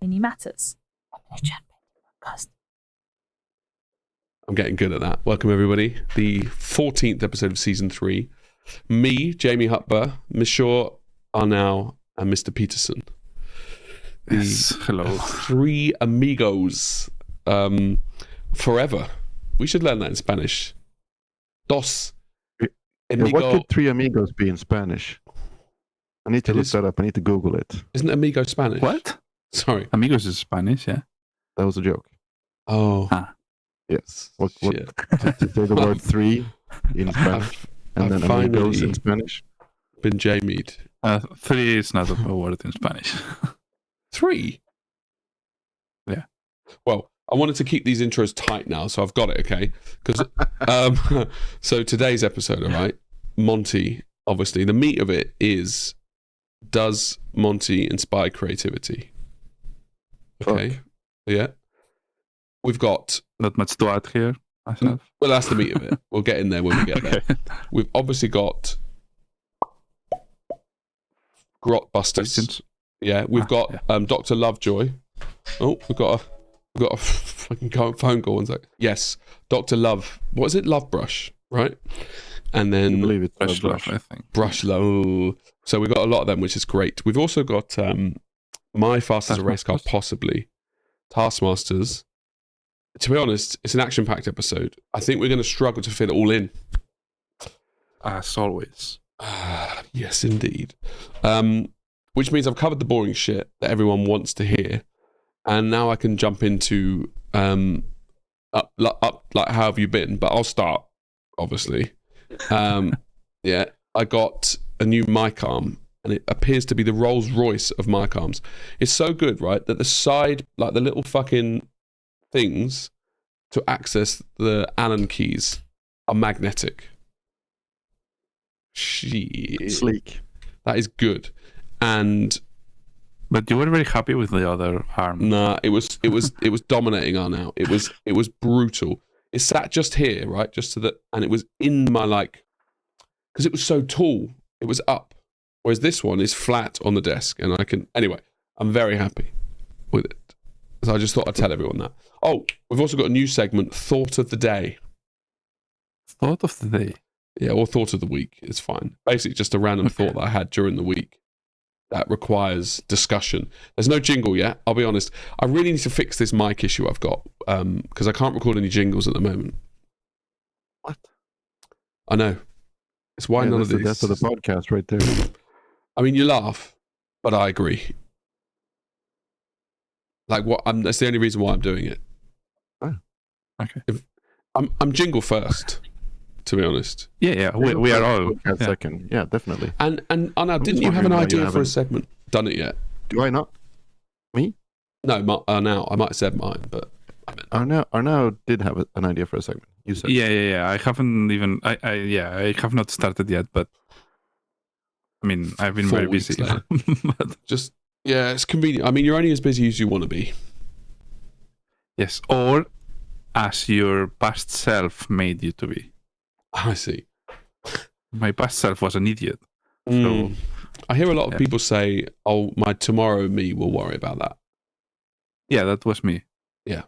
Many Matters. I'm getting good at that. Welcome, everybody. The 14th episode of Season 3. Me, Jamie Hutber, Miss Shaw, Arnau, and Mr. Peterson. Yes, hello. Three amigos. Forever. We should learn that in Spanish. Dos. What could three amigos be in Spanish? I need to look that up. I need to Google it. Isn't amigo Spanish? What? Sorry. Amigos is Spanish, yeah. That was a joke. Oh. Yes. What to say the word three in Spanish and then amigos in Spanish? Been Jamied. Three is not a word in Spanish. Three? Yeah. Well, I wanted to keep these intros tight now, so I've got it, okay? Because so today's episode, all right, Monte, obviously, the meat of it is, does Monte inspire creativity? Okay. Fuck. Yeah. We've got... Not much to add here, myself. Well, that's the meat of it. We'll get in there when we get there. We've obviously got Grot Busters. Questions? Yeah, we've got Dr. Lovejoy. Oh, we've got a fucking phone call. Yes, Dr. Love. What is it? Love Brush, right? And then I believe it's Brush Love, I think. Brush Love. So we've got a lot of them, which is great. We've also got My Fast as a Race Car, possibly. Taskmasters. To be honest, it's an action-packed episode. I think we're going to struggle to fit it all in. As always. Yes, indeed. Which means I've covered the boring shit that everyone wants to hear. And now I can jump into up like how have you been? But I'll start, obviously. Yeah, I got a new mic arm, and it appears to be the Rolls Royce of mic arms. It's so good, right? That the side, like the little fucking things to access the Allen keys, are magnetic. Shit. Sleek. That is good. But you were very happy with the other arm. Nah, it was dominating Arnau. It was brutal. It sat just here, right, just to the, and it was in my because it was so tall. It was up, whereas this one is flat on the desk, and I can anyway. I'm very happy with it. So I just thought I'd tell everyone that. Oh, we've also got a new segment, Thought of the Day. Thought of the Day. Yeah, or Thought of the Week. It's fine. Basically, just a random thought that I had during the week that requires discussion. There's no jingle yet, I'll be honest. I really need to fix this mic issue I've got because I can't record any jingles at the moment. What? I know. It's why none of these... That's the death of the podcast right there. I mean, you laugh, but I agree. Like, that's the only reason why I'm doing it. Oh, okay. I'm jingle first, to be honest. Yeah, we are all second. Yeah, definitely. And Arnau, didn't you have an idea for a segment? Done it yet? Do I not? Me? No, Arnau. I might have said mine, but I meant Arnau did have an idea for a segment. You said. Yeah. I haven't even. I have not started yet, but I mean, I've been very busy. But just it's convenient. I mean, you're only as busy as you want to be. Yes, or as your past self made you to be. I see. My past self was an idiot. So I hear a lot of people say, "Oh, my tomorrow me will worry about that." Yeah, that was me. Yeah,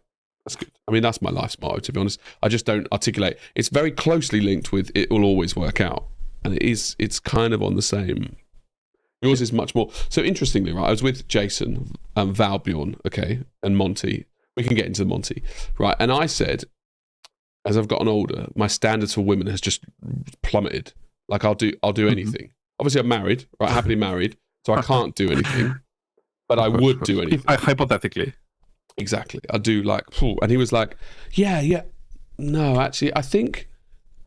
that's good. I mean, that's my life's motto, to be honest. I just don't articulate. It's very closely linked with "it will always work out," and it's kind of on the same. Yours is much more. So interestingly, right? I was with Jason, Valbjorn, okay, and Monte. We can get into the Monte, right? And I said, as I've gotten older, my standards for women has just plummeted. Like I'll do anything. Obviously, I'm married, right? Happily married, so I can't do anything, but I would do anything. Hypothetically, exactly. I do like, and he was like, yeah. No, actually, I think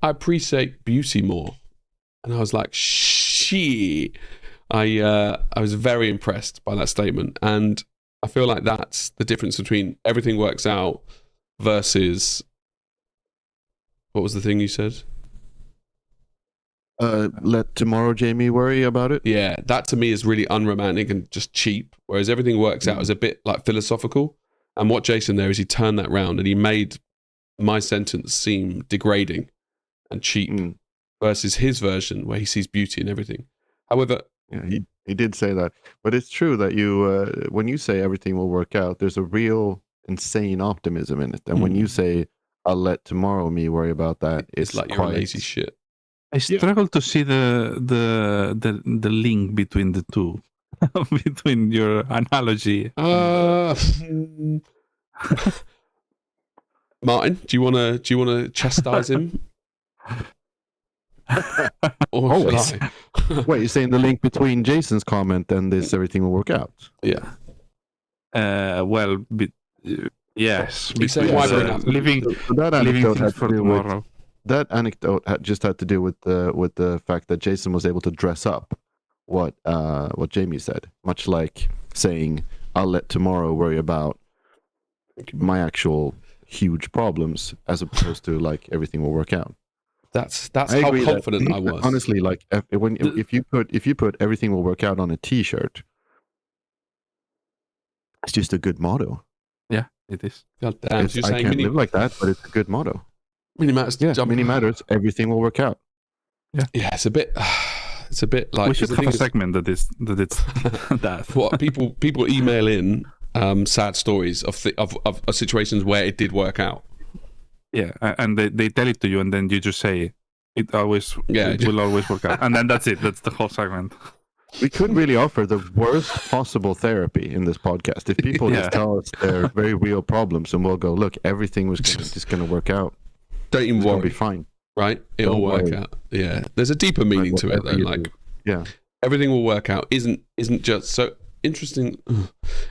I appreciate beauty more. And I was like, shit. I was very impressed by that statement, and I feel like that's the difference between everything works out versus what was the thing you said? Let tomorrow Jamie worry about it. Yeah, that to me is really unromantic and just cheap, whereas everything works out is a bit like philosophical. And what Jason there is, he turned that round and he made my sentence seem degrading and cheap versus his version where he sees beauty in everything. However, Yeah, he did say that, but it's true that you when you say everything will work out, there's a real insane optimism in it, and when you say I'll let tomorrow me worry about that, it's like you're a lazy shit. I struggle to see the link between the two, between your analogy. Martin, do you want to chastise him? Always. Wait, you're saying the link between Jason's comment and this everything will work out? Yeah. Yes. He's saying why bring up living things for tomorrow. That anecdote just had to do with the fact that Jason was able to dress up what Jamie said, much like saying, "I'll let tomorrow worry about my actual huge problems," as opposed to like everything will work out. That's how confident I was. Honestly, like if you put everything will work out on a T-shirt, it's just a good motto. Yeah, it is. God damn! I can't live like that, but it's a good motto. Mini matters. Yeah, mini matters. Everything will work out. Yeah, it's a bit like we should have a segment that it's that. What people email in sad stories of situations where it did work out. Yeah, and they tell it to you, and then you just say it will always work out, and then that's it. That's the whole segment. We could really offer the worst possible therapy in this podcast if people just tell us their very real problems, and we'll go, look, everything was just going to work out. Don't even worry. It'll be fine. Right? It'll work out. Yeah. There's a deeper meaning to it though. Like, everything will work out isn't just so interesting.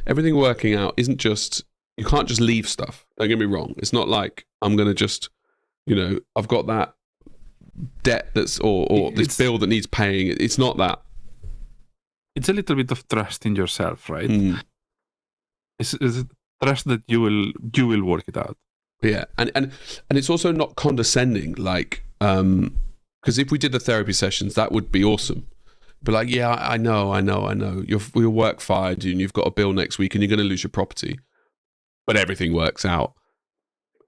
Everything working out isn't just, you can't just leave stuff. Don't get me wrong. It's not like I'm going to just, I've got that debt or this bill that needs paying. It's not that. It's a little bit of trust in yourself, right? It's trust that you will work it out. Yeah, and it's also not condescending, like, because if we did the therapy sessions, that would be awesome. But like, yeah, I know, your work fired and you've got a bill next week and you're going to lose your property, but everything works out.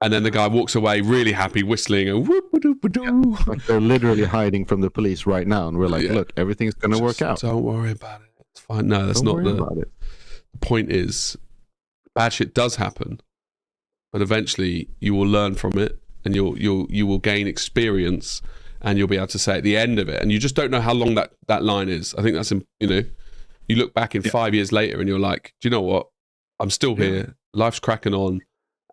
And then the guy walks away really happy, whistling and whoop-a-doop-a-doo. Like they're literally hiding from the police right now, and we're like, look, everything's going to work out. Don't worry about it. It's fine. No, that's not the point. Is bad shit does happen. But eventually, you will learn from it, and you will gain experience, and you'll be able to say at the end of it. And you just don't know how long that line is. I think that's you look back in 5 years later, and you're like, do you know what? I'm still here. Life's cracking on,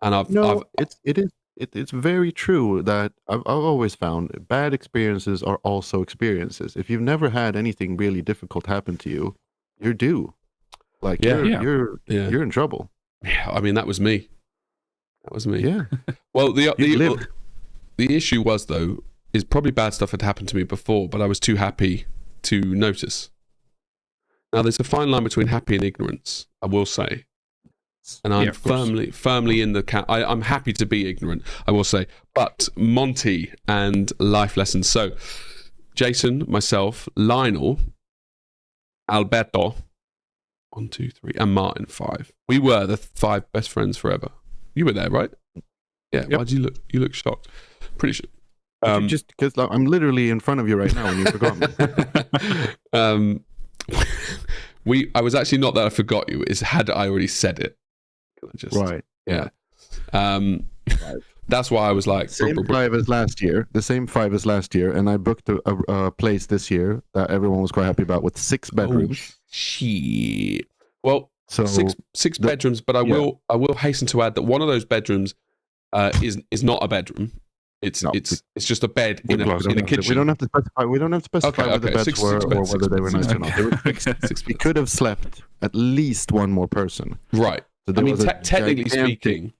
and it's very true that I've always found bad experiences are also experiences. If you've never had anything really difficult happen to you, you're due. Like you're in trouble. Yeah, I mean that was me. Yeah. Well, the issue was though is probably bad stuff had happened to me before, but I was too happy to notice. Now there's a fine line between happy and ignorance, I will say, and I'm firmly in the camp. I'm happy to be ignorant, I will say, but Monte and life lessons. So, Jason, myself, Lionel, Alberto, 1, 2, 3, and Martin, 5. We were the 5 best friends forever. You were there, right? Yeah. Yep. Why do you look shocked? Pretty sure. Just because I'm literally in front of you right now, and you forgot me. I was actually not that I forgot you. It's had I already said it. Right. Yeah. That's why I was like the same 5 as last year, and I booked a place this year that everyone was quite happy about with 6 bedrooms. Oh, shit. Well. So six bedrooms, but I will hasten to add that one of those bedrooms is not a bedroom. It's just a bed in a kitchen. We don't have to specify. Whether the beds were or whether they were nice or not. We could have slept at least one more person. Right. So I mean, technically speaking,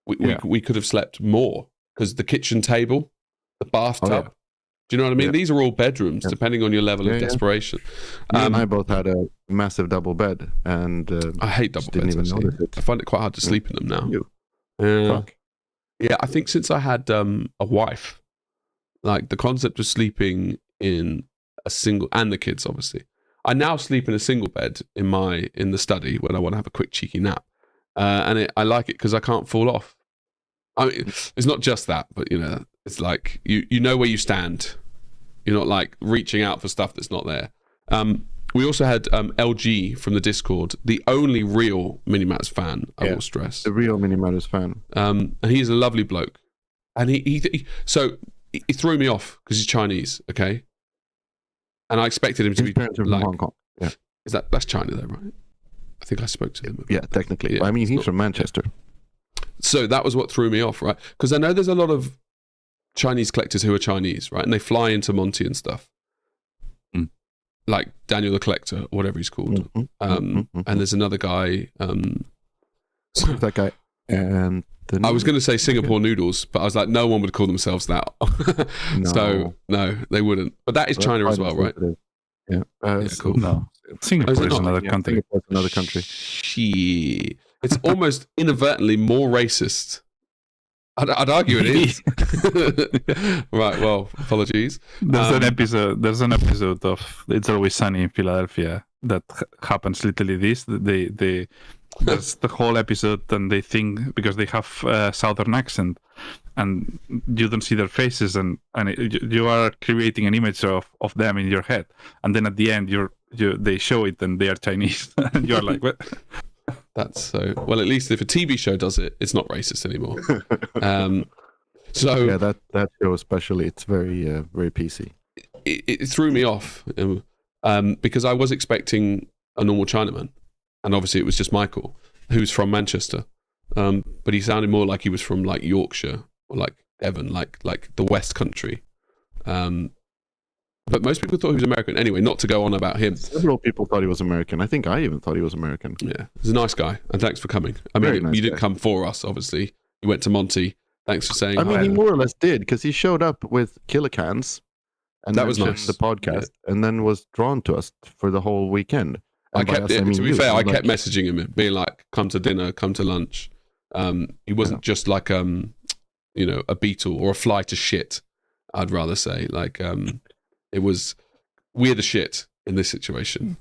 we could have slept more because the kitchen table, the bathtub. Oh, yeah. Do you know what I mean? Yeah. These are all bedrooms, depending on your level of desperation. Me and I both had a massive double bed, and I hate double beds. I find it quite hard to sleep in them now. Yeah, I think since I had a wife, like the concept of sleeping in a single, and the kids obviously, I now sleep in a single bed in the study when I want to have a quick cheeky nap, and I like it because I can't fall off. I mean, it's not just that, but it's like you know where you stand. You're not like reaching out for stuff that's not there. We also had LG from the Discord, the only real Minimats fan, I will stress. The real Minimatters fan. And he's a lovely bloke. And he threw me off because he's Chinese, okay? And I expected him to His be parents are from like... Hong Kong. Yeah. That's China though, right? I think I spoke to him. Yeah, technically. Yeah, I mean, he's not, from Manchester. So that was what threw me off, right? Because I know there's a lot of Chinese collectors who are Chinese, right? And they fly into Monte and stuff. Like Daniel the Collector, or whatever he's called. And there's another guy. That guy. And I was going to say Singapore Noodles, but I was like, no one would call themselves that. No. So, no, they wouldn't. But that is China as well, right? Yeah. Cool. No, Singapore is not? another country. Singapore's another country. Shit. It's almost inadvertently more racist. I'd argue it is. Right, well, apologies. There's an episode of It's Always Sunny in Philadelphia that happens literally this. There's the whole episode, and they think because they have a southern accent, and you don't see their faces, and you are creating an image of them in your head, and then at the end they show it, and they are Chinese, and you're like, what? That's so. Well, at least if a TV show does it, it's not racist anymore. So yeah, that show especially, it's very very PC. It threw me off because I was expecting a normal Chinaman, and obviously it was just Michael, who's from Manchester, but he sounded more like he was from like Yorkshire or like Devon, like the West Country. But most people thought he was American. Anyway, not to go on about him. Several people thought he was American. I think I even thought he was American. Yeah, he's a nice guy, and thanks for coming. I mean, Nice you didn't guy. come for us, obviously. You went to Monte. Thanks for saying I mean, hi. he more or less did, because he showed up with Killicans and That was mentioned nice. the podcast, and then was drawn to us for the whole weekend. I And by kept, us, I mean to be you. fair, I Like, kept messaging him, being like, "Come to dinner, come to lunch." He wasn't just like a beetle or a fly to shit. I'd rather say it was we're the shit in this situation.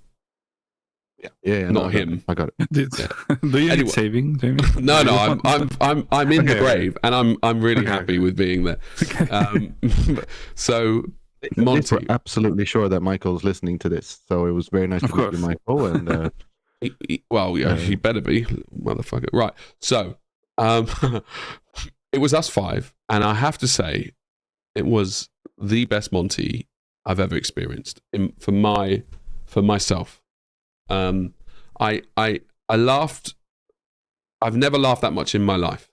Yeah, Not him. I got it. Do you Anyway. need saving, Jamie? No, I'm in the Okay. grave, and I'm really Okay. happy with being there. So At least Monte, we're absolutely sure that Michael's listening to this, so it was very nice Of to meet you, course. Michael. And he better be, motherfucker. Right. So it was us five, and I have to say, it was the best Monte I've ever experienced for myself. I laughed. I've never laughed that much in my life.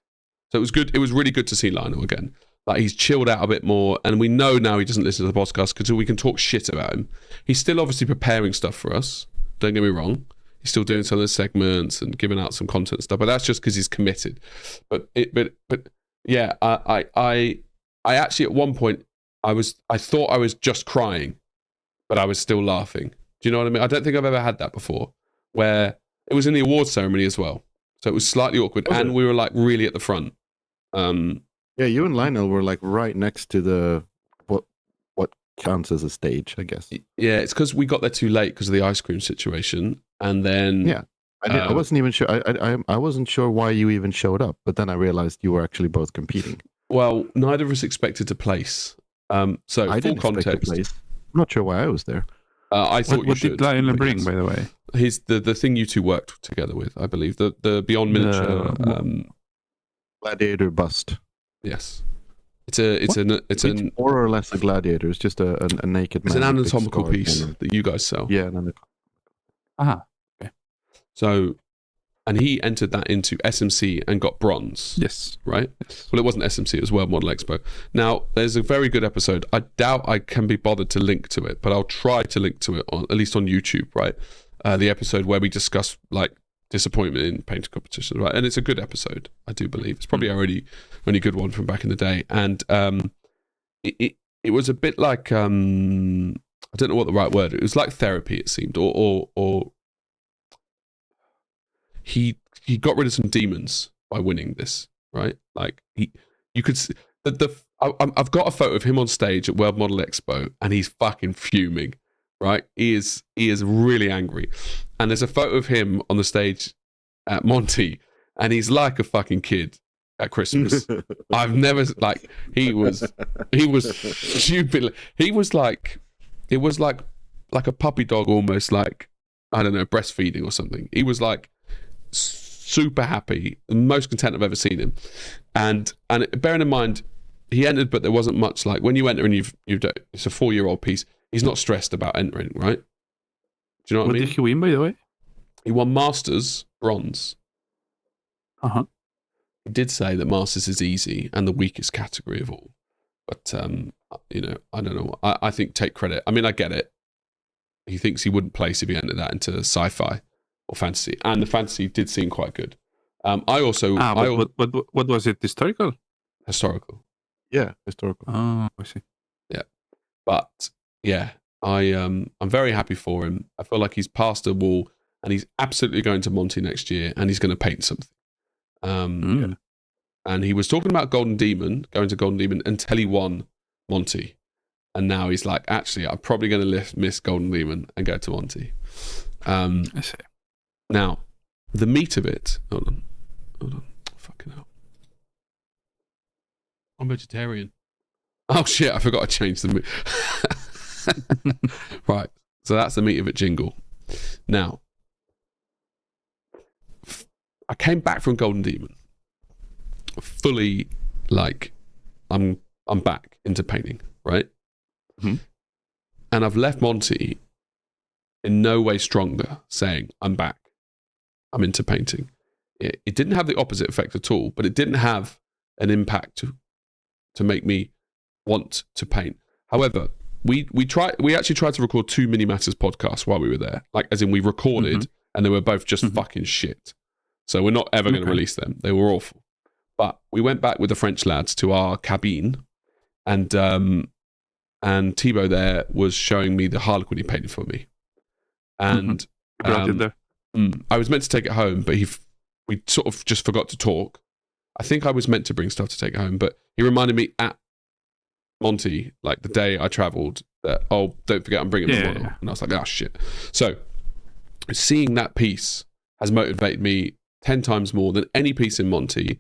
So it was good. It was really good to see Lionel again. Like, he's chilled out a bit more, and we know now he doesn't listen to the podcast because we can talk shit about him. He's still obviously preparing stuff for us. Don't get me wrong. He's still doing some of the segments and giving out some content and stuff, but that's just because he's committed. But yeah, I actually at one point I thought I was just crying, but I was still laughing. Do you know what I mean? I don't think I've ever had that before, where it was in the awards ceremony as well. So it was slightly awkward, and we were like really at the front. yeah, you and Lionel were like right next to the what counts as a stage, I guess. Yeah, it's because we got there too late because of the ice cream situation, and then Yeah. I wasn't even sure. I wasn't sure why you even showed up, but then I realized you were actually both competing. well, neither of us expected to place. So I full didn't expect to context, place. I'm not sure why I was there. I thought What you should. did Lionel but bring, yes. by the way? He's the thing you two worked together with, I believe. The Beyond Miniature. Gladiator bust. Yes, it's More or less a gladiator. It's just a naked it's man. an with big anatomical scars piece on him. that you guys sell. Yeah, an Ah, So, and he entered that into SMC and got bronze. yes. Right? Well, it wasn't SMC, it was World Model Expo. Now, there's a very good episode. I doubt I can be bothered to link to it, but I'll try to link to it, at least on YouTube, right? The episode where we discuss, like, disappointment in painting competitions, right? And it's a good episode, I do believe. It's probably already only good one from back in the day. And it was a bit like, I don't know what the right word, it was like therapy, it seemed, or he got rid of some demons by winning this, right? Like you could see I've got a photo of him on stage at World Model Expo, and he's fucking fuming, right? He is really angry, and there's a photo of him on the stage at Monte, and he's like a fucking kid at Christmas. I've never he was stupid. He was like, it was like like a puppy dog, almost like, I don't know, breastfeeding or something. He was like super happy, the most content I've ever seen him. And bearing in mind, he entered, but there wasn't much. Like when you enter and it's a 4-year-old piece. He's not stressed about entering, right? Do you know what I mean? What did he win, by the way? He won Masters bronze. Uh-huh. He did say that Masters is easy and the weakest category of all. But, you know, I don't know. I think take credit. I mean, I get it. He thinks he wouldn't place if he entered that into sci-fi or fantasy. And the fantasy did seem quite good. What was it? Historical? Historical. Yeah, historical. Oh, I see. Yeah. But, yeah, I'm very happy for him. I feel like he's passed a wall and he's absolutely going to Monte next year and he's going to paint something. Yeah. And he was talking about Golden Demon, going to Golden Demon until he won Monte. And now he's like, actually, I'm probably going to miss Golden Demon and go to Monte. I see. Now, the meat of it. Hold on. Fucking hell. I'm vegetarian. Oh, shit. I forgot to change the meat. Right. So that's the meat of it jingle. Now, I came back from Golden Demon fully like I'm back into painting, right? Mm-hmm. And I've left Monte in no way stronger, saying I'm back, I'm into painting. It didn't have the opposite effect at all, but it didn't have an impact to make me want to paint. However, we actually tried to record 2 Mini Matters podcasts while we were there, like as in we recorded and they were both just fucking shit. So we're not ever going to release them. They were awful. But we went back with the French lads to our cabine, and Thibaut there was showing me the Harlequin he painted for me. And I was meant to take it home, but we sort of just forgot to talk. I think I was meant to bring stuff to take it home, but he reminded me at Monte, like the day I travelled, that, oh, don't forget I'm bringing the model. Yeah. And I was like, oh, shit. So seeing that piece has motivated me 10 times more than any piece in Monte.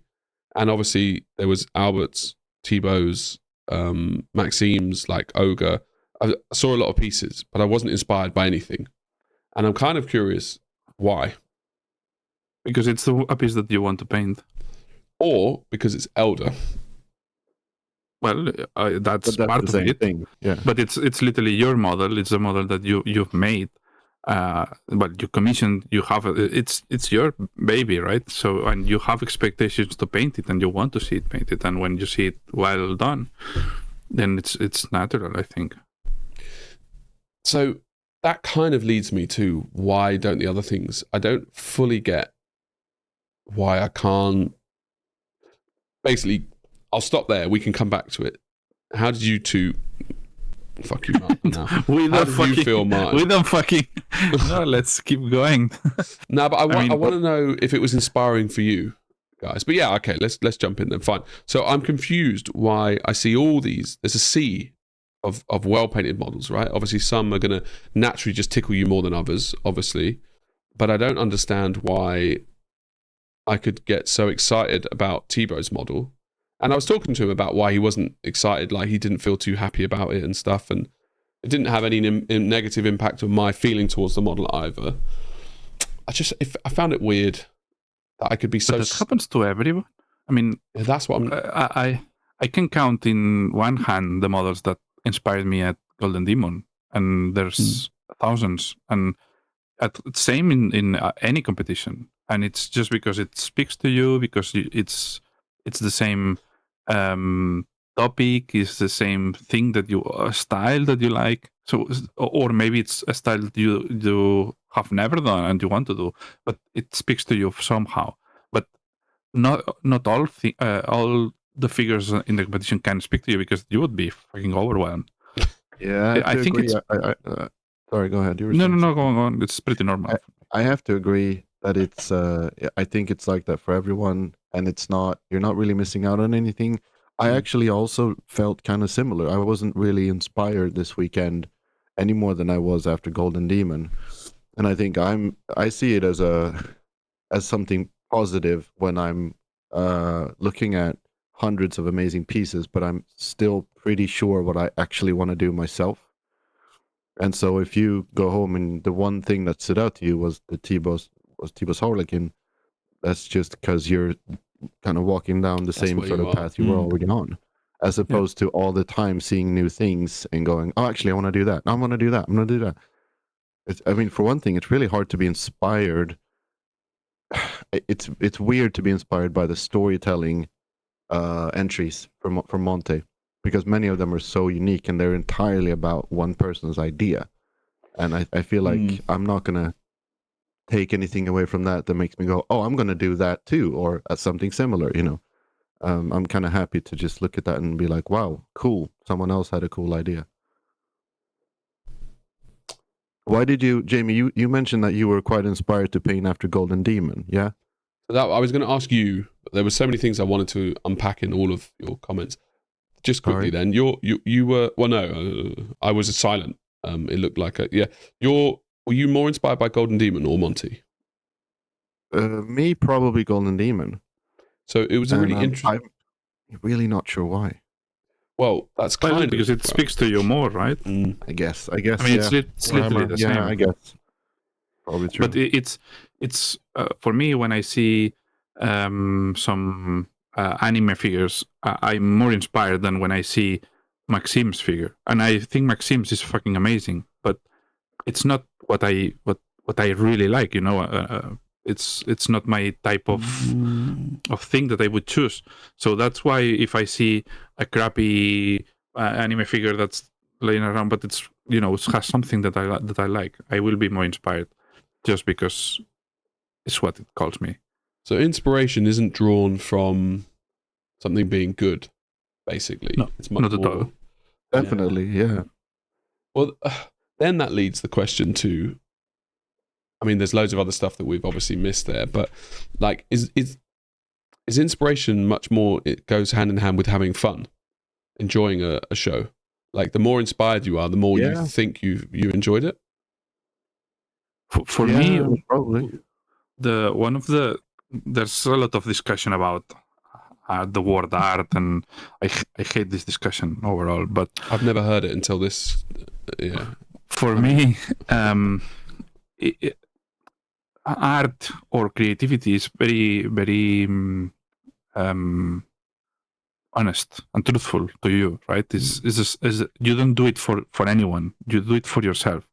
And obviously there was Albert's, Thibaut's, Maxime's, like Ogre. I saw a lot of pieces, but I wasn't inspired by anything. And I'm kind of curious why. Because it's a piece that you want to paint. Or because it's Elder. Well, that's part of it. Thing. Yeah. But it's literally your model. It's a model that you've made. But you commissioned, you have it's your baby, right? So, and you have expectations to paint it and you want to see it painted, and when you see it well done, then it's natural, I think. So that kind of leads me to why don't the other things, I don't fully get why I can't. Basically, I'll stop there, we can come back to it. How did you two fuck you, Martin, now. How did you feel, Martin? We don't fucking... No, let's keep going. No, but I want to know if it was inspiring for you guys. But yeah, okay, let's jump in then. Fine. So I'm confused why I see all these. There's a sea of well-painted models, right? Obviously, some are going to naturally just tickle you more than others, obviously. But I don't understand why I could get so excited about Thibaut's model. And I was talking to him about why he wasn't excited, like he didn't feel too happy about it and stuff. And it didn't have any negative impact on my feeling towards the model either. I found it weird that I could be so... But this happens to everyone. I mean... Yeah, that's what I can count in one hand the models that inspired me at Golden Demon. And there's thousands. And same in any competition. And it's just because it speaks to you, because it's the same topic, is the same thing that a style that you like. So, or maybe it's a style that you have never done and you want to do, but it speaks to you somehow. But not all the figures in the competition can speak to you, because you would be fucking overwhelmed. Yeah, I think agree. Sorry, go ahead. No, go on. It's pretty normal. I have to agree that it's. I think it's like that for everyone, and it's not. You're not really missing out on anything. I actually also felt kind of similar. I wasn't really inspired this weekend any more than I was after Golden Demon, and I think I see it as something positive when I'm looking at hundreds of amazing pieces, but I'm still pretty sure what I actually want to do myself. And so if you go home and the one thing that stood out to you was the T-Boss Harlequin, that's just because you're kind of walking down the same where sort you of are. path you were already on, as opposed to all the time seeing new things and going, oh, actually, I want to do that. I want to do that. I'm going to do that. I mean, for one thing, it's really hard to be inspired. It's weird to be inspired by the storytelling entries from Monte, because many of them are so unique and they're entirely about one person's idea. And I feel like I'm not going to take anything away from that makes me go, oh, I'm going to do that too, or something similar, you know. I'm kind of happy to just look at that and be like, wow, cool. Someone else had a cool idea. Why did you, Jamie, you mentioned that you were quite inspired to paint after Golden Demon, yeah? I was going to ask you, there were so many things I wanted to unpack in all of your comments. Just quickly then, you were, well, no, I was silent. It looked like were you more inspired by Golden Demon or Monte? Me, probably Golden Demon. So it was a really interesting. I'm really not sure why. Well, that's kind of because it speaks to you more, right? I guess. I mean, it's literally the same. Yeah, I guess. Probably true. But it's for me, when I see some anime figures, I'm more inspired than when I see Maxim's figure, and I think Maxim's is fucking amazing. But it's not what I really like, you know. It's not my type of thing that I would choose. So that's why if I see a crappy anime figure that's laying around, but it's, you know, it has something that I like, I will be more inspired, just because it's what it calls me. So inspiration isn't drawn from something being good, basically. No, it's much not at all. Definitely, yeah. Well, then that leads the question to, I mean, there's loads of other stuff that we've obviously missed there, but like, is inspiration much more, it goes hand in hand with having fun, enjoying a show? Like, the more inspired you are, the more you think you enjoyed it? For me, probably. There's a lot of discussion about the word art, and I hate this discussion overall, but I've never heard it until this. For me, art or creativity is very, very honest and truthful to you, right? Is you don't do it for anyone. You do it for yourself.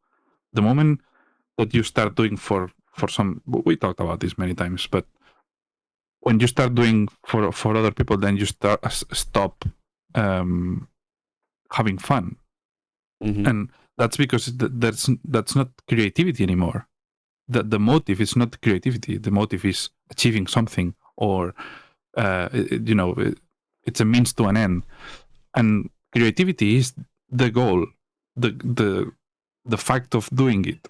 The moment that you start doing for some, we talked about this many times, but when you start doing for other people, then you stop having fun, and that's because that's not creativity anymore. The motive is not creativity. The motive is achieving something, or you know, it's a means to an end. And creativity is the goal, the fact of doing it,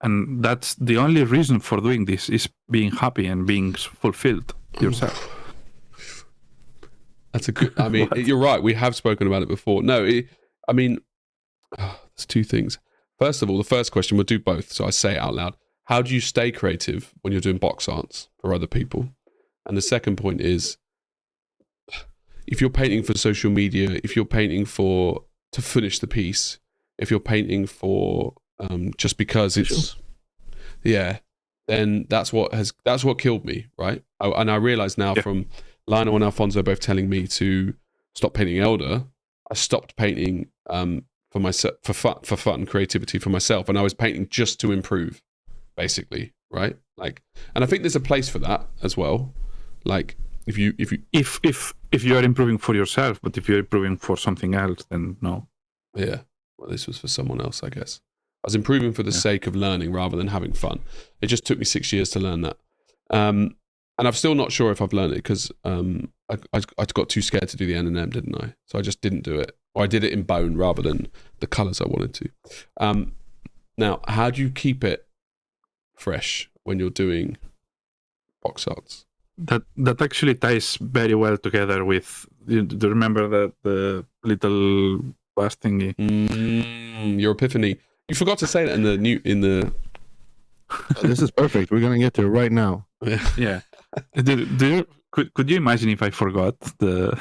and that's the only reason for doing this, is being happy and being fulfilled yourself. That's a good. I mean, you're right. We have spoken about it before. No, I mean, there's two things. First of all, the first question, we'll do both, so I say it out loud. How do you stay creative when you're doing box arts for other people? And the second point is, if you're painting for social media, if you're painting to finish the piece, if you're painting for just because it's, then that's what killed me, right? And I realize now from Lionel and Alfonso both telling me to stop painting Elder, I stopped painting for myself, for fun and creativity for myself, and I was painting just to improve, basically, right? Like, and I think there's a place for that as well. Like, if you are improving for yourself, but if you're improving for something else, then no. Yeah, well, this was for someone else, I guess. I was improving for the sake of learning rather than having fun. It just took me 6 years to learn that. And I'm still not sure if I've learned it, because I got too scared to do the N&M, didn't I? So I just didn't do it. Or I did it in bone rather than the colours I wanted to. Now, how do you keep it fresh when you're doing box arts? That actually ties very well together with, do you remember the little bus thingy? Your epiphany. You forgot to say that in the. This is perfect. We're gonna get to it right now. Yeah. Could you imagine if I forgot the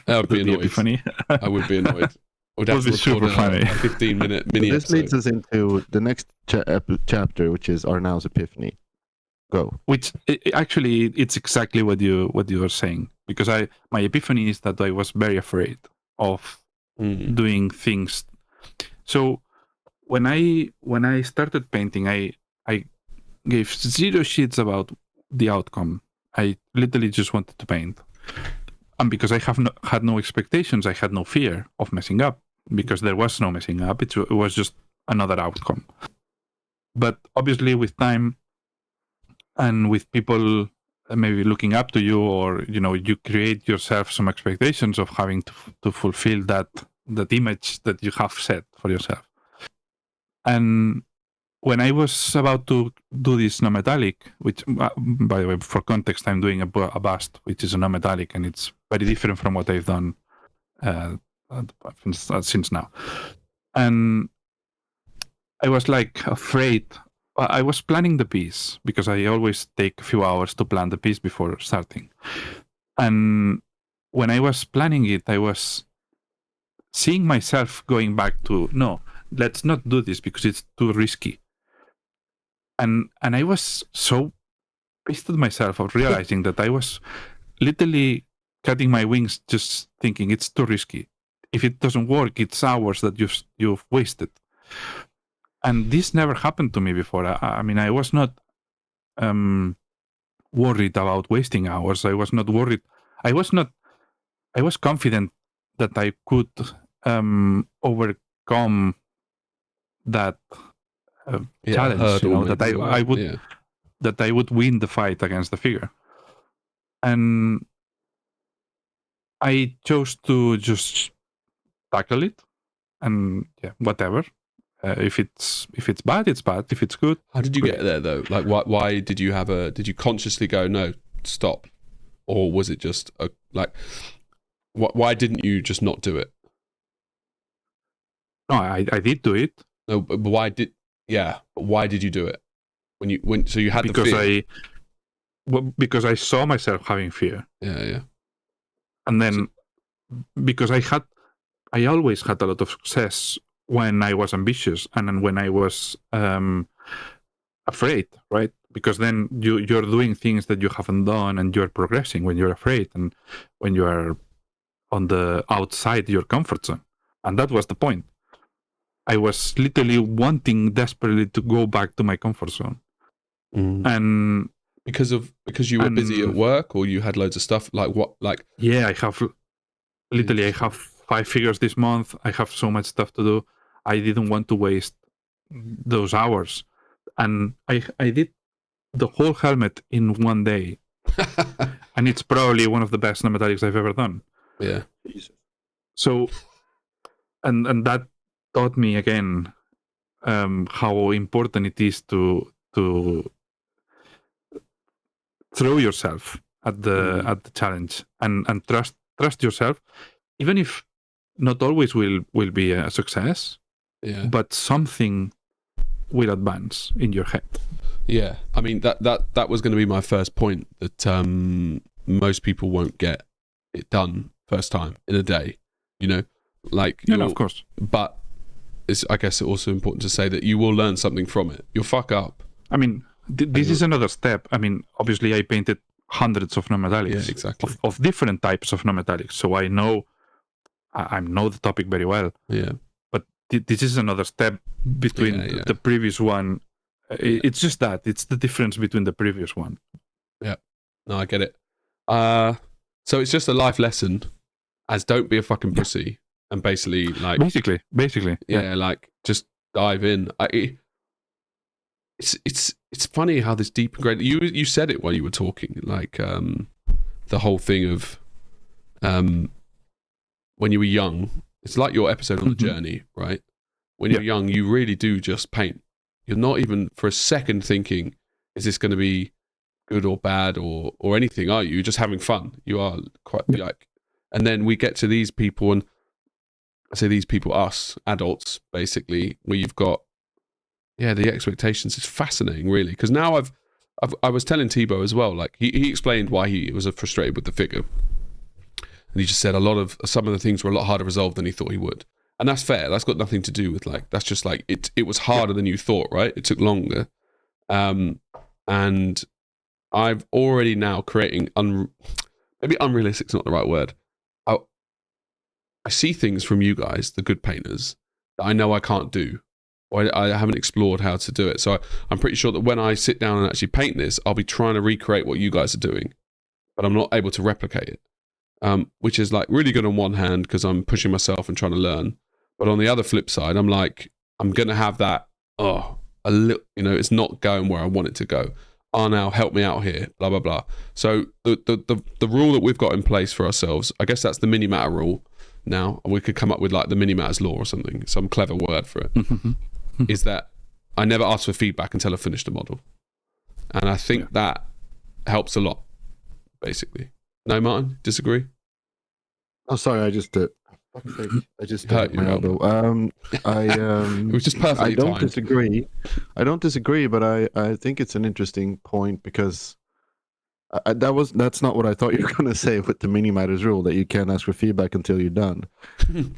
I would be annoyed. epiphany? I would be annoyed. We'd have Would to be record super funny. a 15-minute mini This leads episode. us into the next chapter, which is Arnau's epiphany. Go. Which actually, it's exactly what you were saying, because my epiphany is that I was very afraid of doing things. So when I started painting, I gave zero shits about the outcome. I literally just wanted to paint, and because I had no expectations, I had no fear of messing up, because there was no messing up. It was just another outcome. But obviously, with time and with people maybe looking up to you, or you create yourself some expectations of having to fulfill that image that you have set for yourself. And when I was about to do this non-metallic, which, by the way, for context, I'm doing a bust, which is a non-metallic, and it's very different from what I've done since now. And I was like afraid. I was planning the piece, because I always take a few hours to plan the piece before starting. And when I was planning it, I was seeing myself going back to, no, let's not do this because it's too risky. And I was so pissed at myself of realizing that I was literally cutting my wings, just thinking it's too risky. If it doesn't work, it's hours that you've wasted. And this never happened to me before. I mean, I was not worried about wasting hours. I was not worried. I was confident that I could overcome that challenge. That I would win the fight against the figure. And I chose to just tackle it, and whatever. If it's bad, it's bad. If it's good, how did you get there though? Like, why did you did you consciously go, no, stop, or was it just why didn't you just not do it? No, I did do it. No, but why did you do it so you had because the fear? Because I saw myself having fear. Yeah. And then because I always had a lot of success when I was ambitious, and then when I was afraid, right? Because then you're doing things that you haven't done, and you're progressing when you're afraid, and when you are on the outside your comfort zone. And that was the point. I was literally wanting desperately to go back to my comfort zone. And because you were busy at work, or you had loads of stuff, I have 5 figures this month. I have so much stuff to do. I didn't want to waste those hours, and I did the whole helmet in one day. And it's probably one of the best non-metallics I've ever done. Yeah. So and that taught me again how important it is to throw yourself at the challenge, and trust yourself, even if not always will be a success. Yeah. But something will advance in your head. Yeah. I mean, that was going to be my first point, that most people won't get it done first time in a day, of course. But it's, I guess, also important to say that you will learn something from it. You'll fuck up. I mean, this is another step. I mean, obviously I painted hundreds of non-metallics, exactly, of different types of non-metallics, so I know the topic very well. Yeah. But this is another step between the previous one. It's just that it's the difference between the previous one. Yeah. No, I get it. So it's just a life lesson, as don't be a fucking pussy, and basically basically just dive in. It's funny how this deep ingrained. You said it while you were talking, the whole thing of when you were young. It's like your episode on the journey, right? When you're young, you really do just paint. You're not even for a second thinking, is this going to be good or bad or anything, are you? You're just having fun. You are quite and then we get to these people, and I say these people, us adults, basically, where you've got the expectations. Is fascinating, really, because now I was telling Thibaut as well, he explained why he was frustrated with the figure, and he just said some of the things were a lot harder resolved than he thought he would. And that's fair. That's got nothing to do with like, that's just like, it was harder than you thought, right? It took longer. And I've already now creating, maybe unrealistic is not the right word. I see things from you guys, the good painters, that I know I can't do. Or I haven't explored how to do it. So I'm pretty sure that when I sit down and actually paint this, I'll be trying to recreate what you guys are doing, but I'm not able to replicate it, which is like really good on one hand because I'm pushing myself and trying to learn. But on the other flip side, I'm like, I'm going to have that, a little, it's not going where I want it to go. Arnau, help me out here, blah, blah, blah. So the rule that we've got in place for ourselves, I guess that's the mini-matter rule now. We could come up with like the mini-matters law or something, some clever word for it. Is that I never ask for feedback until I've finished the model. And I think that helps a lot, basically. No, Martin, disagree? Oh, sorry, I just hurt my elbow. It was just perfectly I don't timed. disagree. I don't disagree, but I think it's an interesting point because that's not what I thought you were going to say with the mini matters rule, that you can't ask for feedback until you're done.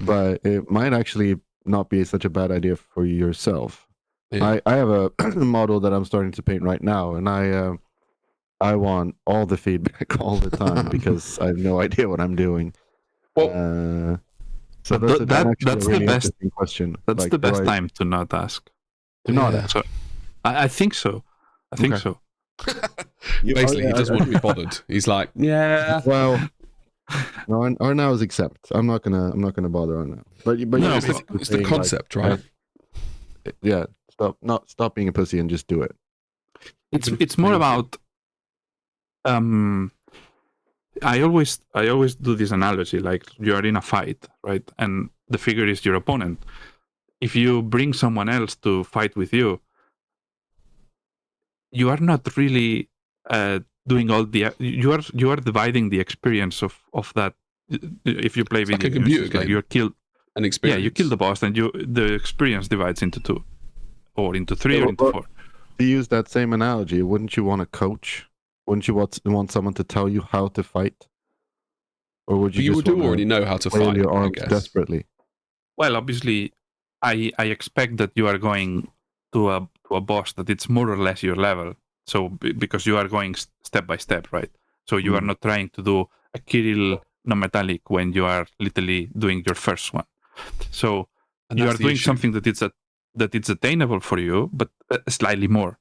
But it might actually not be such a bad idea for yourself. I have a model that I'm starting to paint right now, and I want all the feedback all the time because I have no idea what I'm doing. Well, so that's really the best question. That's like, the best time to not ask. To not ask. So, I think so. I think so. Basically, he doesn't want to be bothered. He's like, yeah. Well, no, Arnau is exempt. I'm not gonna bother Arnau. But no, it's the concept, like, right? Yeah. Stop being a pussy and just do it. It's more about. I always do this analogy, like you are in a fight, right? And the figure is your opponent. If you bring someone else to fight with you, you are not really doing all the. You are dividing the experience of that. If you play video like a computer games, game. Like you're killed. An experience. Yeah, you kill the boss, and the experience divides into 2, or into 3, or into 4. To use that same analogy, wouldn't you want a coach? Wouldn't you want someone to tell you how to fight? Or would you? You do already know how to fight. Your arms desperately. Well, obviously, I expect that you are going to a boss that it's more or less your level. So because you are going step by step, right? So you are not trying to do a Kirill non-metallic when you are literally doing your first one. So you are doing something that it's attainable for you, but slightly more.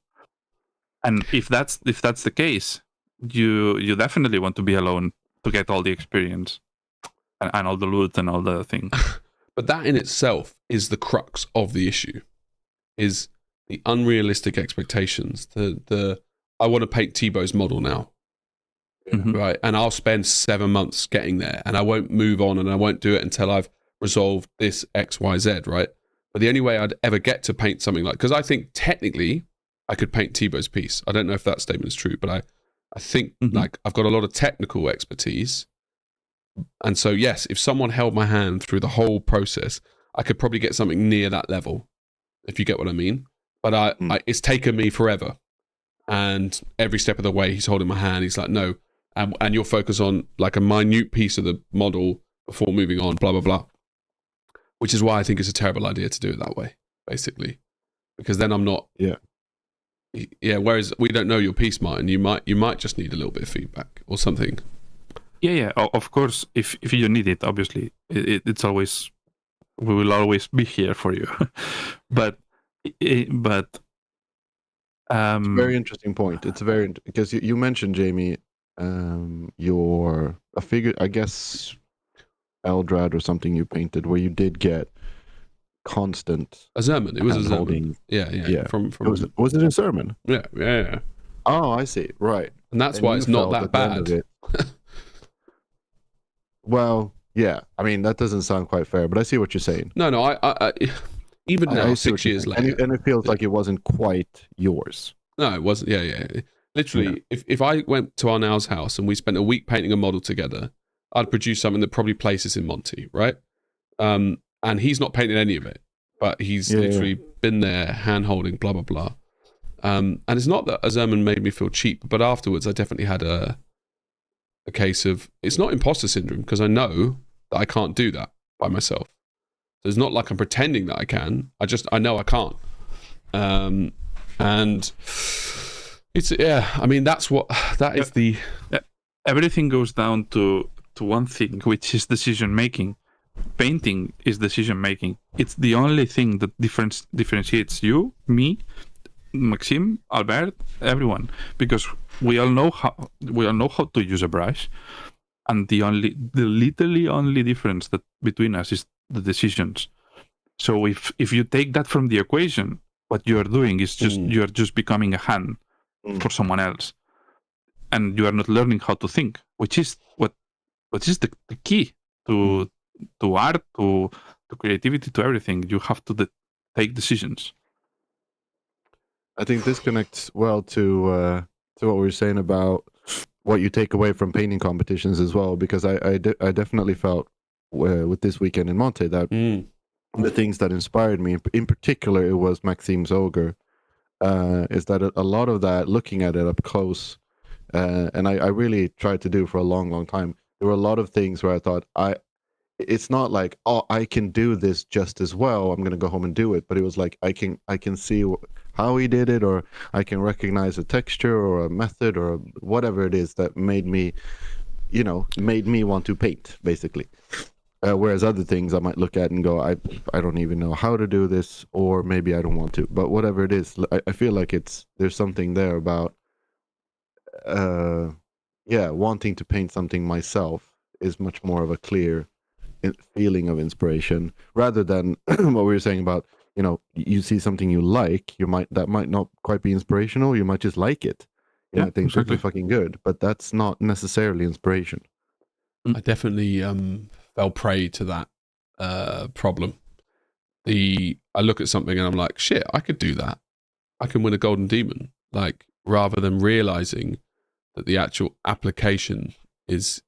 And if that's the case, you definitely want to be alone to get all the experience and all the loot and all the things. But that in itself is the crux of the issue, is the unrealistic expectations. I want to paint Thibaut's model now, right? And I'll spend 7 months getting there, and I won't move on, and I won't do it until I've resolved this X, Y, Z, right? But the only way I'd ever get to paint something like, because I think technically I could paint Thibaut's piece. I don't know if that statement is true, but I think like I've got a lot of technical expertise. And so, yes, if someone held my hand through the whole process, I could probably get something near that level, if you get what I mean. But it's taken me forever. And every step of the way, he's holding my hand. He's like, no. And you'll focus on like a minute piece of the model before moving on, blah, blah, blah. Which is why I think it's a terrible idea to do it that way, basically. Because then I'm not... Yeah, whereas we don't know your piece, Martin. You might just need a little bit of feedback or something. Yeah. Of course, if you need it, obviously, it's always, we will always be here for you. but it's a very interesting point. It's because you mentioned, Jamie, a figure, I guess, Eldrad or something you painted where you did get constant a Zerman. It was a Zerman. Yeah. From was it a Zerman? Yeah. Oh, I see. Right. And that's why it's not that bad. Well, yeah. I mean, that doesn't sound quite fair, but I see what you're saying. No. I even now, 6 years later, and it feels like it wasn't quite yours. No, it wasn't. Yeah. Literally, if I went to Arnau's house and we spent a week painting a model together, I'd produce something that probably places in Monte, right? And he's not painted any of it, but he's literally been there, hand-holding, blah, blah, blah. And it's not that Azerman made me feel cheap, but afterwards I definitely had a case of, it's not imposter syndrome, because I know that I can't do that by myself. So it's not like I'm pretending that I can. I know I can't. And it's I mean that is the everything goes down to one thing, which is decision making. Painting is decision making. It's the only thing that differentiates you, me, Maxime, Albert, everyone, because we all know how to use a brush, and the literally only difference that between us is the decisions. So if you take that from the equation, what you are doing is just you are just becoming a hand for someone else, and you are not learning how to think, which is the key to art, to creativity, to everything. You have to take decisions. I think this connects well to what we were saying about what you take away from painting competitions as well, because I definitely felt with this weekend in Monte that the things that inspired me, in particular, it was Maxime's Ogre, is that a lot of that, looking at it up close, and I really tried to do for a long time. There were a lot of things where I thought, it's not like, oh, I can do this just as well, I'm going to go home and do it. But it was like, I can see how he did it, or I can recognize a texture or a method or whatever it is that made me want to paint, basically. Whereas other things I might look at and go, I don't even know how to do this, or maybe I don't want to. But whatever it is, I feel like there's something there about wanting to paint something myself is much more of a clear feeling of inspiration, rather than what we were saying about, you see something you like, that might not quite be inspirational, you might just like it. You might think exactly. it's fucking good, but that's not necessarily inspiration. I definitely fell prey to that problem. I look at something and I'm like, shit, I could do that. I can win a golden demon. Like, rather than realizing that the actual application is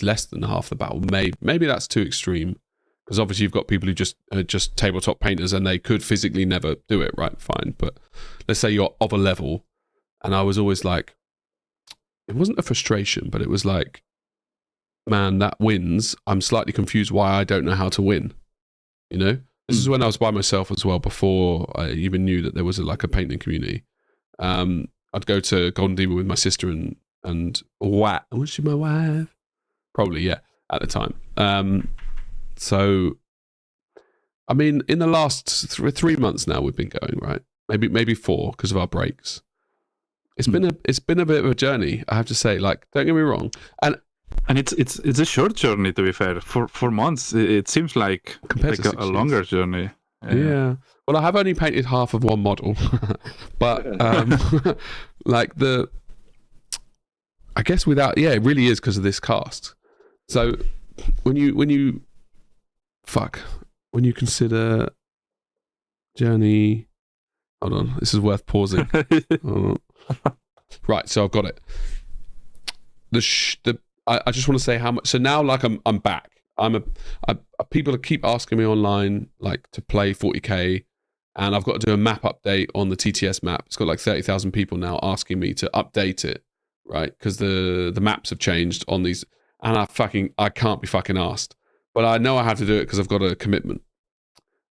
less than half the battle. Maybe that's too extreme, because obviously you've got people who just tabletop painters and they could physically never do it, right? Fine. But let's say you're of a level, and I was always like, it wasn't a frustration, but it was like, man, that wins. I'm slightly confused why I don't know how to win. This is when I was by myself as well, before I even knew that there was a painting community. I'd go to Golden Demon with my sister and what? Was she my wife? Probably, yeah, at the time. So, I mean, in the last 3 months now, we've been going, right? Maybe 4, because of our breaks. It's been a bit of a journey, I have to say. Like, don't get me wrong, and it's a short journey, to be fair. For 4 months, it seems like a longer journey. Yeah. Well, I have only painted half of one model, but I guess it really is because of this cast. So when you consider journey, hold on, this is worth pausing. Right, so I've got it. I just want to say how much. So now, like, I'm back. People keep asking me online, like, to play 40k, and I've got to do a map update on the TTS map. It's got like 30,000 people now asking me to update it, right? Because the maps have changed on these, and I can't be fucking asked. But I know I have to do it because I've got a commitment,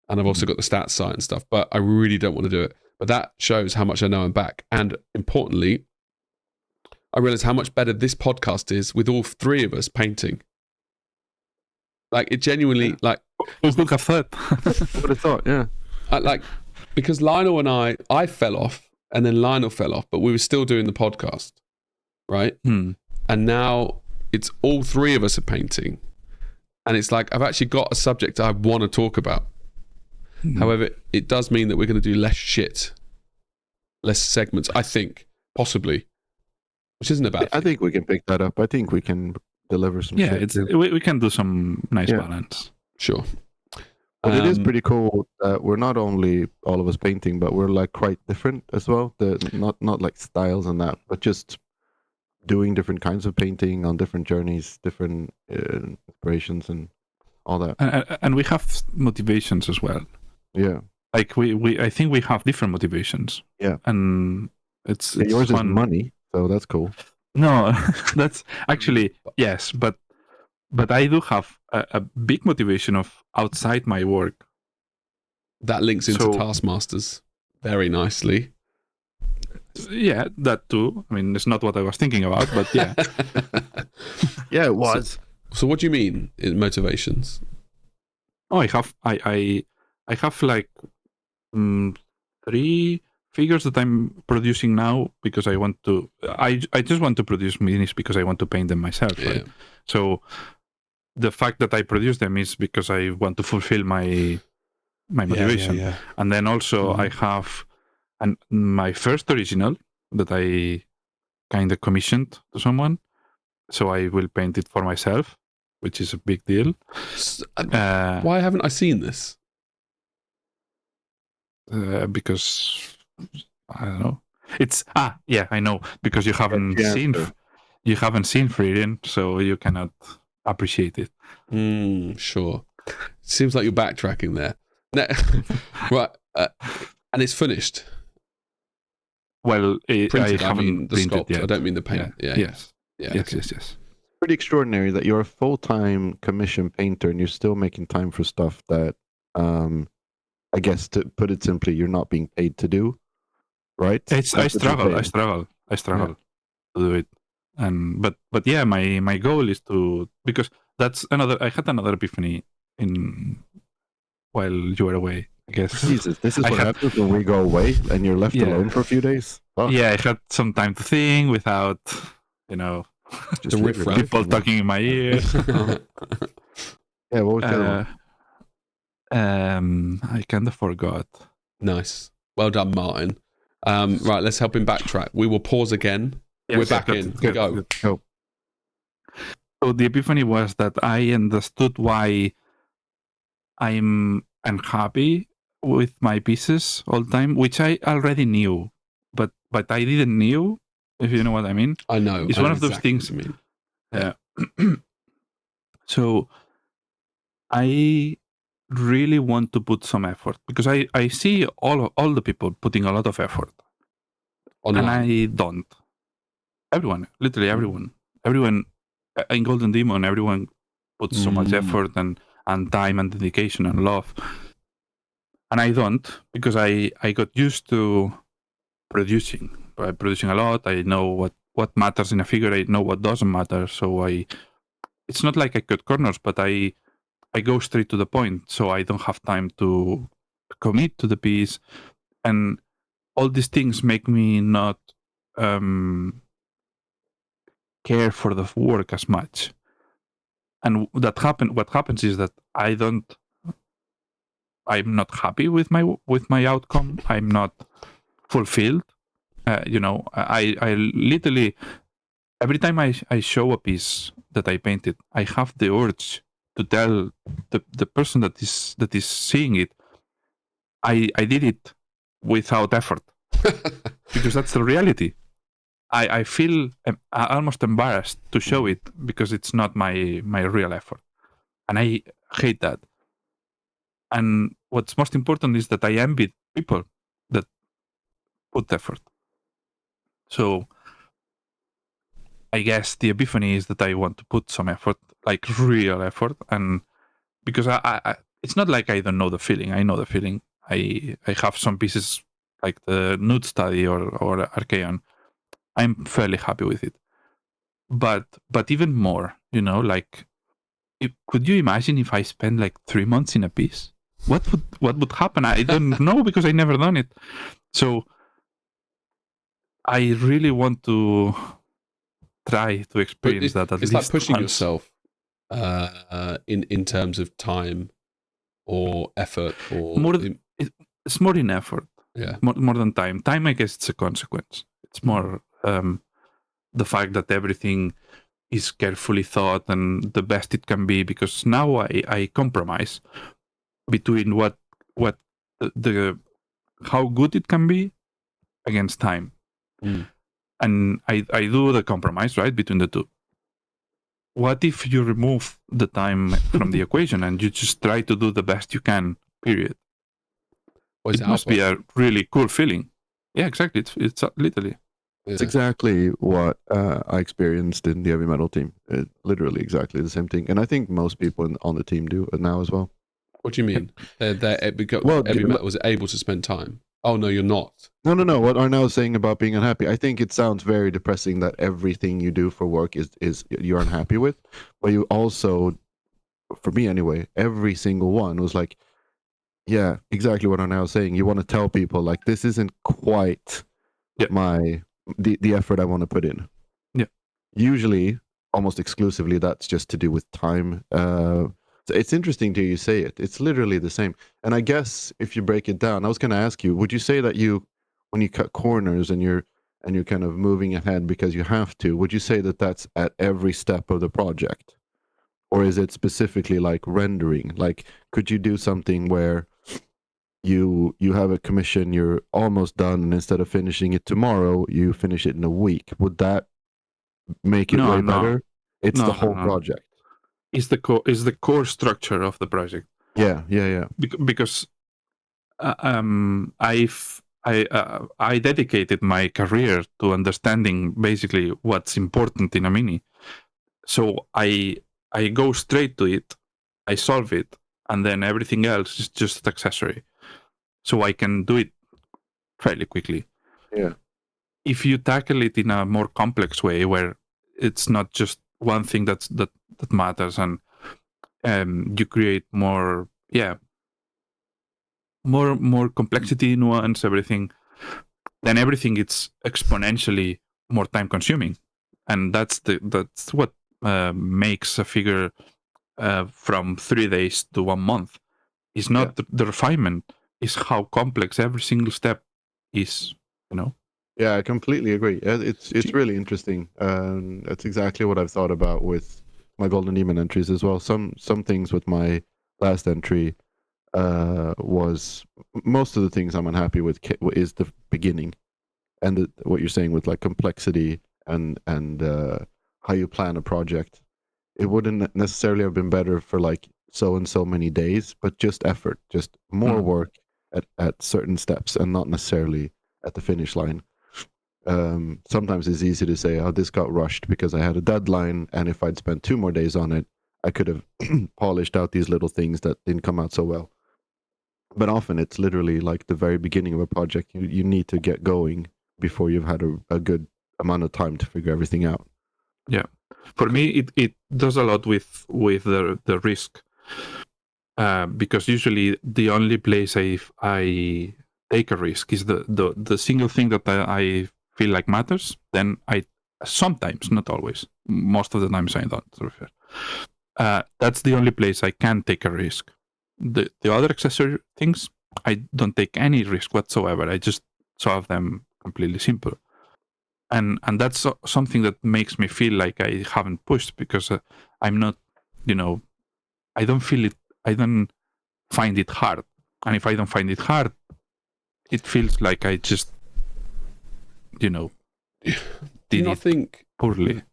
and I've also got the stats site and stuff. But I really don't want to do it. But that shows how much I know I'm back, and importantly, I realize how much better this podcast is with all 3 of us painting. Like, it genuinely, like... Who could have thought? I would have thought, yeah. Because Lionel and I fell off, and then Lionel fell off, but we were still doing the podcast, right? And now it's all 3 of us are painting. And it's like, I've actually got a subject I want to talk about. However, it does mean that we're going to do less segments, I think, possibly. Which isn't a bad thing. I think we can pick that up. I think we can deliver some shit. We can do some nice balance. Sure. But it is pretty cool that we're not only all of us painting, but we're like quite different as well. Not like styles and that, but just doing different kinds of painting on different journeys, different inspirations and all that. And we have motivations as well. Yeah. Like I think we have different motivations. Yeah. And it's yours fun. Is money. So that's cool. No, that's actually, yes, but I do have a big motivation of outside my work. That links into So- Taskmasters very nicely. Yeah, that too. I mean, it's not what I was thinking about, but yeah. Yeah, it was. So what do you mean in motivations? Oh, I have like 3 figures that I'm producing now because I want to. I just want to produce minis because I want to paint them myself. Yeah. Right? So the fact that I produce them is because I want to fulfill my motivation. Yeah. And then also Mhm. I have my first original that I kind of commissioned to someone. So I will paint it for myself, which is a big deal. Why haven't I seen this? Because I don't know. It's yeah, I know, because you haven't Yeah, seen sure. Freedom, so you cannot appreciate it. Sure. Seems like you're backtracking there. No, right, and it's finished. Well, Printed. I I, haven't mean the printed sculpt. yet. I don't mean the paint. Yeah. Yes. Yeah. Yes. Okay. Yes. Pretty extraordinary that you're a full-time commission painter and you're still making time for stuff that, I guess to put it simply, you're not being paid to do, right? I That's what you're struggle saying. to do it. And but yeah, my goal is to, because I had another epiphany while you were away, I guess. Jesus, this is I what had- happens when we go away and you're left Yeah. alone for a few days. Oh, Yeah, I had some time to think without, just The live your riff-raff. life, people you know? talking in my ears. Yeah, what was the other one? I kind of forgot. Nice. Well done, Martin. Right, let's help him backtrack. We will pause again. We're Yes, back good, in. good, Go. good. Oh, So the epiphany was that I understood why I'm unhappy with my pieces all the time, which I already knew, but I didn't knew, if you know what I mean. I know. It's I one know of those exactly things. what you mean. So I really want to put some effort, because I see all the people putting a lot of effort, Online. and I don't. Everyone, literally everyone in Golden Demon, everyone puts so much effort and time and dedication and love, and I don't, because I got used to producing. By producing a lot, I know what matters in a figure. I know what doesn't matter. So it's not like I cut corners, but I go straight to the point. So I don't have time to commit to the piece, and all these things make me not care for the work as much. And what happens is that I'm not happy with my outcome. I'm not fulfilled. I literally, every time I show a piece that I painted, I have the urge to tell the person that is seeing it, I did it without effort, because that's the reality. I feel almost embarrassed to show it because it's not my real effort, and I hate that. And what's most important is that I envy people that put effort. So I guess the epiphany is that I want to put some effort, like real effort, and because I it's not like I don't know the feeling. I know the feeling. I have some pieces like the Nude Study or Archaeon. I'm fairly happy with it, but even more, like, could you imagine if I spend like 3 months in a piece? What would happen? I don't know, because I never done it. So I really want to try to experience that at It's least like pushing once. yourself in terms of time or effort or It's more in effort. Yeah. More than time. Time, I guess, it's a consequence. It's more the fact that everything is carefully thought and the best it can be, because now I compromise between what the how good it can be against time. And I do the compromise, right, between the two. What if you remove the time from the equation and you just try to do the best you can, period? Well, it's It must be a really cool feeling. Yeah, exactly. It's literally. It's exactly what I experienced in the heavy metal team. Literally exactly the same thing, and I think most people on the team do it now as well. What do you mean? Well, heavy metal was able to spend time. Oh no, you're not. No. What Arnau is saying about being unhappy, I think it sounds very depressing that everything you do for work is you're unhappy with, but you also, for me anyway, every single one was like, yeah, exactly what Arnau is saying. You want to tell people like this isn't quite the effort I want to put in. Yeah. Usually, almost exclusively, that's just to do with time. So it's interesting to hear you say it. It's literally the same. And I guess if you break it down, I was going to ask you, would you say that when you cut corners and you're kind of moving ahead because you have to, would you say that that's at every step of the project? Or is it specifically like rendering? Like, could you do something where you have a commission, you're almost done, and instead of finishing it tomorrow, you finish it in a week? Would that make it way better? It's the whole project. Is the core structure of the project. Yeah. Because I dedicated my career to understanding basically what's important in a mini. So I go straight to it, I solve it, and then everything else is just accessory. So I can do it fairly quickly. Yeah. If you tackle it in a more complex way, where it's not just one thing that matters, and you create more complexity, nuance, everything, then everything is exponentially more time consuming, and that's what makes a figure from 3 days to 1 month. It's not the refinement, is how complex every single step is, Yeah, I completely agree. It's really interesting. That's exactly what I've thought about with my Golden Demon entries as well. Some things with my last entry was most of the things I'm unhappy with is the beginning, and what you're saying with like complexity and how you plan a project. It wouldn't necessarily have been better for like so and so many days, but just effort, just more work at certain steps, and not necessarily at the finish line. Sometimes it's easy to say, oh, this got rushed because I had a deadline, and if I'd spent 2 more days on it, I could have polished out these little things that didn't come out so well. But often it's literally like the very beginning of a project. You need to get going before you've had a good amount of time to figure everything out. Yeah. For me, it does a lot with the risk, because usually the only place I take a risk is the single thing that I feel like matters. Then I sometimes, not always, most of the times I don't. To be fair, that's the only place I can take a risk. The other accessory things, I don't take any risk whatsoever. I just solve them completely simple. And that's something that makes me feel like I haven't pushed, because I'm not, I don't feel it. I don't find it hard. And if I don't find it hard, it feels like I just, did it think poorly.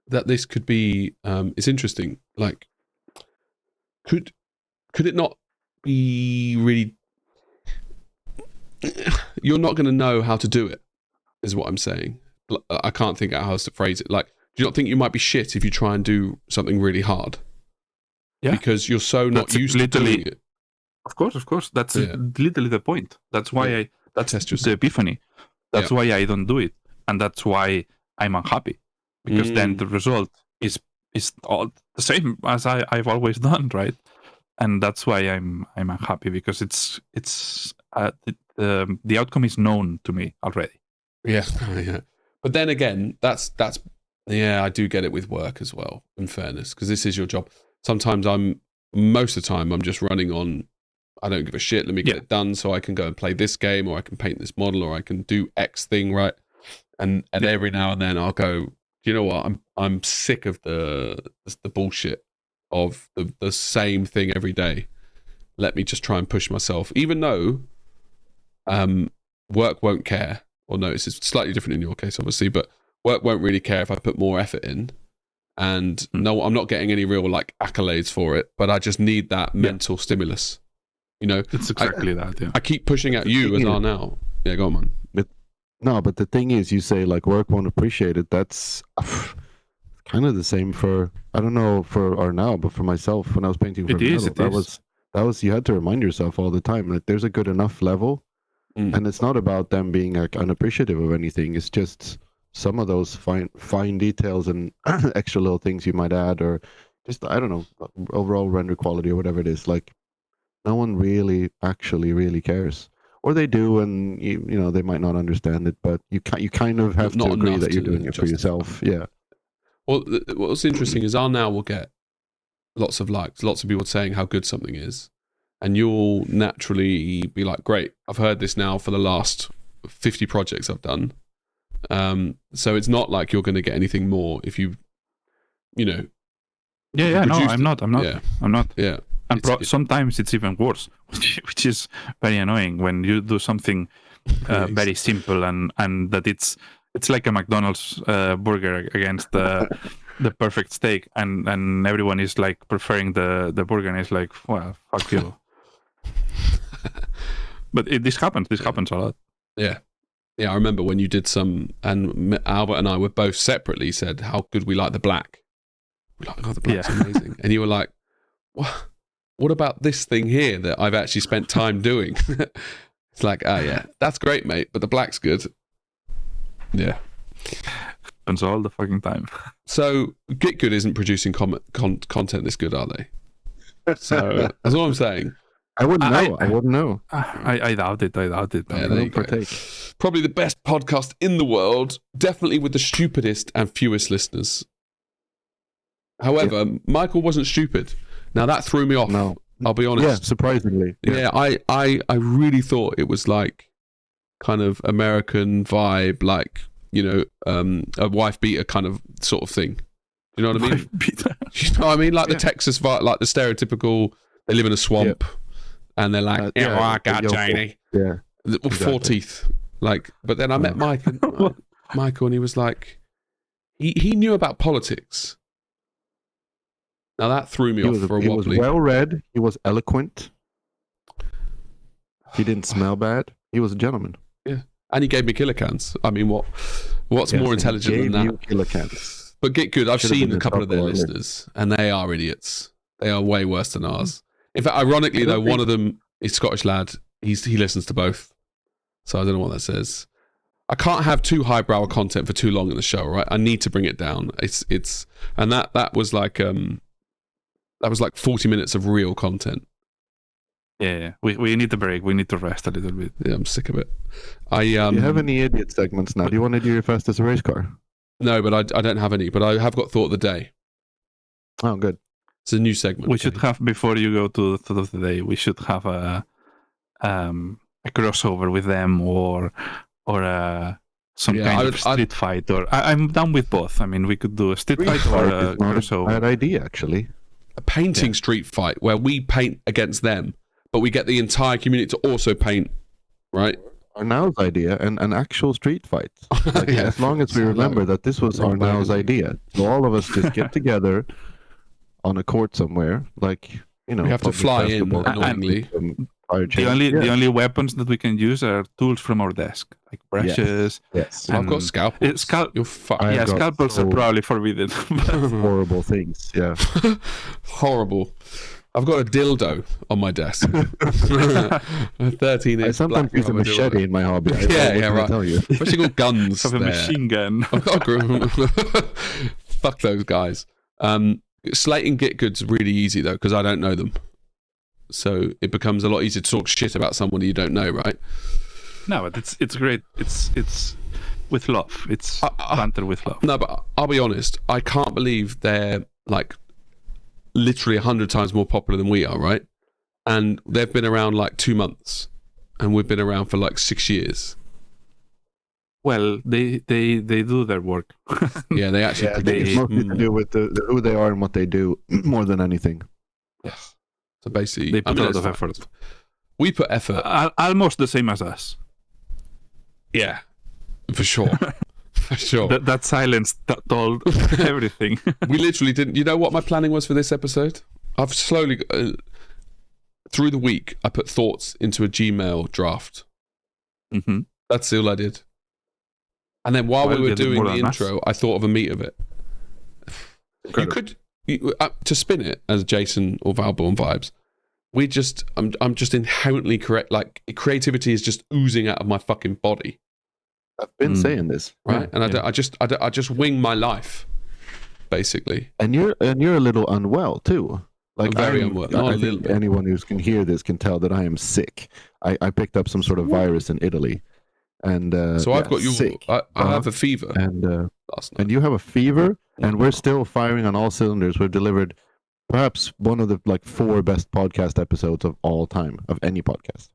That this could be, it's interesting. Like, could it not be really? You're not going to know how to do it, is what I'm saying. I can't think out how else to phrase it. Like, do you not think you might be shit if you try and do something really hard? Yeah. Because you're so not used to doing it. Of course. That's literally the point. That's why that's the epiphany. That's why I don't do it. And that's why I'm unhappy. Because then the result is all the same as I've always done, right? And that's why I'm unhappy, because the outcome is known to me already. Yeah. But then again, that's I do get it with work as well, in fairness, because this is your job. Sometimes most of the time I'm just running on, I don't give a shit, let me get it done so I can go and play this game, or I can paint this model, or I can do X thing, right? And every now and then I'll go, do you know what? I'm sick of the bullshit of the same thing every day. Let me just try and push myself, even though work won't care. Or no, it's slightly different in your case, obviously, but work won't really care if I put more effort in. And no, I'm not getting any real like accolades for it, but I just need that mental stimulus. It's exactly that. Yeah. I keep pushing at you as Arnau. Yeah, go on, man. No, but the thing is, you say like work won't appreciate it. That's kind of the same for, I don't know for Arnau, but for myself when I was painting for It is, metal, that was you had to remind yourself all the time that there's a good enough level, and it's not about them being like unappreciative of anything. It's just some of those fine details and extra little things you might add, or just I don't know, overall render quality or whatever it is. Like no one really actually really cares. Or they do, and you know they might not understand it, but you kind of have to agree that you're doing it for yourself. Yeah. Well, what's interesting is Arnau will get lots of likes, lots of people saying how good something is, and you'll naturally be like, "Great, I've heard this now for the last 50 projects I've done." So it's not like you're going to get anything more if you know. Yeah. No, I'm not. Yeah. I'm not. Yeah. And sometimes it's even worse, which is very annoying when you do something very simple and that it's like a McDonald's burger against the perfect steak, and everyone is like preferring the burger, and it's like, well, fuck you. But this happens a lot. Yeah. Yeah, I remember when you did some, and Albert and I were both separately said how good we like the black. We're like, oh, the black's amazing. And you were like, what about this thing here that I've actually spent time doing? It's like, yeah, that's great, mate, but the black's good. Yeah. Happens all the fucking time. So Get Good isn't producing content this good, are they? So that's all I'm saying. I wouldn't know. I wouldn't know. I doubt it. Yeah, I don't partake. Probably the best podcast in the world. Definitely with the stupidest and fewest listeners. However, Michael wasn't stupid. Now that threw me off. No. I'll be honest. Yeah, surprisingly. Yeah, I really thought it was like kind of American vibe, like, you know, a wife beater kind of sort of thing. You know what I mean? Wife beater. You know what I mean? Like the Texas vibe, like the stereotypical, they live in a swamp and they're like, I got Janie. Yeah. Exactly. 4 teeth. Like, but then I met Michael and he was like, he knew about politics. Now that threw me off for a wobbly. He was well read. He was eloquent. He didn't smell bad. He was a gentleman. Yeah, and he gave me kilocans. I mean, what's more intelligent than that? You kilocans. But Get Good, I've seen a couple of their listeners, and they are idiots. They are way worse than ours. In fact, ironically though, one of them is Scottish lad. He listens to both, so I don't know what that says. I can't have too highbrow content for too long in the show, right? I need to bring it down. It's and that was like 40 minutes of real content. Yeah. We need a break. We need to rest a little bit. Yeah, I'm sick of it. Do you have any idiot segments now? Do you want to do your fastest race car? No, but I don't have any. But I have got thought of the day. Oh, good. It's a new segment. We should have, before you go to the thought of the day, we should have a crossover with them or some kind of street fight. Or I'm done with both. I mean, we could do a street fight or a crossover. Bad idea, actually. A painting street fight where we paint against them, but we get the entire community to also paint, right? Arnau's idea and an actual street fight. Like, as long as we remember that this was Arnau's idea. So all of us just get together on a court somewhere, like, you know. We have to fly in annoyingly. The only weapons that we can use are tools from our desk, like brushes. Yes. I've got scalpels. Scalpels are probably forbidden. Horrible things. Yeah. Horrible. I've got a dildo on my desk. 13 inch. I sometimes use a machete in my hobby. Right. Tell you. Especially got guns. Have a machine gun. Fuck those guys. Slating Get Good's really easy though, because I don't know them. So it becomes a lot easier to talk shit about someone you don't know, right? No, but it's great. It's with love. It's banter with love. No, but I'll be honest. I can't believe they're like literally 100 times more popular than we are, right? And they've been around like 2 months, and we've been around for like 6 years. Well, they do their work. Yeah, they actually. Yeah, it's mostly to do with who they are and what they do more than anything. Yes. So basically, they put a lot of effort. We put effort. Almost the same as us. Yeah, for sure. For sure. That silence told everything. We literally didn't. You know what my planning was for this episode? I've slowly, through the week, I put thoughts into a Gmail draft. Mm-hmm. That's all I did. And then while Well, we were you did doing more the than us. intro, I thought of a meat of it. Incredible. To spin it as Jason or Valborn vibes. I'm just inherently correct. Like creativity is just oozing out of my fucking body, I've been saying this, right? yeah. And I just wing my life, basically. And you're a little unwell too. Like I'm very unwell. Not I a little think bit. anyone who can hear this can tell that I am sick. I picked up some sort of virus in Italy, and So I've got you. sick. I have a fever And last night. and you have a fever, and we're still firing on all cylinders. We've delivered perhaps one of the 4 best podcast episodes of all time of any podcast.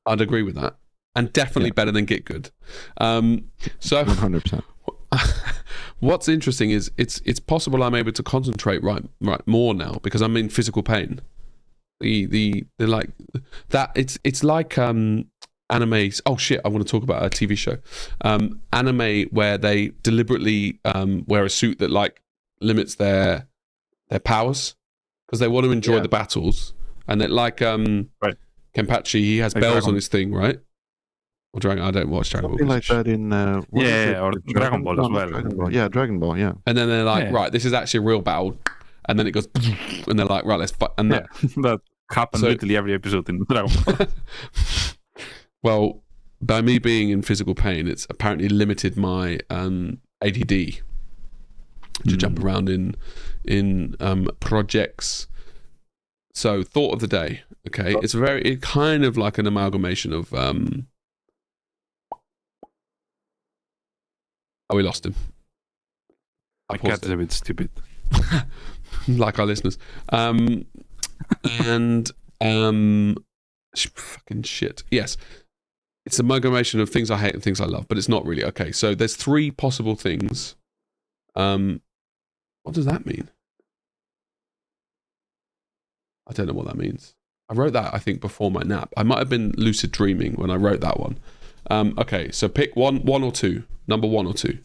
I'd agree with that, and definitely better than Get Good. So 100%. what's interesting is it's possible I'm able to concentrate right more now because I'm in physical pain. The like that it's like anime. Oh shit! I want to talk about a TV show, anime where they deliberately wear a suit that like limits their powers because they want to enjoy the battles, and it like Right. Kenpachi, he has Like bells Dragon. on his thing, right? Or Dragon? I don't watch Dragon Ball. Something like that in what is it? or Dragon Ball as well. Dragon Ball. Yeah, Dragon Ball. Yeah. And then they're like, Yeah. right, this is actually a real battle, and then it goes, and they're like, right, let's fight. And Yeah, that happens So- literally every episode in Dragon Ball. well, by me being in physical pain, it's apparently limited my ADD to jump around in projects. So, thought of the day. Okay, it's kind of like an amalgamation of. Oh, we lost him. My paused cat is a bit stupid. like our listeners. Fucking shit. Yes. It's an amalgamation of things I hate and things I love, but it's not really. Okay, so there's 3 possible things. What does that mean? I don't know what that means. I wrote that, I think, before my nap. I might have been lucid dreaming when I wrote that one. Okay, so pick one or two. Number 1 or 2.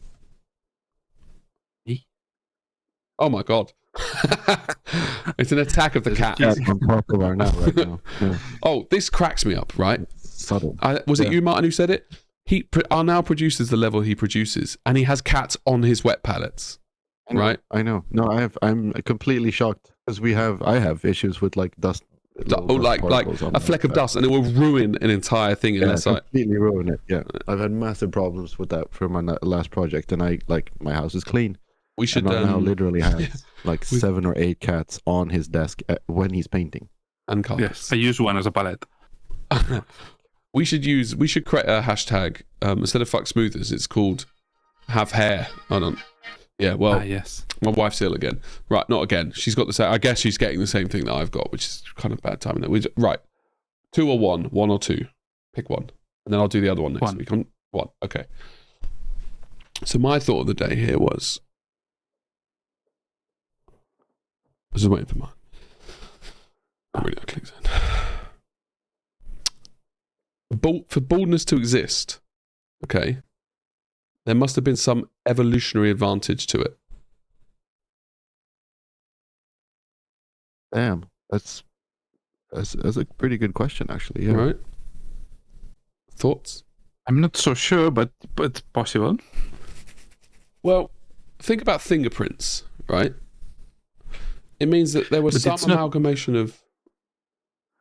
Me? Oh my god. It's an attack of the cat. Yeah, on top of Arnau right now. Yeah. Oh, this cracks me up, right? Subtle. Was it Yeah. you, Martin, who said it? Arnau produces the level he produces, and he has cats on his wet pallets, I know, right? I know. No, I'm completely shocked because I have issues with like dust. Oh, like a fleck of dust, and it will ruin an entire thing unless I. completely ruin it. Yeah, I've had massive problems with that for my last project, and my house is clean. We should And now literally has like 7 or 8 cats on his desk when he's painting. and carpets. Yes, I use one as a palette. We should create a hashtag instead of fuck smoothers. It's called have hair. Hold on. Yeah, well, Yes. my wife's ill again. Right, not again. She's got the same. I guess she's getting the same thing that I've got, which is kind of bad timing. Right, 2 or 1, 1 or 2. Pick one, and then I'll do the other one next 1. week. One. Okay. So my thought of the day here was, I was just waiting for mine. Oh, really, that clicks in. For baldness to exist, okay, there must have been some evolutionary advantage to it. Damn, that's a pretty good question, actually. Yeah. Right? Thoughts? I'm not so sure, but possible. Well, think about fingerprints, right? It means that there was But some it's not- amalgamation of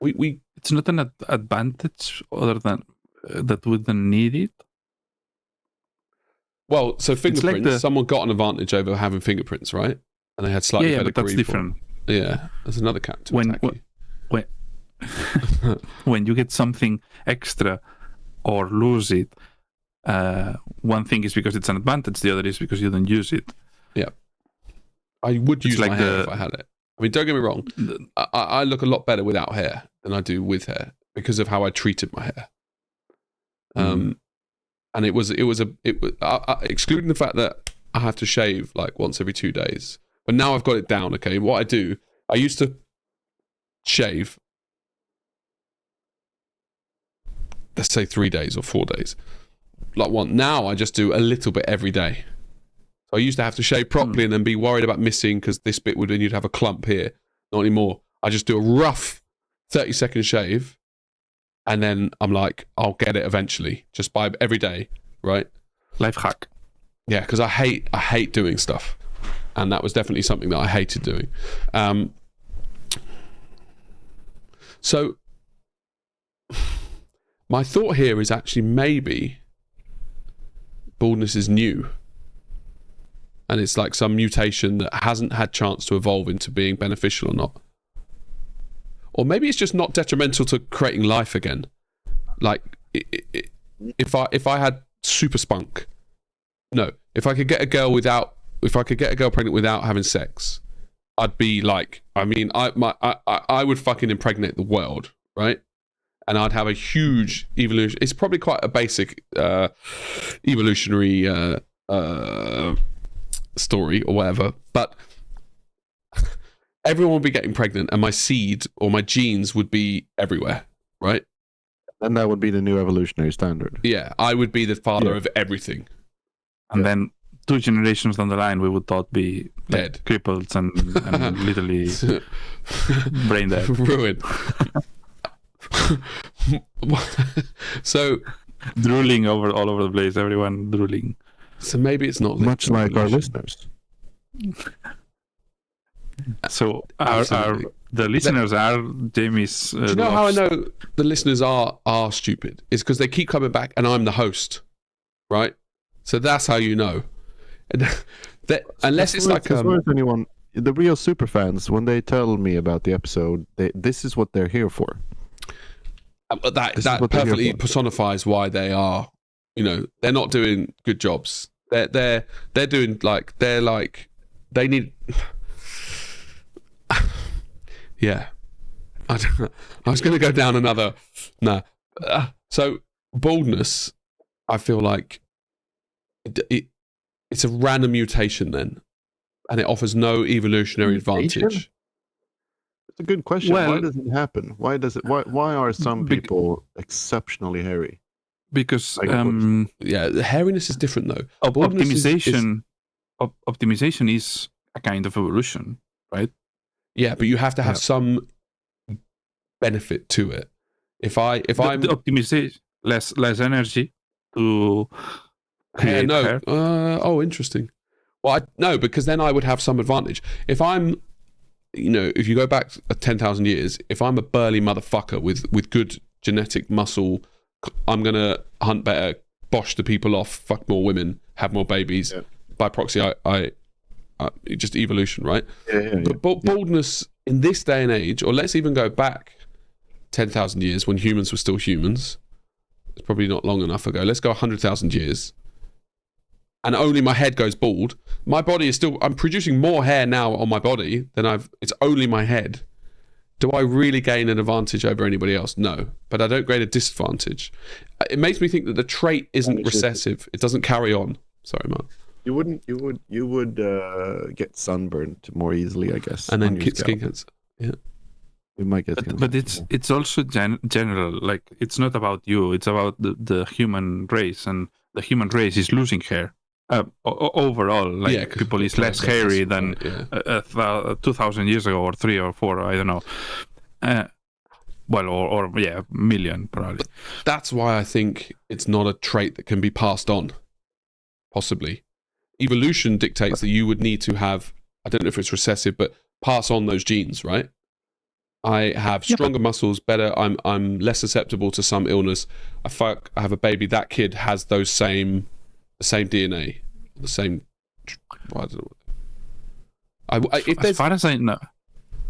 we It's not an advantage other than that we don't need it. well, so fingerprints. like Someone got an advantage over having fingerprints, right? And they had slightly Yeah, better but that's grief on- different. Yeah, there's another cat to When- attack you. When you get something extra or lose it, one thing is because it's an advantage, the other is because you don't use it. I would It's use like my hair the- if I had it. I mean, don't get me wrong. I look a lot better without hair than I do with hair because of how I treated my hair. And it was excluding the fact that I have to shave like once every 2 days, but now I've got it down. Okay, what I do, I used to shave, let's say 3 days or 4 days, like one. Now I just do a little bit every day. So I used to have to shave properly and then be worried about missing because this bit would, and you'd have a clump here. Not anymore. I just do a rough 30-second shave, and then I'm like, I'll get it eventually, just by every day, right? Life hack. Yeah, because I hate doing stuff, and that was definitely something that I hated doing. So my thought here is actually maybe baldness is new, and it's like some mutation that hasn't had chance to evolve into being beneficial or not. Or maybe it's just not detrimental to creating life again. Like, if I had super spunk, no, if I could get a girl pregnant without having sex, I'd be like, I mean, I would fucking impregnate the world, right? And I'd have a huge evolution. It's probably quite a basic evolutionary story or whatever, but everyone would be getting pregnant, and my seed or my genes would be everywhere, right? And that would be the new evolutionary standard. Yeah, I would be the father of everything. And then 2 generations down the line, we would all be Dead. Crippled and literally brain dead. Ruined. So drooling all over the place, everyone drooling. So maybe it's not much like our listeners. So the listeners are Jamie's. Do you know how I know the listeners are stupid? It's because they keep coming back, and I'm the host, right? So that's how you know. Unless it's like as far as anyone, the real super fans, when they tell me about the episode, this is what they're here for. That perfectly personifies why they are. You know, they're not doing good jobs. They're doing they need. Yeah, I was going to go down another. No, so baldness, I feel like it's a random mutation then, and it offers no evolutionary advantage. It's a good question. Well, why does it happen? Why are some people exceptionally hairy? Because the hairiness is different though. Optimization is a kind of evolution, right? Yeah, but you have to have some benefit to it. If I'm optimization, less energy to create hair. Oh, interesting. Well, no, because then I would have some advantage. If I'm, if you go back 10,000 years, if I'm a burly motherfucker with good genetic muscle, I'm gonna hunt better, bosh the people off, fuck more women, have more babies. Yeah. By proxy, I just evolution, right? But baldness in this day and age, or let's even go back 10,000 years when humans were still humans. It's probably not long enough ago. Let's go 100,000 years. And only my head goes bald. My body is still, I'm producing more hair now on my body than it's only my head. Do I really gain an advantage over anybody else? No, but I don't gain a disadvantage. It makes me think that the trait isn't recessive. It doesn't carry on. Sorry, Mark. You would get sunburned more easily, I guess. And then skin cancer. Yeah. We might get but it's also general. Like, it's not about you. It's about the human race, and the human race is losing hair. Overall, like, people is less hairy than 2,000 years ago, or 3 or 4, I don't know. Million probably. That's why I think it's not a trait that can be passed on. Possibly, evolution dictates that you would need to have. I don't know if it's recessive, but pass on those genes, right? I have stronger muscles, better. I'm less susceptible to some illness. I have a baby. That kid has the same DNA, the same. I don't know.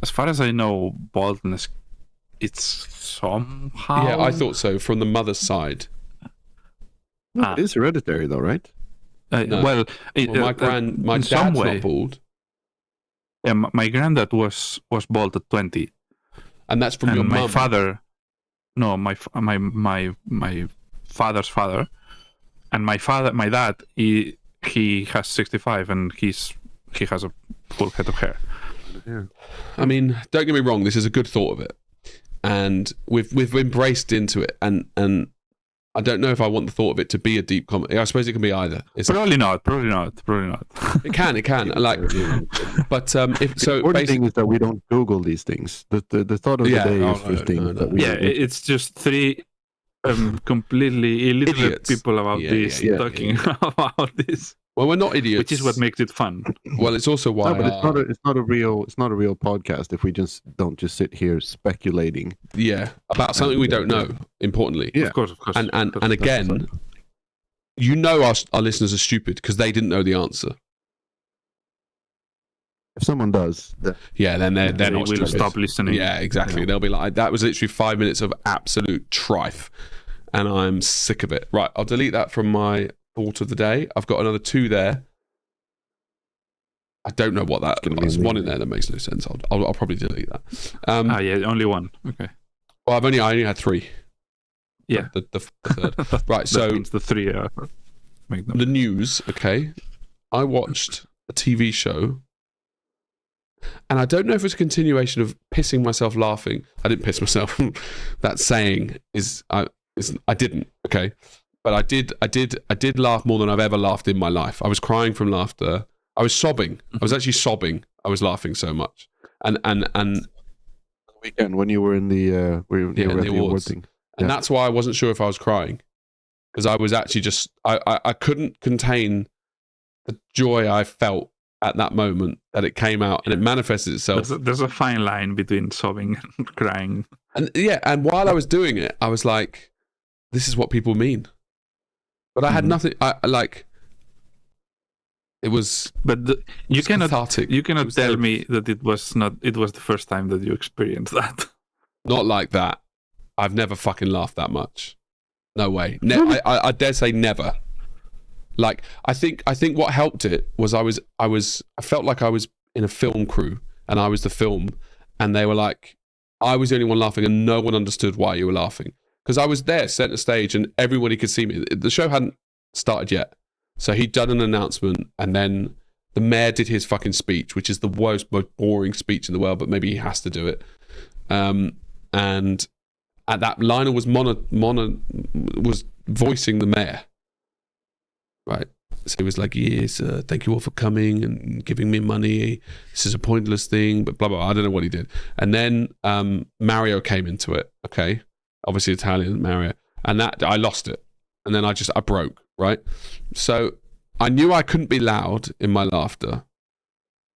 As far as I know, baldness, it's somehow. Yeah, I thought so. From the mother's side, it is hereditary, though, right? No. My dad's not bald. Yeah, my granddad was bald at 20. And that's from your mum. My father, no, my father's father, and my dad, he has 65, and he has a full head of hair. Yeah. I mean, don't get me wrong, this is a good thought of it, and we've embraced into it, and I don't know if I want the thought of it to be a deep comment. I suppose it can be either. Probably not. It can. Like, but if so, the thing is that we don't Google these things. The thought of the day is for things. It's just 3 completely illiterate Idiots. people about this talking about this, Well, we're not idiots, which is what makes it fun. Well, it's also why. No, but it's not a real podcast if we just don't just sit here speculating. Yeah, about something we don't know. Importantly, Yeah. Of course. and again, you know, our listeners are stupid because they didn't know the answer. If someone does, then they're they not will stupid. stop listening. Yeah, exactly. They'll be like, that was literally 5 minutes of absolute trife, and I'm sick of it. Right, I'll delete that from my thought of the day. I've got another 2 there. I don't know what that. There's one in there that makes no sense. I'll probably delete that. Only one. Okay. Well, I only had 3. Yeah. The third. Right. That So means the 3 make them. the news. Okay. I watched a TV show. And I don't know if it's a continuation of pissing myself laughing. I didn't piss myself. That saying is I didn't. Okay, but I did laugh more than I've ever laughed in my life. I was crying from laughter. I was sobbing. I was actually sobbing. I was laughing so much. And weekend when you were in the at the award thing. And that's why I wasn't sure if I was crying, because I was actually just I couldn't contain the joy I felt at that moment that it came out, and it manifested itself. There's a fine line between sobbing and crying. And while I was doing it, I was like, this is what people mean. But I had nothing. It was. But you cannot cathartic. you cannot tell me that it was the first time that you experienced that. Not like that. I've never fucking laughed that much. No way. I dare say never. Like, I think what helped it was I felt like I was in a film crew and I was the film, and they were like, I was the only one laughing and no one understood why you were laughing, because I was there center stage and everybody could see me. The show hadn't started yet, so he'd done an announcement, and then the mayor did his fucking speech, which is the most boring speech in the world, but maybe he has to do it. And at that, Lionel was was voicing the mayor. Right. So he was like, yes, thank you all for coming and giving me money. This is a pointless thing, but blah, blah. I don't know what he did. And then Mario came into it. Okay. Obviously Italian, Mario. And that, I lost it. And then I broke. Right. So I knew I couldn't be loud in my laughter.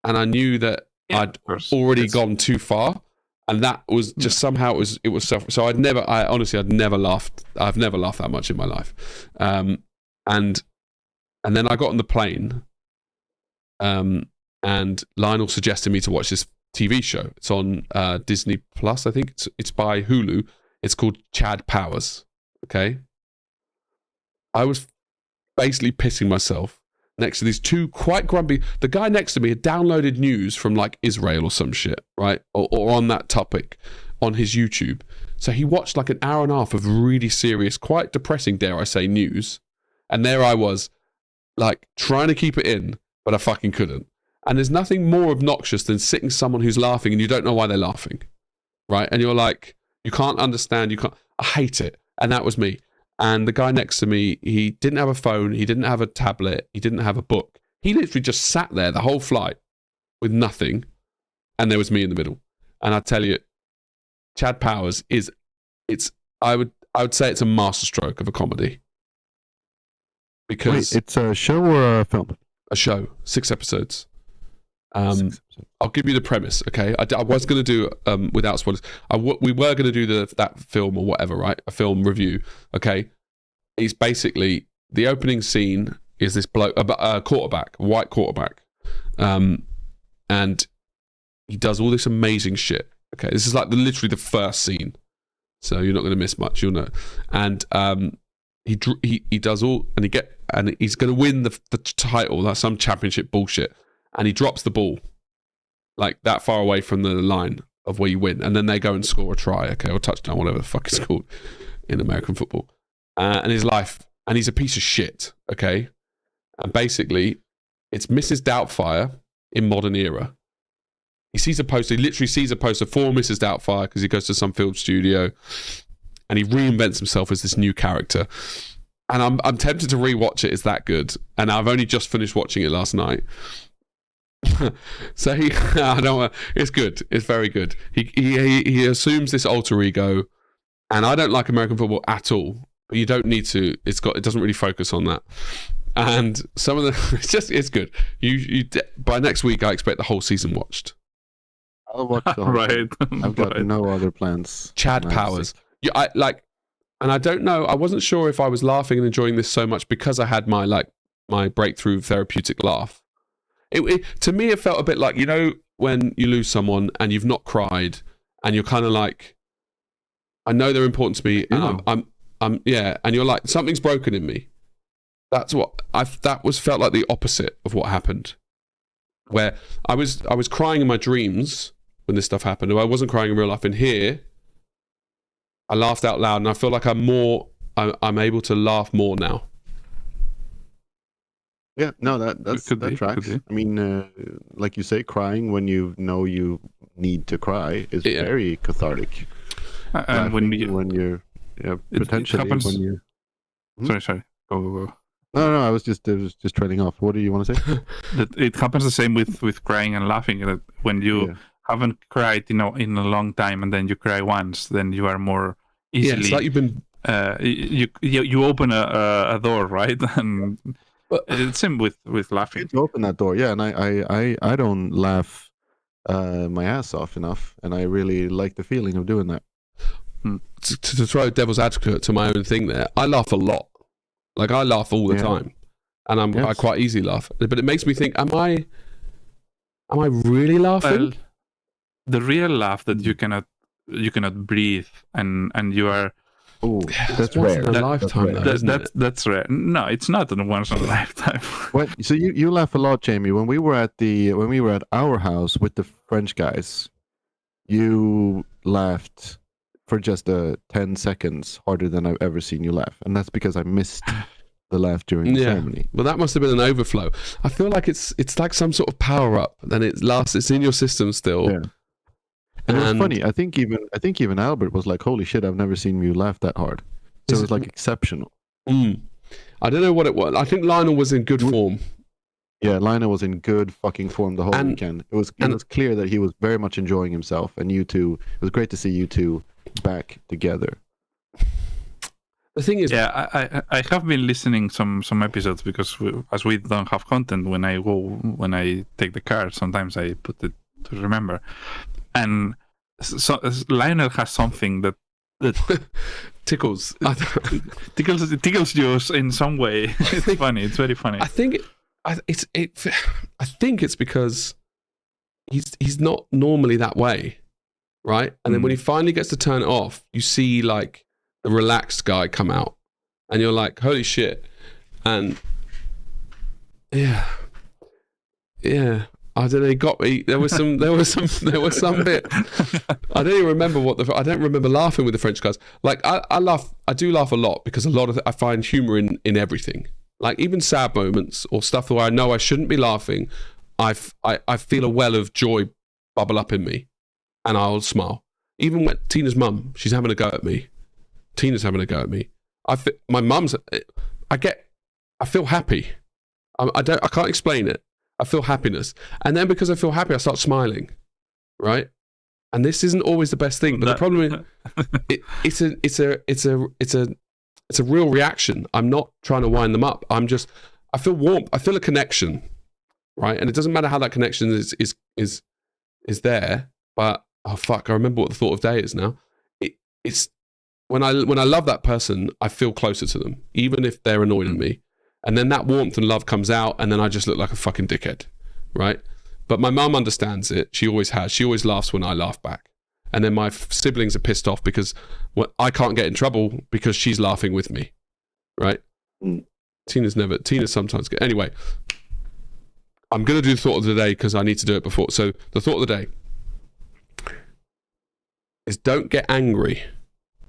And I knew that I'd already gone too far. And that was just somehow it was self. So I'd never laughed. I've never laughed that much in my life. And then I got on the plane, and Lionel suggested me to watch this TV show. It's on Disney Plus, I think. It's by Hulu. It's called Chad Powers. Okay. I was basically pissing myself next to these 2 quite grumpy. The guy next to me had downloaded news from like Israel or some shit, right? Or on that topic on his YouTube. So he watched like an hour and a half of really serious, quite depressing, dare I say, news. And there I was, like, trying to keep it in, but I fucking couldn't. And there's nothing more obnoxious than sitting someone who's laughing and you don't know why they're laughing, right? And you're like, you can't understand, I hate it. And that was me. And the guy next to me, he didn't have a phone, he didn't have a tablet, he didn't have a book. He literally just sat there the whole flight with nothing, and there was me in the middle. And I tell you, Chad Powers I would say it's a masterstroke of a comedy. Because it's a show or a film? A show, 6 episodes. I'll give you the premise, okay? I was going to do, without spoilers, we were going to do that film or whatever, right? A film review, okay? It's basically, the opening scene is this bloke, a quarterback, a white quarterback. And he does all this amazing shit, okay? This is like literally the first scene. So you're not going to miss much, you'll know. And he does all, and he's going to win the title, that's some championship bullshit, and he drops the ball like that far away from the line of where you win, and then they go and score a try, okay, or touchdown, whatever the fuck it's called in American football, and he's a piece of shit, okay, and basically it's Mrs. Doubtfire in modern era. He literally sees a poster for Mrs. Doubtfire because he goes to some film studio and he reinvents himself as this new character. And I'm tempted to rewatch it. It's that good. And I've only just finished watching it last night. So it's good. It's very good. He assumes this alter ego And I don't like American football at all. But you don't need to. It doesn't really focus on that. And some of the it's good. You by next week I expect the whole season watched. I'll watch the whole Right. I've got no other plans. Chad Powers. Yeah, and I don't know. I wasn't sure if I was laughing and enjoying this so much because I had my breakthrough therapeutic laugh. To me, it felt a bit like, when you lose someone and you've not cried and you're kind of like, I know they're important to me, and and you're like, something's broken in me. That's what felt like the opposite of what happened. Where I was crying in my dreams when this stuff happened. I wasn't crying in real life. And here, I laughed out loud, and I feel like I'm able to laugh more now. Yeah, no, that tracks. I mean, like you say, crying when you know you need to cry is very cathartic. And when you're potentially happens, when you. Sorry. Go. No, I was just trailing off. What do you want to say? That it happens the same with crying and laughing. That when you haven't cried, in a long time, and then you cry once, then you are more easily. Yeah, it's like you've been. You open a door, right? And it's same with laughing. You open that door, yeah. And I don't laugh my ass off enough, and I really like the feeling of doing that. To throw devil's advocate to my own thing there, I laugh a lot. Like, I laugh all the time, and I quite easily laugh. But it makes me think: Am I really laughing? Well, the real laugh that you cannot breathe, and you are. Oh, that's rare. In a lifetime, that's rare. No, it's not a once in a lifetime. What? So you laugh a lot, Jamie. When we were at our house with the French guys, you laughed for just 10 seconds harder than I've ever seen you laugh, and that's because I missed the laugh during the ceremony. Well, that must have been an overflow. I feel like it's like some sort of power up. Then it's in your system still. Yeah. And it was funny. I think even Albert was like, "Holy shit! I've never seen you laugh that hard." So it was like exceptional. I don't know what it was. I think Lionel was in good form. Yeah, Lionel was in good fucking form the whole weekend. It was clear that he was very much enjoying himself, and you two. It was great to see you two back together. The thing is, I have been listening some episodes because as we don't have content, when I take the car, sometimes I put it to remember, and so Lionel has something that tickles you in some way. It's funny. It's very funny. I think it's because he's not normally that way, right? And then when he finally gets to turn it off, you see like the relaxed guy come out, and you're like, holy shit. And yeah, I don't know, he got me. There was some bit. I don't even remember I don't remember laughing with the French guys. Like I do laugh a lot because I find humor in everything. Like even sad moments or stuff where I know I shouldn't be laughing, I feel a well of joy bubble up in me, and I'll smile. Even when Tina's mum, she's having a go at me. Tina's having a go at me. I feel happy. I can't explain it. I feel happiness, and then because I feel happy, I start smiling, right? And this isn't always the best thing, but the problem is, it's a real reaction. I'm not trying to wind them up. I feel warm. I feel a connection, right? And it doesn't matter how that connection is there. But oh fuck, I remember what the thought of day is now. It's when I love that person, I feel closer to them, even if they're annoyed at me. And then that warmth and love comes out, and then I just look like a fucking dickhead, right? But my mum understands it. She always has. She always laughs when I laugh back. And then my siblings are pissed off because I can't get in trouble because she's laughing with me, right? Tina sometimes get... Anyway, I'm going to do the thought of the day because I need to do it before. So the thought of the day is don't get angry.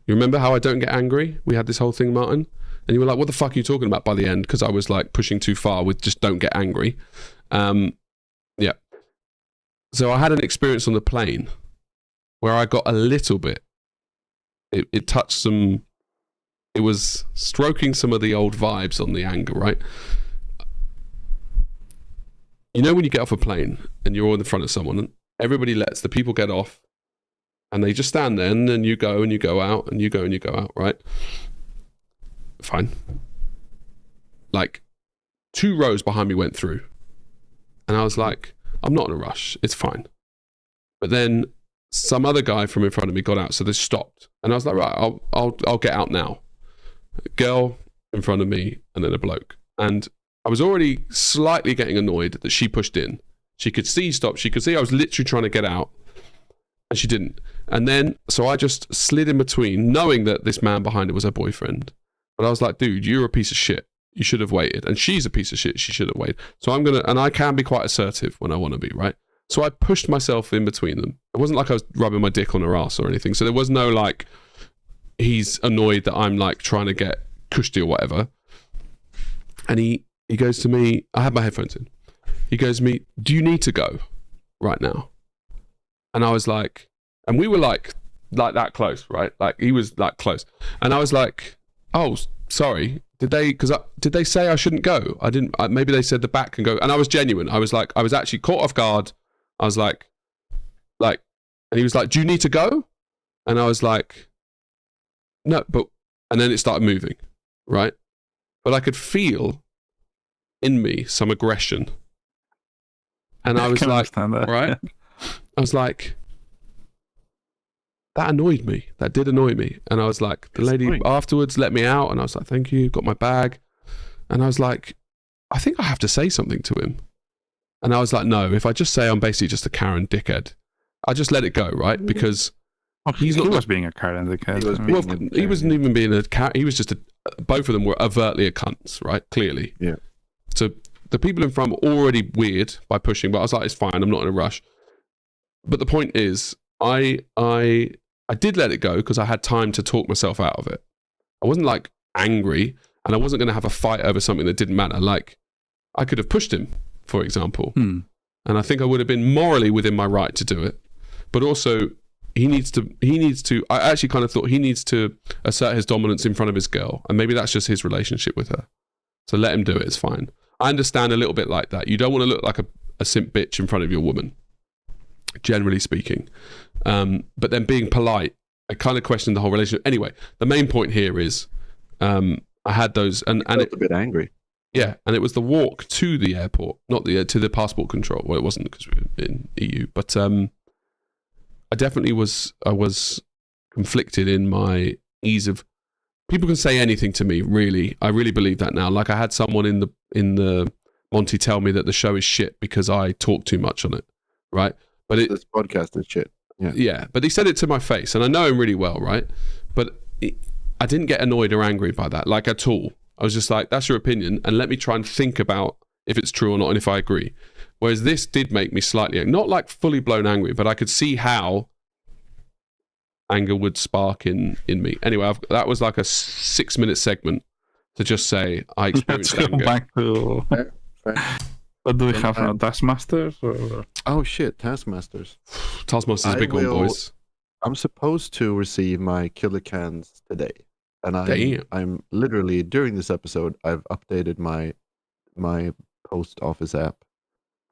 You remember how I don't get angry? We had this whole thing, Martin. And you were like, what the fuck are you talking about by the end? Because I was like pushing too far with just don't get angry. Yeah. So I had an experience on the plane where I got a little bit. It touched some... It was stroking some of the old vibes on the anger, right? You know when you get off a plane and you're all in front of someone, and everybody lets the people get off, And they just stand there, and then you go and you go out, and you go and you go out, right? Fine. Like 2 rows behind me went through. And I was like, I'm not in a rush. It's fine. But then some other guy from in front of me got out, so they stopped. And I was like, right, I'll get out now. A girl in front of me, and then a bloke. And I was already slightly getting annoyed that she pushed in. She could see stop. She could see I was literally trying to get out, and she didn't. And then, so I just slid in between, knowing that this man behind it was her boyfriend. But I was like, dude, you're a piece of shit. You should have waited. And she's a piece of shit. She should have waited. So and I can be quite assertive when I want to be, right? So I pushed myself in between them. It wasn't like I was rubbing my dick on her ass or anything. So there was no like, he's annoyed that I'm like trying to get cushy or whatever. And he goes to me, I had my headphones in. He goes to me, do you need to go right now? And I was like, and we were like that close, right? Like he was like close. And I was like, oh, sorry. Did they say I shouldn't go? I didn't, maybe they said the back can go. And I was genuine. I was like, I was actually caught off guard. I was like, and he was like, do you need to go? And I was like, no, and then it started moving, right? But I could feel in me some aggression. And I was like, right? I was like, that annoyed me. That did annoy me. And I was like, the lady afterwards let me out, and I was like, thank you, got my bag. And I was like, I think I have to say something to him. And I was like, no, if I just say I'm basically just a Karen dickhead, I just let it go, right? Because he was being a Karen dickhead. He wasn't even being a Karen. He was just both of them were overtly a cunts, right? Clearly. Yeah. So the people in front were already weird by pushing, but I was like, it's fine, I'm not in a rush. But the point is, I did let it go because I had time to talk myself out of it. I wasn't like angry, and I wasn't going to have a fight over something that didn't matter. Like, I could have pushed him, for example. And I think I would have been morally within my right to do it. But also, he needs to, I actually kind of thought he needs to assert his dominance in front of his girl. And maybe that's just his relationship with her. So let him do it, it's fine. I understand a little bit like that. You don't want to look like a simp bitch in front of your woman, generally speaking. But then being polite, I kind of questioned the whole relationship. Anyway, the main point here is I had those, and a bit angry. Yeah, and it was the walk to the airport, not to the passport control. Well, it wasn't because we were in EU, but I definitely was. I was conflicted in my ease of. People can say anything to me. Really, I really believe that now. Like I had someone in the Monte tell me that the show is shit because I talk too much on it, right? But this podcast is shit. Yeah, but he said it to my face, and I know him really well, right? But I didn't get annoyed or angry by that, like at all. I was just like, that's your opinion, and let me try and think about if it's true or not, and if I agree. Whereas this did make me slightly, not like fully blown angry, but I could see how anger would spark in me. Anyway, that was like a 6-minute segment to just say I experienced Let's go anger. back to... What do we have now? Taskmasters? Oh shit, Taskmasters. Taskmasters is a big one, boys. I'm supposed to receive my killer cans today. And I'm literally, during this episode, I've updated my post office app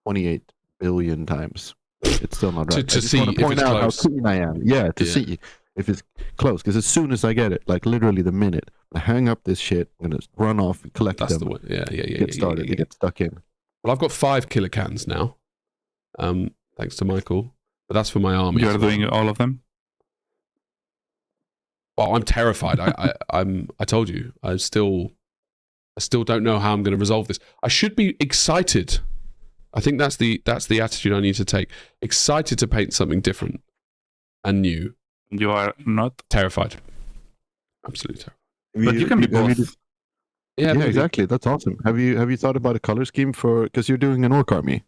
28 billion times. It's still not right. to see if it's out close. how keen I am. Yeah, to see if it's close. Because as soon as I get it, like literally the minute I hang up this shit, I'm going to run off and collect That's them. the way. Yeah. Get started. Yeah. Get stuck in. Well, I've got 5 killer cans now, thanks to Michael. But that's for my army. You're doing all of them? Well, I'm terrified. I told you. I still don't know how I'm going to resolve this. I should be excited. I think that's the attitude I need to take. Excited to paint something different and new. You are not? Terrified. Absolutely terrified. But you can be both. Yeah, exactly. That's awesome. Have you thought about a color scheme because you're doing an orc army?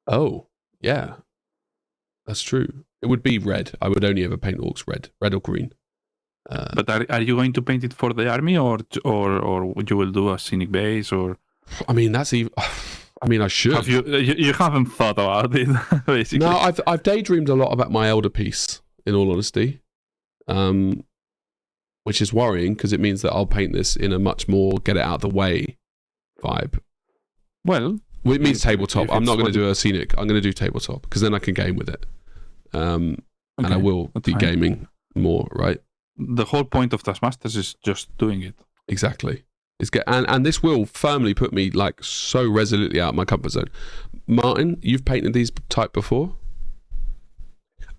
Oh, yeah. That's true. It would be red. I would only ever paint orcs red or green. But are you going to paint it for the army, or you will do a scenic base, or? I mean, that's even. I mean, I should. Have you haven't thought about it, basically? No, I've daydreamed a lot about my elder piece. In all honesty, which is worrying because it means that I'll paint this in a much more get it out of the way vibe. Well, it means tabletop. I'm not going to do a scenic. I'm going to do tabletop because then I can game with it. and I will that's be fine. gaming more, right? The whole point of Taskmasters is just doing it. Exactly. And this will firmly put me like so resolutely out of my comfort zone. Martin, you've painted these type before?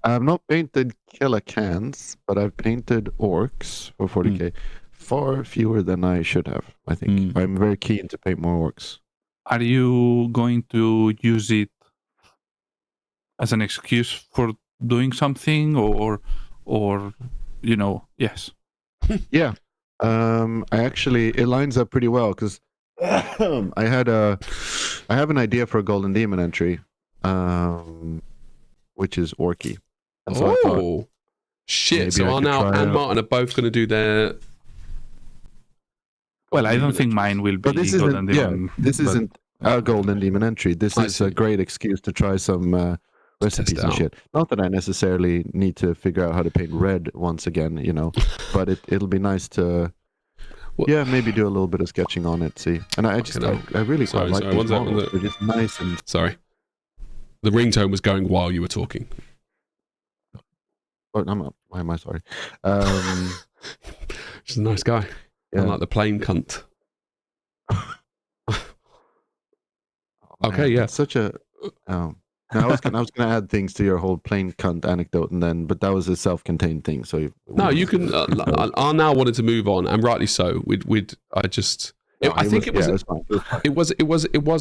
I've not painted killer cans, but I've painted orcs for 40k. Far fewer than I should have, I think. I'm very keen to paint more orcs. Are you going to use it as an excuse for doing something, or yes? Yeah. I actually, it lines up pretty well because I have an idea for a Golden Demon entry, which is orky. And so I thought, shit! So Arnau and Martin are both going to do their. Well, I don't think mine will be. But this Golden isn't. Demon, this isn't a Golden Demon entry. This is a great excuse to try some recipes and shit. Not that I necessarily need to figure out how to paint red once again, but it'll be nice to. Maybe do a little bit of sketching on it. See, and I really quite like these models. They're just nice and. Sorry, the ringtone was going while you were talking. Oh, why am I sorry? She's a nice guy. Yeah. Unlike the plain cunt. Okay, yeah. Such a. No, I was gonna add things to your whole plain cunt anecdote, but that was a self-contained thing. So you can. Arnau wanted to move on, and rightly so. It was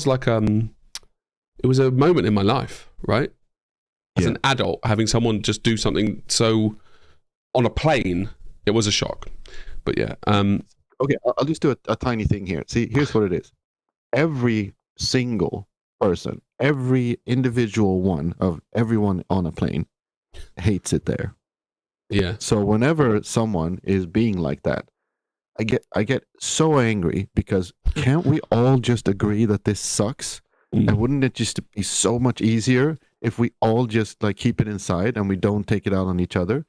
like it was a moment in my life, right? As an adult, having someone just do something so on a plane, it was a shock. But yeah. Okay, I'll just do a tiny thing here. See, here's what it is. Every single person, every individual one of everyone on a plane hates it there. Yeah. So whenever someone is being like that, I get so angry because can't we all just agree that this sucks? And wouldn't it just be so much easier if we all just like keep it inside and we don't take it out on each other?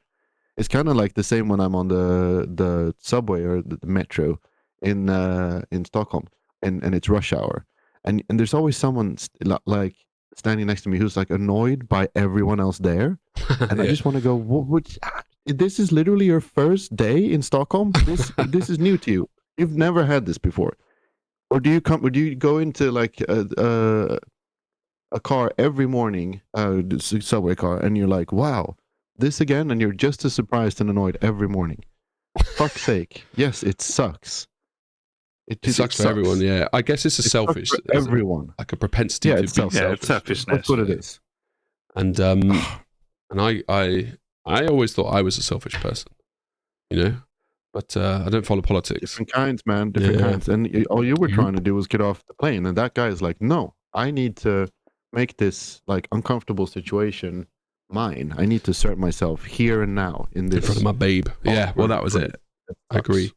It's kind of like the same when I'm on the subway or the metro in Stockholm and it's rush hour. And there's always someone like standing next to me who's like annoyed by everyone else there. And I just want to go, this is literally your first day in Stockholm? This is new to you. You've never had this before. Or do you go into like a car every morning, subway car, and you're like, wow, this again? And you're just as surprised and annoyed every morning. Fuck's sake. Yes, it sucks. It sucks for everyone, yeah. I guess it's selfish. For everyone. Like a propensity to be selfish. Yeah, it's selfishness. That's what it is. And I always thought I was a selfish person, but I don't follow politics. Different kinds, man. Different kinds. And all you were trying to do was get off the plane. And that guy is like, no, I need to make this like uncomfortable situation mine. I need to assert myself here and now in this. In front of my babe. Yeah, well, that was it. I agree.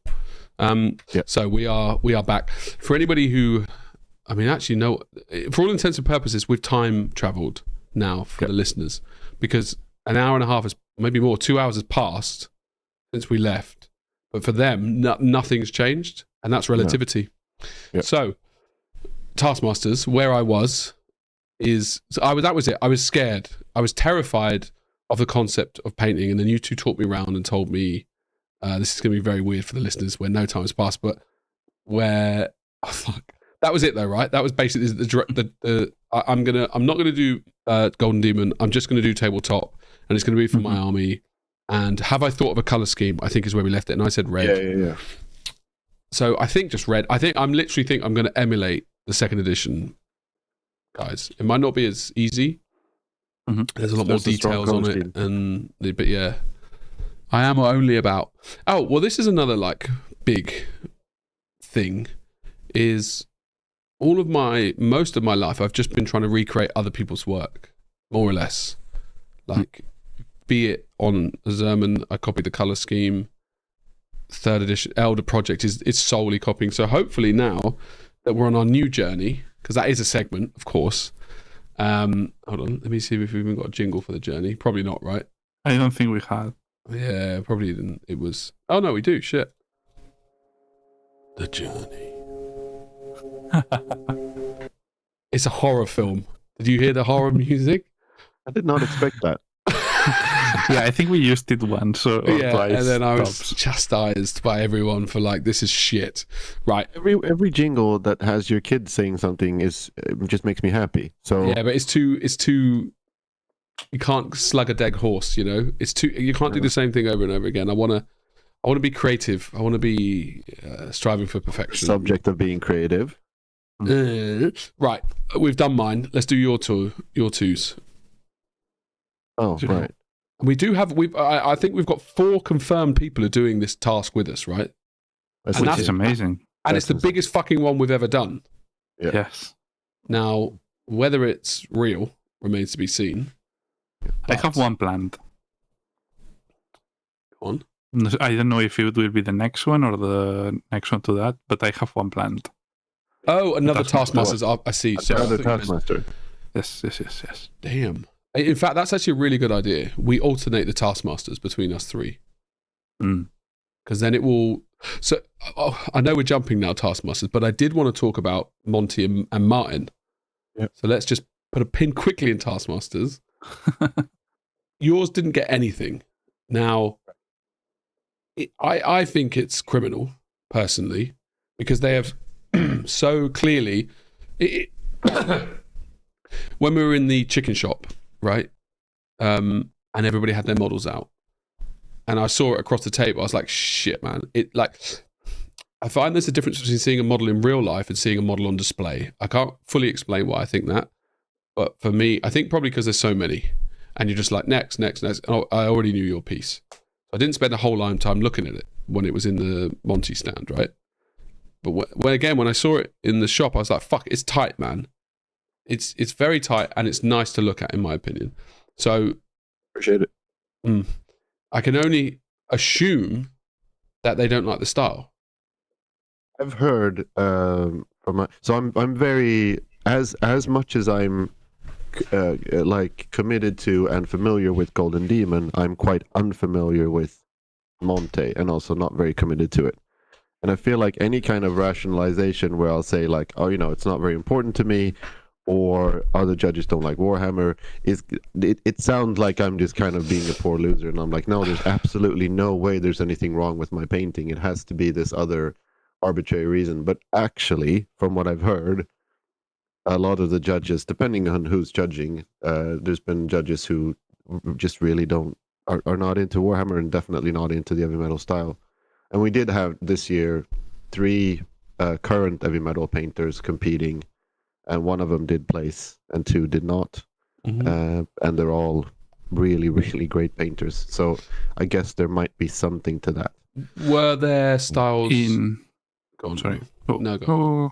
So we are back. For anybody who, for all intents and purposes, we've time traveled now for the listeners, because an hour and a half, maybe more, 2 hours has passed since we left. But for them, nothing's changed, and that's relativity. Yeah. So, Taskmasters, where I was, that was it. I was scared. I was terrified of the concept of painting, and then you two talked me around and told me, this is going to be very weird for the listeners where no time has passed, but that was it though, right? That was basically I'm not going to do Golden Demon. I'm just going to do tabletop, and it's going to be for my army. And have I thought of a color scheme? I think is where we left it, and I said red. Yeah. So I think just red. I'm going to emulate the second edition, guys. It might not be as easy. There's a lot more details on it, but yeah. I am only about. Oh, well, this is another like big thing. Is most of my life I've just been trying to recreate other people's work, more or less. Like, be it on Zerman, I copied the color scheme. Third edition Elder Project is solely copying. So hopefully now that we're on our new journey, because that is a segment, of course. Hold on, let me see if we've even got a jingle for the journey. Probably not, right? I don't think we had. Yeah, probably didn't. It was. Oh no, we do. Shit. The Journey. It's a horror film. Did you hear the horror music? I did not expect that. Yeah, I think we used it once or twice. and then I was tops. chastised by everyone for like, this is shit. Right. Every jingle that has your kid saying something is just makes me happy. So Yeah, but it's too. You can't slug a dead horse. You know, it's too. You can't do the same thing over and over again. I want to be creative. I want to be striving for perfection. subject of being creative. Right, we've done mine. Let's do your twos. Oh, right. We do have. I think we've got 4 confirmed people who are doing this task with us, right? That's Which it. is amazing. And it's the That's- biggest fucking one we've ever done. Yeah. Yes. Now, whether it's real remains to be seen. I have one planned. Go on. I don't know if it will be the next one or the next one to that, but I have one planned. Oh, another Taskmaster. Taskmaster's. I see. So I Another thought you meant- Taskmaster. Yes. Damn. In fact, that's actually a really good idea. We alternate the Taskmasters between us 3. Mm. Because then it will. So I know we're jumping now, Taskmasters, but I did want to talk about Monte and Martin. Yep. So let's just put a pin quickly in Taskmasters. Yours didn't get anything. Now, I think it's criminal, personally, because they have so clearly. When we were in the chicken shop, right, and everybody had their models out, and I saw it across the table, I was like, "Shit, man!" I find there's a difference between seeing a model in real life and seeing a model on display. I can't fully explain why I think that, but for me, I think probably because there's so many, and you're just like next. Oh, I already knew your piece. I didn't spend a whole lot of time looking at it when it was in the Monte stand, right? But when I saw it in the shop, I was like, "Fuck, it's tight, man." It's very tight and it's nice to look at, in my opinion. So Appreciate it. I can only assume that they don't like the style. I've heard so I'm very as much as I'm like committed to and familiar with Golden Demon, I'm quite unfamiliar with Monte and also not very committed to it. And I feel like any kind of rationalization where I'll say like, oh, it's not very important to me, or other judges don't like Warhammer, it sounds like I'm just kind of being a poor loser, and I'm like, no, there's absolutely no way there's anything wrong with my painting. It has to be this other arbitrary reason. But actually, from what I've heard, a lot of the judges, depending on who's judging, there's been judges who just really are not into Warhammer and definitely not into the heavy metal style. And we did have this year 3 current heavy metal painters competing, and one of them did place and 2 did not. And they're all really, really great painters. So I guess there might be something to that. Were their styles Go on, Sorry. No, go on.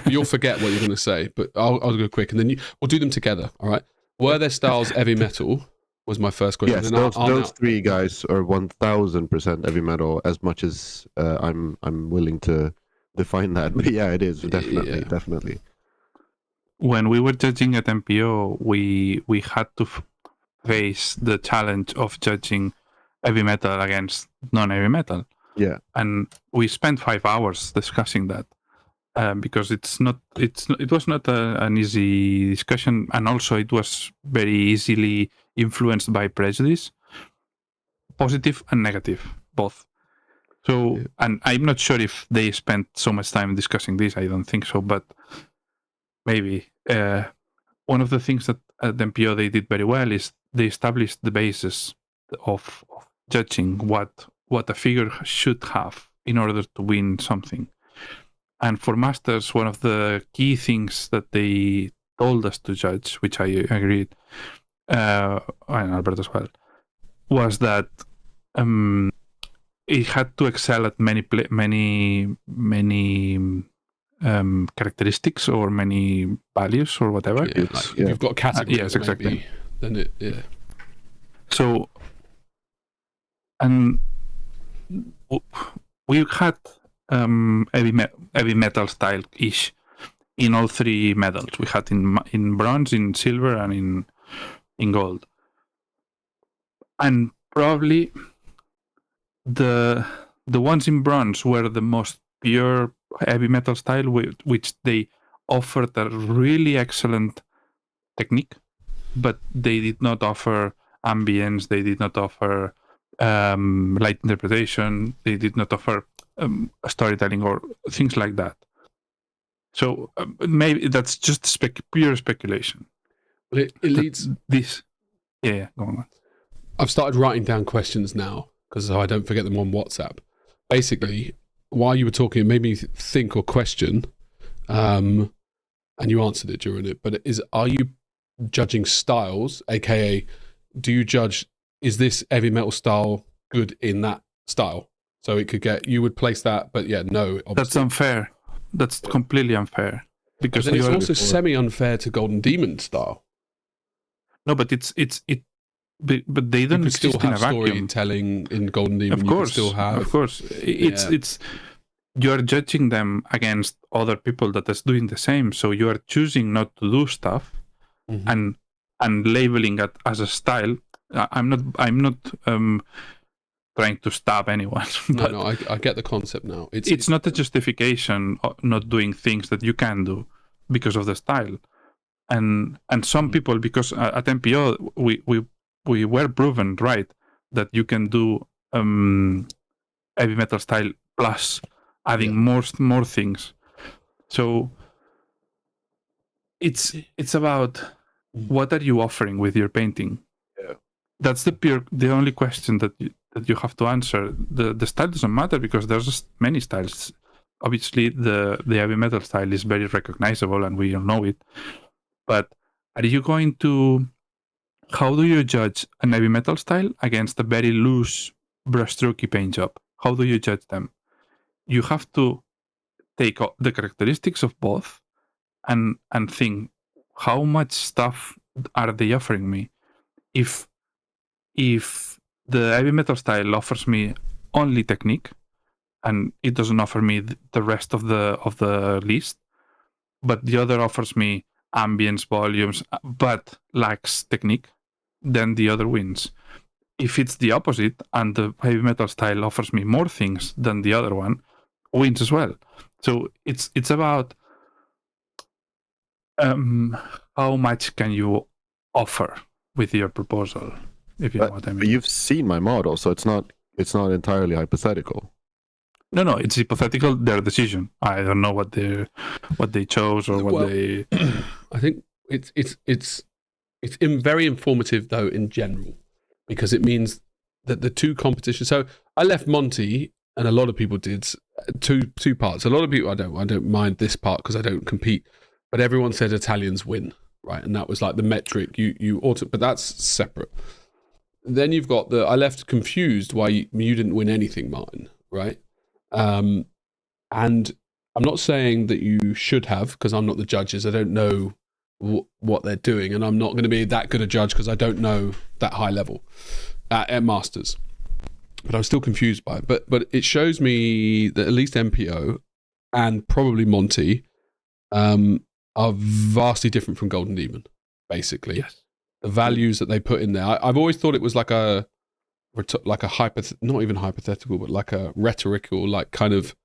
You'll forget what you're going to say, but I'll go quick, and then we'll do them together. All right. Were their styles heavy metal? Was my first question. Yes, And those 3 guys are 1000% heavy metal. As much as I'm willing to define that, but yeah, it is definitely. When we were judging at MPO, we had to face the challenge of judging heavy metal against non-heavy metal. Yeah, and we spent 5 hours discussing that because it was not an easy discussion, and also it was very easily influenced by prejudice, positive and negative, both. So, and I'm not sure if they spent so much time discussing this. I don't think so, but maybe. One of the things that at the MPO they did very well is they established the basis of judging what a figure should have in order to win something. And for Masters, one of the key things that they told us to judge, which I agreed, and Albert as well, was that it had to excel at many characteristics or many values or whatever. Yeah, like if you've got categories, yes, exactly. Then So, and we had heavy metal style ish in all 3 medals. We had in bronze, in silver, and in gold. And probably the ones in bronze were the most pure heavy metal style, which they offered a really excellent technique, but they did not offer ambience, they did not offer light interpretation, they did not offer storytelling or things like that. So maybe that's just pure speculation. Well, it leads this. Yeah, go on. I've started writing down questions now because I don't forget them on WhatsApp. Basically, while you were talking, it made me think or question, and you answered it during it. But are you judging styles, aka, do you judge, is this heavy metal style good in that style? So it could get, you would place that, but yeah, no. Obviously. That's unfair. That's completely unfair. Because then it's also semi-unfair to Golden Demon style. No, but but they don't exist still have storytelling in Golden Demon. Of course, still have. Of course, it's you're judging them against other people that is doing the same. So you are choosing not to do stuff, and labeling it as a style. I'm not trying to stab anyone. No, I get the concept now. It's not a justification of not doing things that you can do because of the style. And some people, because at MPO we were proven right that you can do heavy metal style plus adding more things. So it's about what are you offering with your painting. Yeah. That's the only question that you have to answer. The style doesn't matter because there's just many styles. Obviously the heavy metal style is very recognizable and we all know it. But are you going to? How do you judge a heavy metal style against a very loose brushstrokey paint job? How do you judge them? You have to take the characteristics of both and think how much stuff are they offering me? If the heavy metal style offers me only technique and it doesn't offer me the rest of the list, but the other offers me ambience, volumes, but lacks technique, then the other wins. If it's the opposite and the heavy metal style offers me more things than the other one, wins as well. So it's about how much can you offer with your proposal, if you know what I mean. But you've seen my model, so it's not entirely hypothetical. No, it's hypothetical. Their decision. I don't know what they chose or what they. I think it's very informative though in general, because it means that the two competitions. So I left Monte, and a lot of people did two parts. A lot of people I don't mind this part because I don't compete, but everyone said Italians win, right? And that was like the metric you ought to, but that's separate. Then you've got I left confused why you didn't win anything, Martin, right? And I'm not saying that you should have, because I'm not the judges. I don't know what they're doing, and I'm not going to be that good a judge because I don't know that high level at Masters. But I'm still confused by it. But it shows me that at least MPO and probably Monte are vastly different from Golden Demon, basically. Yes. The values that they put in there. I've always thought it was like a not even hypothetical, but like a rhetorical, like kind of,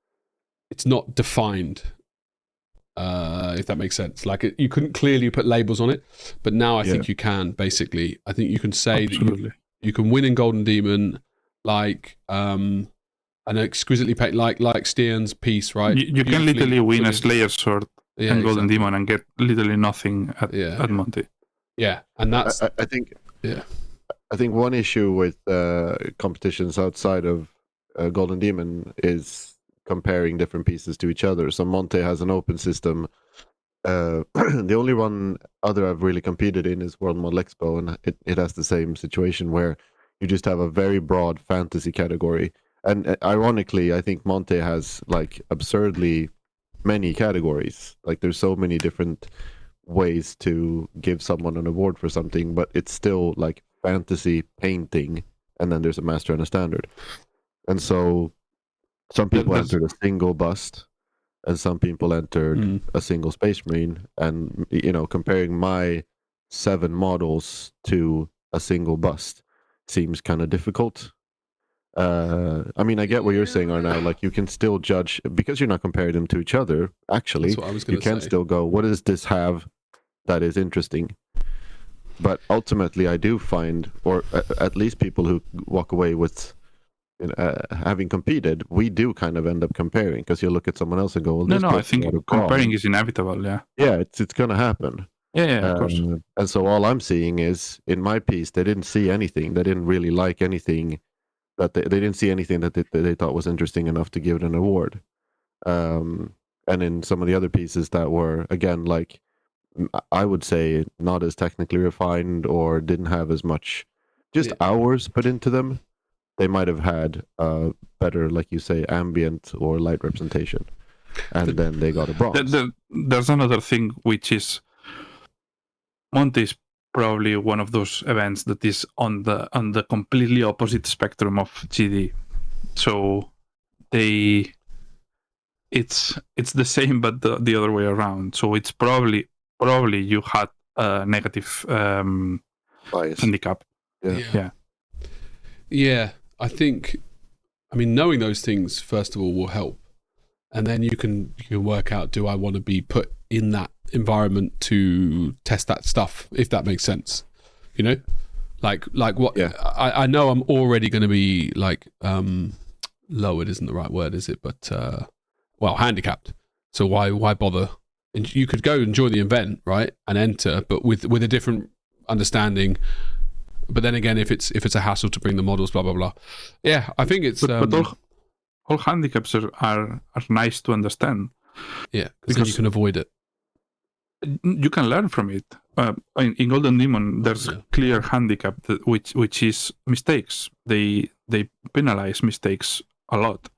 it's not defined, if that makes sense. Like you couldn't clearly put labels on it, but now I think you can, basically. I think you can say that you can win in Golden Demon, like an exquisitely painted, like Stian's piece, right? You can literally win a Slayer sword and Golden Demon and get literally nothing at Monte. Yeah, and that's... I think... Yeah. I think one issue with competitions outside of Golden Demon is comparing different pieces to each other. So Monte has an open system. The only one other I've really competed in is World Model Expo, and it has the same situation where you just have a very broad fantasy category. And ironically, I think Monte has like absurdly many categories. Like there's so many different ways to give someone an award for something, but it's still like fantasy painting, and then there's a master and a standard. And so some people entered a single bust and some people entered a single Space Marine, and comparing my 7 models to a single bust seems kind of difficult. I mean, I get what you're saying, Arnau. Like, you can still judge because you're not comparing them to each other. Actually, you can still go, what does this have that is interesting? But ultimately, I do find, or at least people who walk away with having competed, we do kind of end up comparing because you look at someone else and go, well, No, this no, I person think got it comparing wrong. is inevitable. Yeah. Yeah, it's going to happen. Yeah, of course. And so all I'm seeing is in my piece, they didn't see anything. They didn't really like anything that they didn't see anything that they thought was interesting enough to give it an award. And in some of the other pieces that were, again, like I would say not as technically refined or didn't have as much just hours put into them, they might have had better, like you say, ambient or light representation. And then they got a bronze. There's another thing, which is Monte is probably one of those events that is on the completely opposite spectrum of GD. So it's the same but the other way around. So it's probably you had a negative Bias. handicap. Yeah. I think, I mean, knowing those things first of all will help, and then you can work out, do I want to be put in that environment to test that stuff, if that makes sense, you know, like what? Yeah. I know I'm already going to be like lowered isn't the right word, is it? But well, handicapped. So why bother? And you could go and join the event, right, and enter, but with a different understanding. But then again, if it's a hassle to bring the models, blah blah blah. Yeah, I think it's. But all handicaps are nice to understand. Yeah, because you can avoid it. You can learn from it. In Golden Demon, there's a clear handicap which is mistakes. They penalize mistakes a lot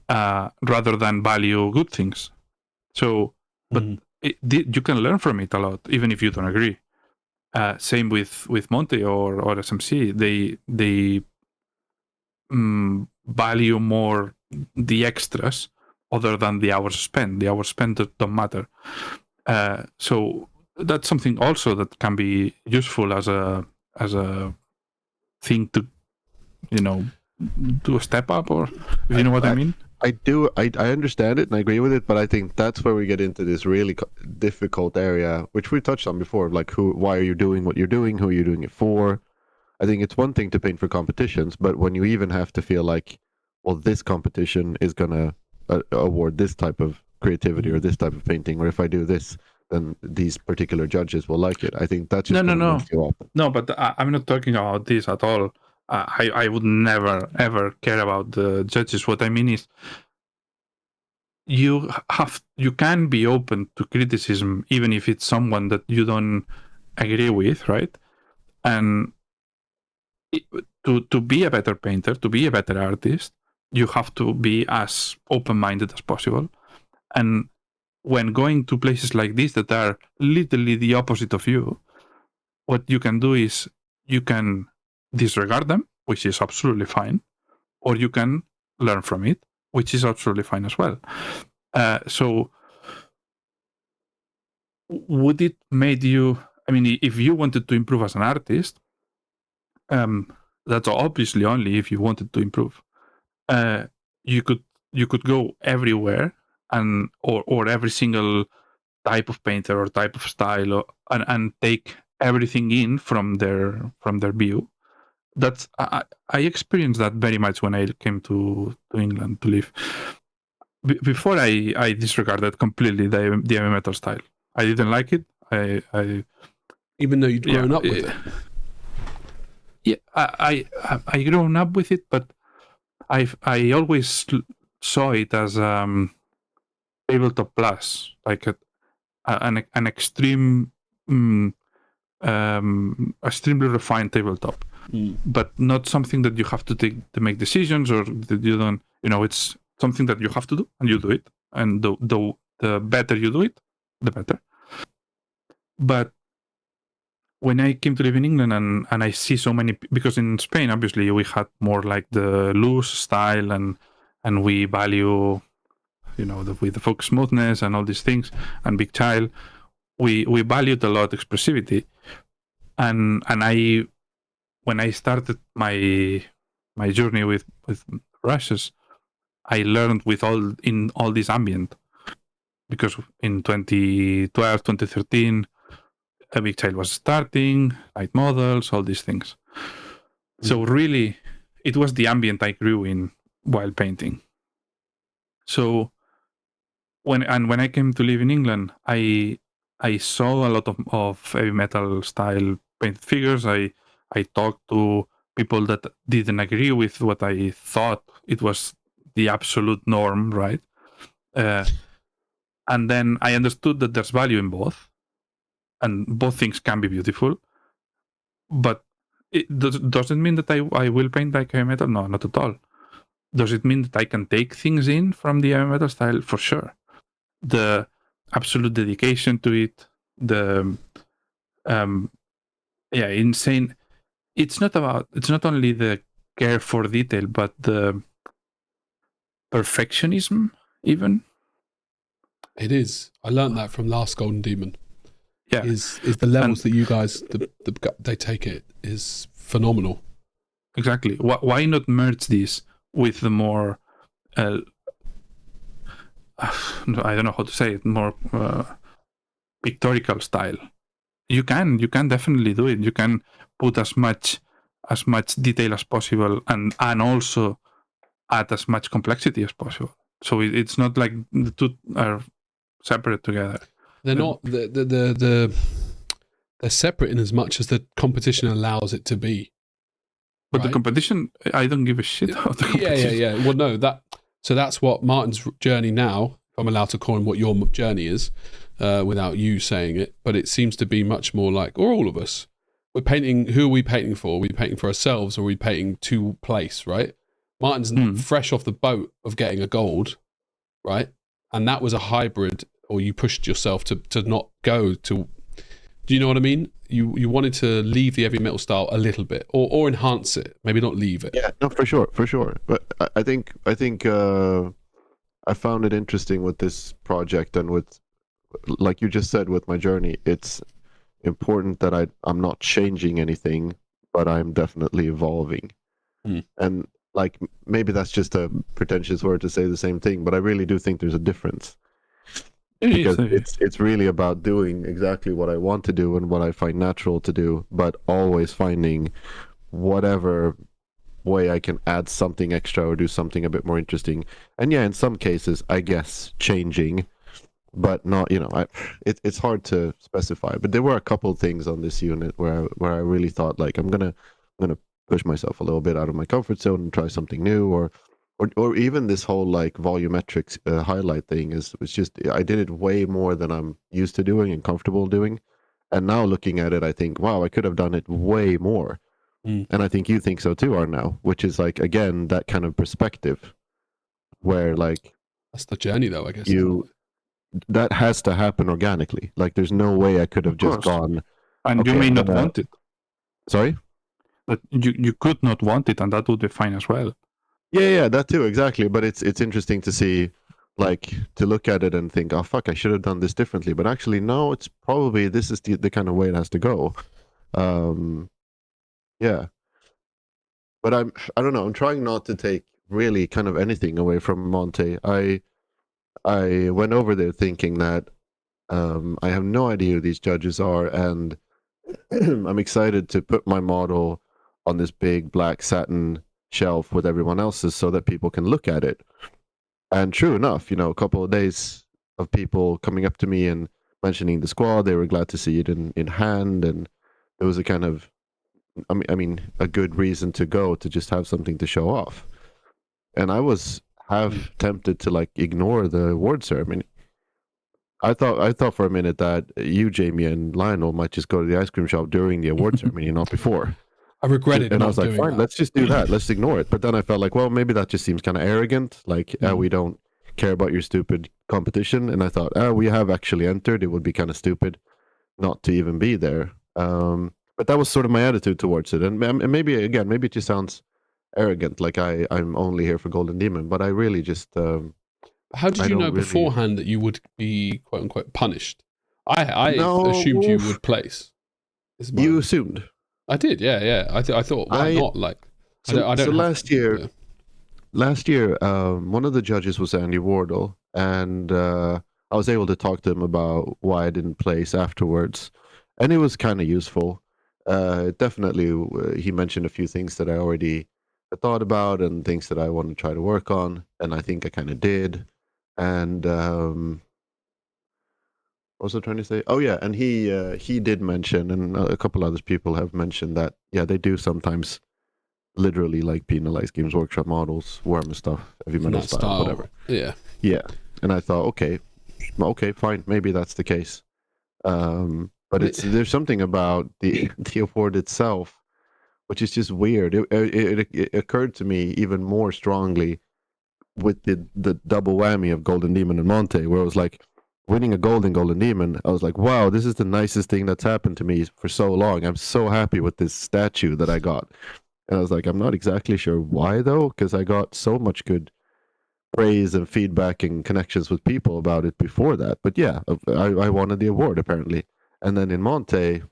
rather than value good things. So, but you can learn from it a lot, even if you don't agree. Same with Monte or SMC. They value more the extras other than the hours spent. The hours spent don't matter. So that's something also that can be useful as a thing to, do a step up, or if you know what I mean. I do. I understand it and I agree with it, but I think that's where we get into this really difficult area, which we touched on before, like why are you doing what you're doing? Who are you doing it for? I think it's one thing to paint for competitions, but when you even have to feel like, well, this competition is going to award this type of creativity or this type of painting, or if I do this, then these particular judges will like it. I think that's just no, but I'm not talking about this at all. I would never ever care about the judges. What I mean is, you can be open to criticism even if it's someone that you don't agree with, right? And to be a better painter, to be a better artist, you have to be as open-minded as possible. And when going to places like this that are literally the opposite of you, what you can do is you can disregard them, which is absolutely fine, or you can learn from it, which is absolutely fine as well. So would it made you, I mean, if you wanted to improve as an artist, that's obviously only if you wanted to improve. You could go everywhere or every single type of painter or type of style and take everything in from their view. That's I experienced that very much when I came to England to live. Before I disregarded completely the heavy metal style. I didn't like it. I even though you'd grown up with it. Yeah, I grown up with it, but I always saw it as tabletop plus, like an extreme, extremely refined tabletop, but not something that you have to take to make decisions, or that you don't. It's something that you have to do, and you do it. And the better you do it, the better. But when I came to live in England and I see so many, because in Spain, obviously, we had more like the loose style and we value, with the focus smoothness and all these things and big child, we valued a lot expressivity. And when I started my journey with brushes, I learned in all this ambient, because in 2012, 2013, a big child was starting, light models, all these things. So really, it was the ambient I grew in while painting. So when I came to live in England, I saw a lot of heavy metal style painted figures. I talked to people that didn't agree with what I thought it was the absolute norm, right? And then I understood that there's value in both, and both things can be beautiful. But it doesn't mean that I will paint like heavy metal. No, not at all. Does it mean that I can take things in from the heavy metal style? For sure. The absolute dedication to it, the insane. It's not only the care for detail, but the perfectionism even. It is. I learned that from Last Golden Demon. Yeah, is the levels that you guys they take it is phenomenal. Exactly. Why not merge this with the more I don't know how to say it, more pictorial style? You can definitely do it. You can put as much detail as possible and also add as much complexity as possible. So it's not like the two are separate together. They're not they're separate in as much as the competition allows it to be. But right? the competition, I don't give a shit about the competition. Yeah. Well, no, that's what Martin's journey now, if I'm allowed to call him what your journey is, without you saying it, but it seems to be much more like, or all of us, we're painting, who are we painting for? Are we painting for ourselves, or are we painting to place, right? Martin's fresh off the boat of getting a gold, right? And that was a hybrid, or you pushed yourself to not go to, do you know what I mean? You wanted to leave the heavy metal style a little bit, or enhance it, maybe not leave it. Yeah, no, for sure. But I think I found it interesting with this project, and with, like you just said, with my journey, it's important that I'm not changing anything, but I'm definitely evolving. And like, maybe that's just a pretentious word to say the same thing, but I really do think there's a difference. Because it's really about doing exactly what I want to do and what I find natural to do, but always finding whatever way I can add something extra or do something a bit more interesting. And yeah, in some cases, I guess changing, but not, it's hard to specify. But there were a couple of things on this unit where I really thought, like, I'm gonna push myself a little bit out of my comfort zone and try something new, or even this whole like volumetric highlight thing was just, I did it way more than I'm used to doing and comfortable doing. And now looking at it, I think, wow, I could have done it way more. And I think you think so too, Arnau, which is like, again, that kind of perspective where, like, that's the journey though, I guess. That has to happen organically. Like, there's no way I could have just gone. And okay, you may not want it. Sorry? But you could not want it, and that would be fine as well. Yeah, that too, exactly. But it's interesting to see, like, to look at it and think, oh fuck, I should have done this differently. But actually, no, it's probably, this is the kind of way it has to go. Yeah. But I don't know. I'm trying not to take really kind of anything away from Monte. I went over there thinking that I have no idea who these judges are, and I'm excited to put my model on this big black satin shelf with everyone else's so that people can look at it. And true enough, a couple of days of people coming up to me and mentioning the squad, they were glad to see it in hand, and it was a kind of, I mean, a good reason to go, to just have something to show off. And I was half tempted to like ignore the award ceremony. I thought for a minute that you, Jamie, and Lionel might just go to the ice cream shop during the award ceremony, not before. I regretted and not I was like, doing fine, that. let's just do that. Let's ignore it. But then I felt like, well, maybe that just seems kind of arrogant. Like, we don't care about your stupid competition. And I thought, we have actually entered. It would be kind of stupid not to even be there. But that was sort of my attitude towards it. And maybe it just sounds arrogant, like I'm only here for Golden Demon. But I really just... How did you know beforehand that you would be quote unquote punished? I assumed you would place. You assumed. I did, yeah. I thought, why not? Like, I don't. Last year, one of the judges was Andy Wardle, and I was able to talk to him about why I didn't place afterwards. and it was kind of useful. Definitely, he mentioned a few things that I already thought about and things that I want to try to work on, and I think I kind of did. And what was I trying to say? Oh yeah, and he did mention, and a couple other people have mentioned that they do sometimes literally like penalize Games Workshop models, Warhammer stuff, heavy metal style, whatever. Yeah, and I thought, okay, fine, maybe that's the case. But there's something about the award itself which is just weird. It occurred to me even more strongly with the double whammy of Golden Demon and Monte, where it was like winning a gold in Golden Demon. I was like, wow, this is the nicest thing that's happened to me for so long. I'm so happy with this statue that I got. And I was like, I'm not exactly sure why though, because I got so much good praise and feedback and connections with people about it before that. But yeah, I wanted the award apparently. And then in Monte,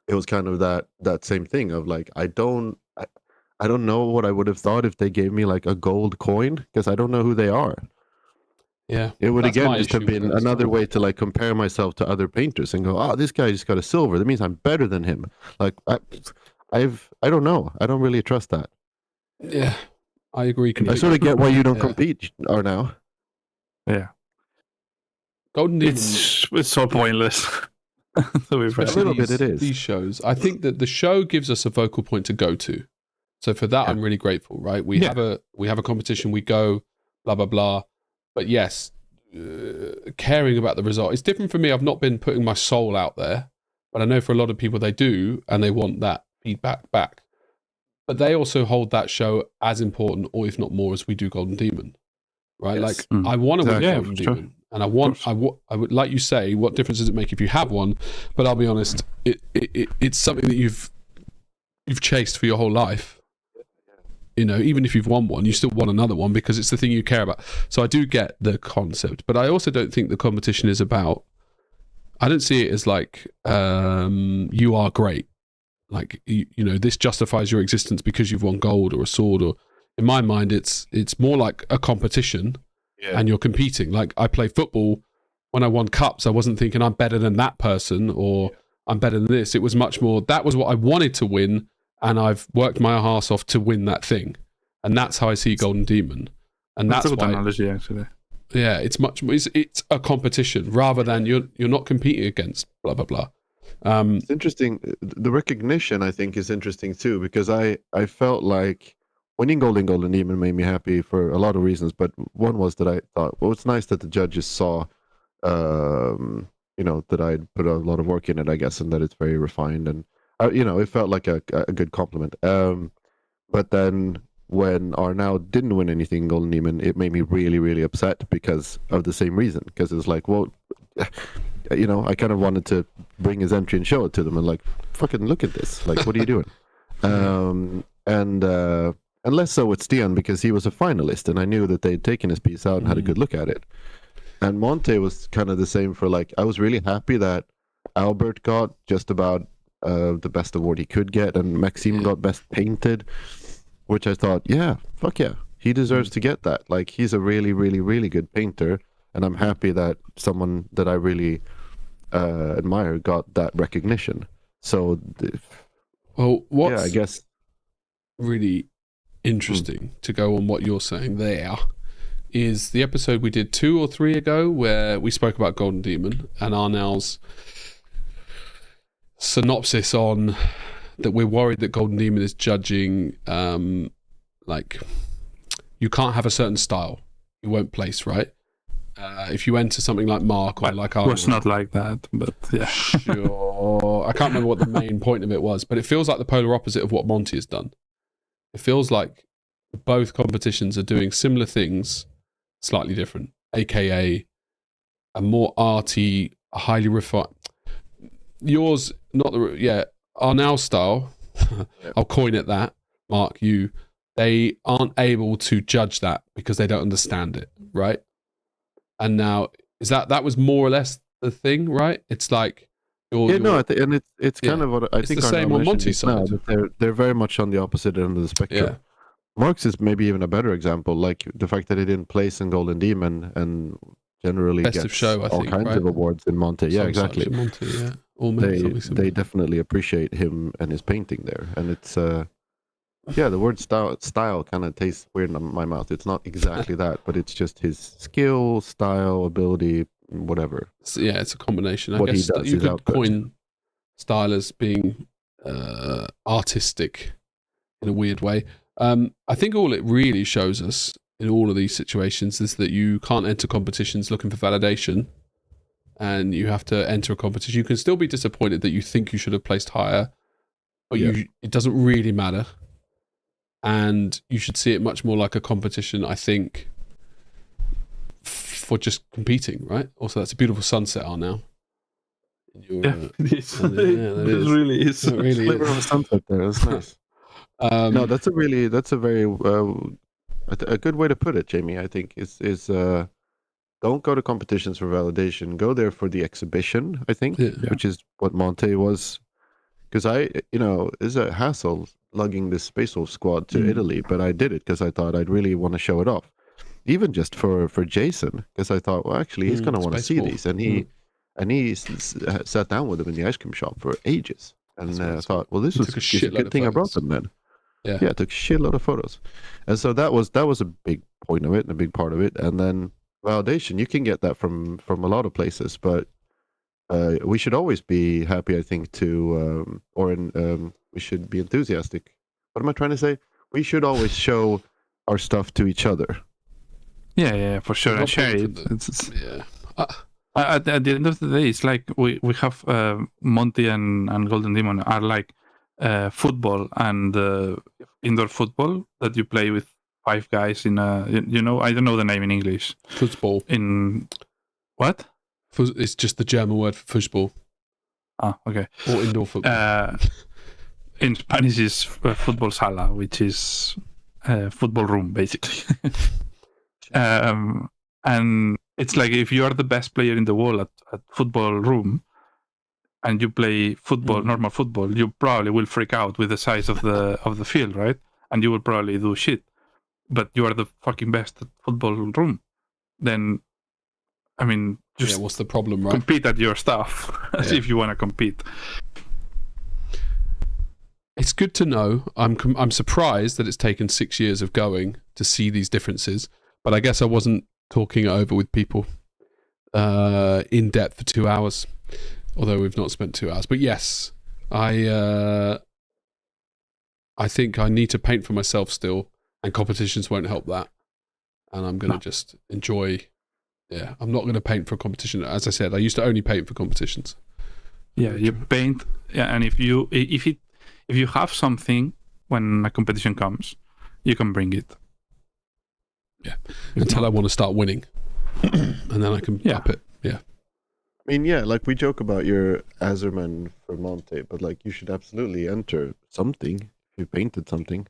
it was kind of that same thing of like, I don't know what I would have thought if they gave me like a gold coin, because I don't know who they are. Yeah, it would again just have been another way to like compare myself to other painters and go, oh, this guy just got a silver, that means I'm better than him. Like I don't know, I don't really trust that. Yeah, I agree completely. I sort of get why you don't compete, Arnau. Yeah, Golden Demon, it's so pointless. A little bit it is. These shows, I think that the show gives us a vocal point to go to. So for that, I'm really grateful. Right, we have a competition. We go, blah blah blah. But yes, caring about the result. It's different for me. I've not been putting my soul out there, but I know for a lot of people they do, and they want that feedback back. But they also hold that show as important, or if not more, as we do Golden Demon. Right? Yes. Like I want to win Golden sure. Demon, and I would, like you say, what difference does it make if you have one? But I'll be honest, it's something that you've chased for your whole life. You know, even if you've won one, you still want another one because it's the thing you care about. So I do get the concept, but I also don't think the competition is about. I don't see it as like you are great, like you know this justifies your existence because you've won gold or a sword. Or in my mind, it's more like a competition, and you're competing. Like I play football. When I won cups, I wasn't thinking I'm better than that person or I'm better than this. It was much more that was what I wanted to win. And I've worked my arse off to win that thing, and that's how I see Golden Demon, and that's a good why. Analogy, actually. Yeah, it's much. It's a competition rather than you're not competing against blah blah blah. It's interesting. The recognition I think is interesting too, because I felt like winning Golden Demon made me happy for a lot of reasons, but one was that I thought, well, it's nice that the judges saw, that I'd put a lot of work in it, I guess, and that it's very refined and. It felt like a good compliment. But then when Arnau didn't win anything in Golden Demon, it made me really, really upset because of the same reason. Because it was like, well, I kind of wanted to bring his entry and show it to them and like, fucking look at this. Like, what are you doing? And less so with Stian because he was a finalist and I knew that they'd taken his piece out and had a good look at it. And Monte was kind of the same for like, I was really happy that Albert got just about the best award he could get, and Maxime got best painted, which I thought, yeah, fuck yeah, he deserves to get that. Like, he's a really, really, really good painter, and I'm happy that someone that I really admire got that recognition. So, what's I guess really interesting to go on what you're saying there is the episode we did 2 or 3 ago where we spoke about Golden Demon and Arnau's synopsis on that we're worried that Golden Demon is judging like you can't have a certain style, you won't place right. If you enter something like Mark or like Arnau, it's not like that, but yeah. Sure. I can't remember what the main point of it was, but it feels like the polar opposite of what Monte has done. It feels like both competitions are doing similar things, slightly different, aka a more arty, highly refined. Yours, not the Arnau style. I'll coin it that. Mark, they aren't able to judge that because they don't understand it, right? And now that was more or less the thing, right? It's like it's kind of what I think. It's the same on Monte's side. They're very much on the opposite end of the spectrum. Yeah. Mark's is maybe even a better example, like the fact that he didn't place in Golden Demon and generally Best of gets show, I all think, kinds right? of awards in Monte. Yeah, Some exactly. such in Monte, yeah. Or maybe something similar. They definitely appreciate him and his painting there, and it's yeah, the word style kind of tastes weird in my mouth. It's not exactly that, but it's just his skill, style, ability, whatever. Yeah, it's a combination. I What he guess does you is could output. coin style as being artistic in a weird way. I think all it really shows us in all of these situations is that you can't enter competitions looking for validation, and you have to enter a competition. You can still be disappointed that you think you should have placed higher, but it doesn't really matter. And you should see it much more like a competition, I think, for just competing, right? Also, that's a beautiful sunset, Arnau. It is. It Really is. It really Flavor of a is. sunset there. That's nice. No, that's a very a good way to put it, Jamie. I think is don't go to competitions for validation. Go there for the exhibition. I think, which is what Monte was. Because it's a hassle lugging this Space Wolf squad to Italy, but I did it because I thought I'd really want to show it off. Even just for Jason, because I thought, well, actually, he's going to want to see these, and he sat down with him in the ice cream shop for ages, and I thought, well, this was a good thing I brought them then. Yeah, I took a shitload of photos, and so that was a big point of it and a big part of it. And then validation, you can get that from a lot of places, but we should always be happy, I think, we should be enthusiastic. What am I trying to say? We should always show our stuff to each other. Yeah, for sure. And share it. At the end of the day, it's like we have Monte and Golden Demon are like football and indoor football that you play with 5 guys in a, I don't know the name in English. Football. In what? It's just the German word for football. Ah, okay. Or indoor football. In Spanish is football sala, which is football room, basically. And it's like if you are the best player in the world at football room, and you play football, normal football, you probably will freak out with the size of the field, right? And you will probably do shit. But you are the fucking best at football room. Then, I mean, just what's the problem, right? compete at your stuff if you want to compete. It's good to know. I'm surprised that it's taken 6 years of going to see these differences, but I guess I wasn't talking it over with people in depth for 2 hours, although we've not spent 2 hours. But yes, I think I need to paint for myself still, and competitions won't help that. And I'm going to just enjoy. Yeah, I'm not going to paint for a competition. As I said, I used to only paint for competitions. Yeah, you paint. Yeah, and if you have something when a competition comes, you can bring it. Yeah, until I want to start winning, and then I can up it. Yeah. I mean, yeah, like we joke about your Azerman for Monte, but like you should absolutely enter something if you painted something.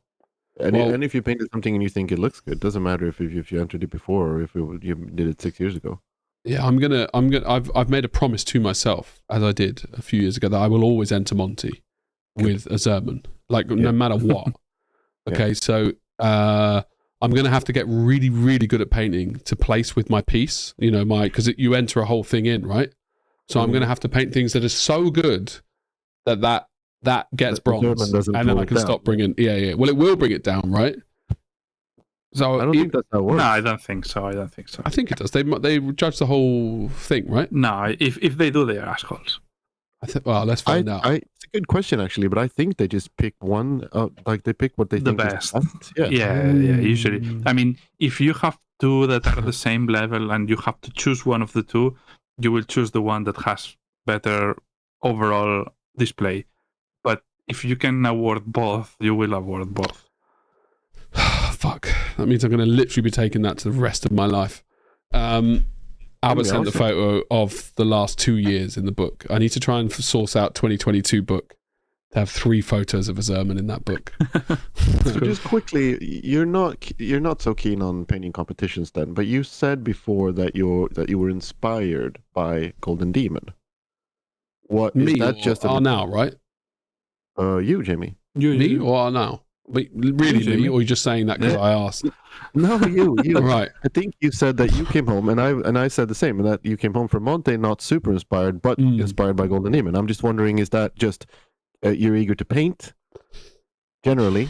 And if you painted something and you think it looks good, doesn't matter if you entered it before or if you did it 6 years ago. Yeah, I've made a promise to myself, as I did a few years ago, that I will always enter Monte with a Zerman, no matter what. Okay, so I'm going to have to get really, really good at painting to place with my piece, because you enter a whole thing in, right? So I'm going to have to paint things that are so good that gets bronze, and then I can stop bringing. Yeah. Well, it will bring it down, right? So I don't think that's how it works. No, I don't think so. I think it does. They judge the whole thing, right? No, if they do, they are assholes. Well, let's find out. It's a good question actually, but I think they just pick one. They pick what they think best. is best. Yeah. Usually, I mean, if you have 2 that are the same level and you have to choose one of the 2, you will choose the one that has better overall display. But if you can award both, you will award both. Fuck. That means I'm going to literally be taking that to the rest of my life. Albert sent the photo of the last 2 years in the book. I need to try and source out 2022 book to have 3 photos of a Zerman in that book. So just quickly, you're not so keen on painting competitions then, but you said before that you were inspired by Golden Demon. What me is that? Just Arnau, right? You, Jamie. Me or Arnau? But really, Jamie. me, or are you just saying that because I asked? No, you. Right. I think you said that you came home, and I said the same, and that you came home from Monte not super inspired, but inspired by Golden Demon. I'm just wondering, is that just you're eager to paint, generally,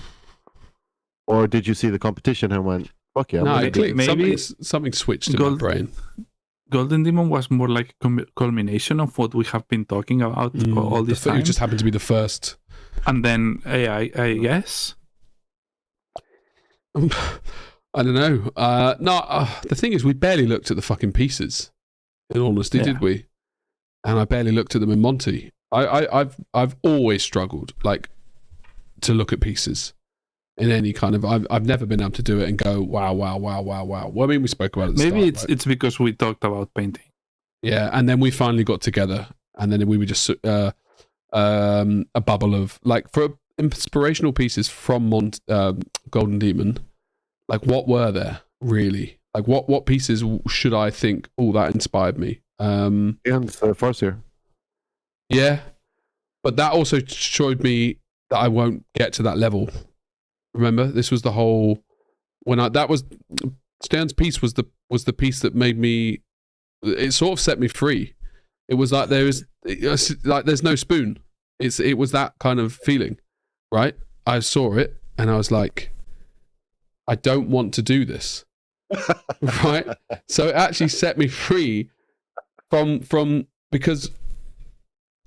or did you see the competition and went, "Fuck yeah"? No, I'm it clicked. Maybe Something switched in my brain. Golden Demon was more like a culmination of what we have been talking about all this time. It just happened to be the first. And then I guess. I don't know. The thing is, we barely looked at the fucking pieces. In honesty, did we? And I barely looked at them in Monte. I've always struggled to look at pieces in any kind of. I've never been able to do it and go wow. Well, I mean, we spoke about it. Maybe it's because we talked about painting. Yeah, and then we finally got together, and then we were just a bubble of for inspirational pieces from Golden Demon. What were there really? What pieces should I think? Oh, that inspired me. And Farseer. Yeah, but that also showed me that I won't get to that level. Remember, this was the whole Stan's piece was the piece that made me. It sort of set me free. It was like there's no spoon. It was that kind of feeling, right? I saw it and I was like, I don't want to do this, right? So it actually set me free from because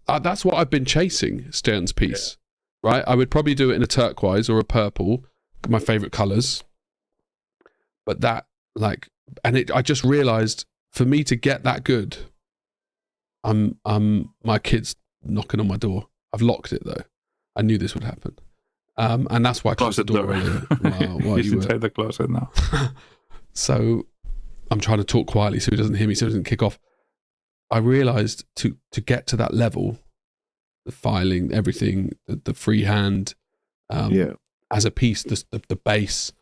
that's what I've been chasing. Stern's piece, right? I would probably do it in a turquoise or a purple, my favorite colors. But that I just realized for me to get that good, my kid's knocking on my door. I've locked it though. I knew this would happen. And that's why I closed the door earlier. He's inside the closet now. So I'm trying to talk quietly so he doesn't hear me, so he doesn't kick off. I realized to get to that level, the filing, everything, the freehand, as a piece, the base,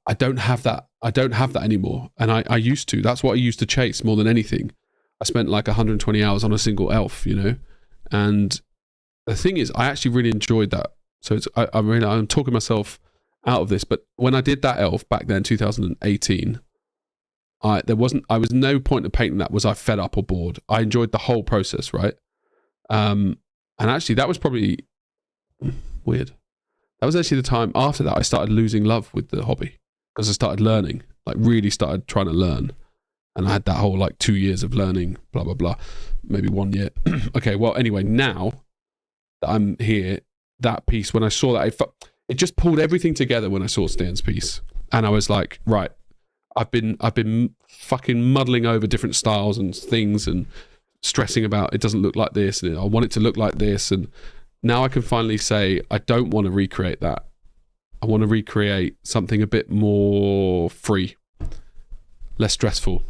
I don't have that. I don't have that anymore. And I used to. That's what I used to chase more than anything. I spent 120 hours on a single elf, and the thing is, I actually really enjoyed that. So I'm talking myself out of this, but when I did that elf back then, 2018, I was no point of painting that. Was I fed up or bored? I enjoyed the whole process, right? And actually, that was probably weird. That was actually the time after that I started losing love with the hobby because I started learning, really started trying to learn, and I had that whole 2 years of learning, blah blah blah, maybe 1 year. Okay, well, anyway, now that I'm here. That piece, when I saw that, it just pulled everything together when I saw Stan's piece, and I was like, right, I've been fucking muddling over different styles and things and stressing about it doesn't look like this and I want it to look like this, and now I can finally say I don't want to recreate that. I want to recreate something a bit more free, less stressful.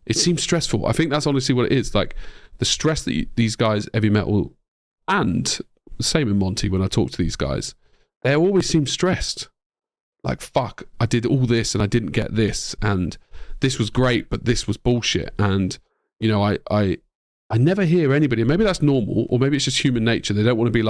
It seems stressful. I think that's honestly what it is. The stress that these guys, heavy metal, and the same in Monte, when I talk to these guys, they always seem stressed. Fuck, I did all this and I didn't get this, and this was great, but this was bullshit. And I never hear anybody. Maybe that's normal, or maybe it's just human nature. They don't want to be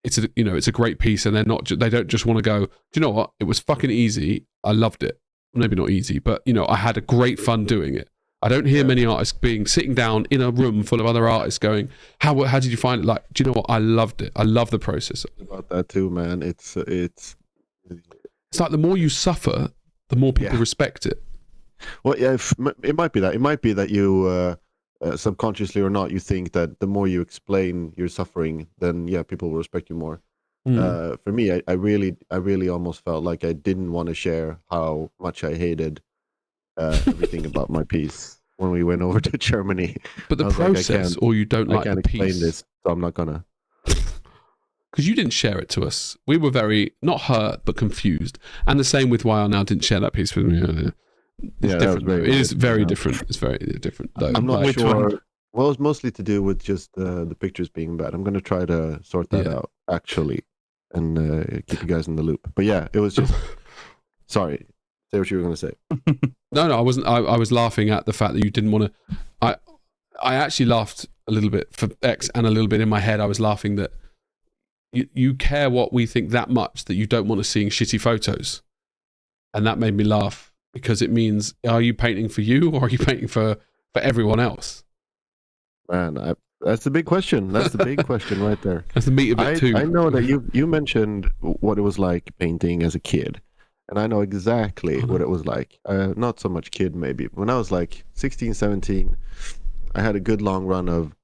it's a great piece, and they don't just want to go, do you know what? It was fucking easy. I loved it. Maybe not easy, but I had a great fun doing it. I don't hear many artists sitting down in a room full of other artists going, how did you find it? Do you know what? I loved it. I love the process. About that too, man. It's the more you suffer, the more people respect it. Well, yeah, it might be that. It might be that you subconsciously or not, you think that the more you explain your suffering, then people will respect you more. For me, I really almost felt like I didn't want to share how much I hated everything about my piece when we went over to Germany. But the process, or you don't like I can't the piece. explain this, so I'm not gonna. Because you didn't share it to us. We were very, not hurt, but confused. And the same with why I now didn't share that piece with me. It's different. It is very different. It's very different, though. I'm not sure. Well, it's mostly to do with just the pictures being bad. I'm going to try to sort that out, actually, and keep you guys in the loop. But yeah, it was just... Sorry. Say what you were going to say. No, I wasn't. I was laughing at the fact that you didn't want to... I actually laughed a little bit for X, and a little bit in my head. I was laughing that you care what we think that much that you don't want us seeing shitty photos. And that made me laugh because it means, are you painting for you or are you painting for everyone else? Man, that's the big question. That's the big question right there. That's the meat of it too. I know that you mentioned what it was like painting as a kid. And I know exactly what it was like. Not so much kid, maybe. When I was like 16, 17, I had a good long run of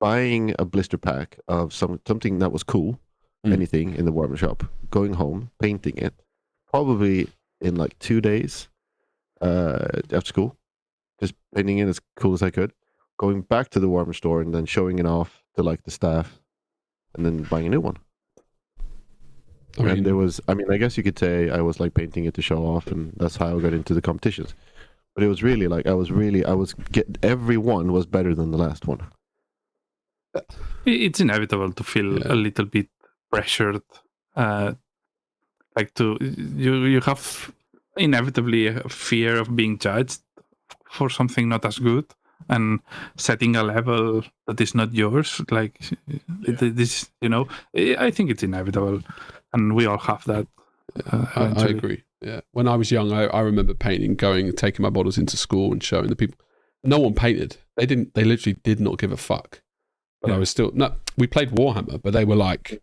buying a blister pack of something that was cool, anything in the Warhammer shop, going home, painting it, probably in like 2 days after school, just painting it as cool as I could, going back to the Warhammer store and then showing it off to like the staff, and then buying a new one. And there was, I guess you could say I was like painting it to show off, and that's how I got into the competitions. But it was really like every one was better than the last one. It's inevitable to feel a little bit pressured. You have inevitably a fear of being judged for something not as good and setting a level that is not yours. Like this, I think it's inevitable, and we all have that. I agree. Yeah, when I was young, I remember painting, taking my models into school and showing the people. No one painted. They didn't. They literally did not give a fuck. But I was still we played Warhammer, but they were like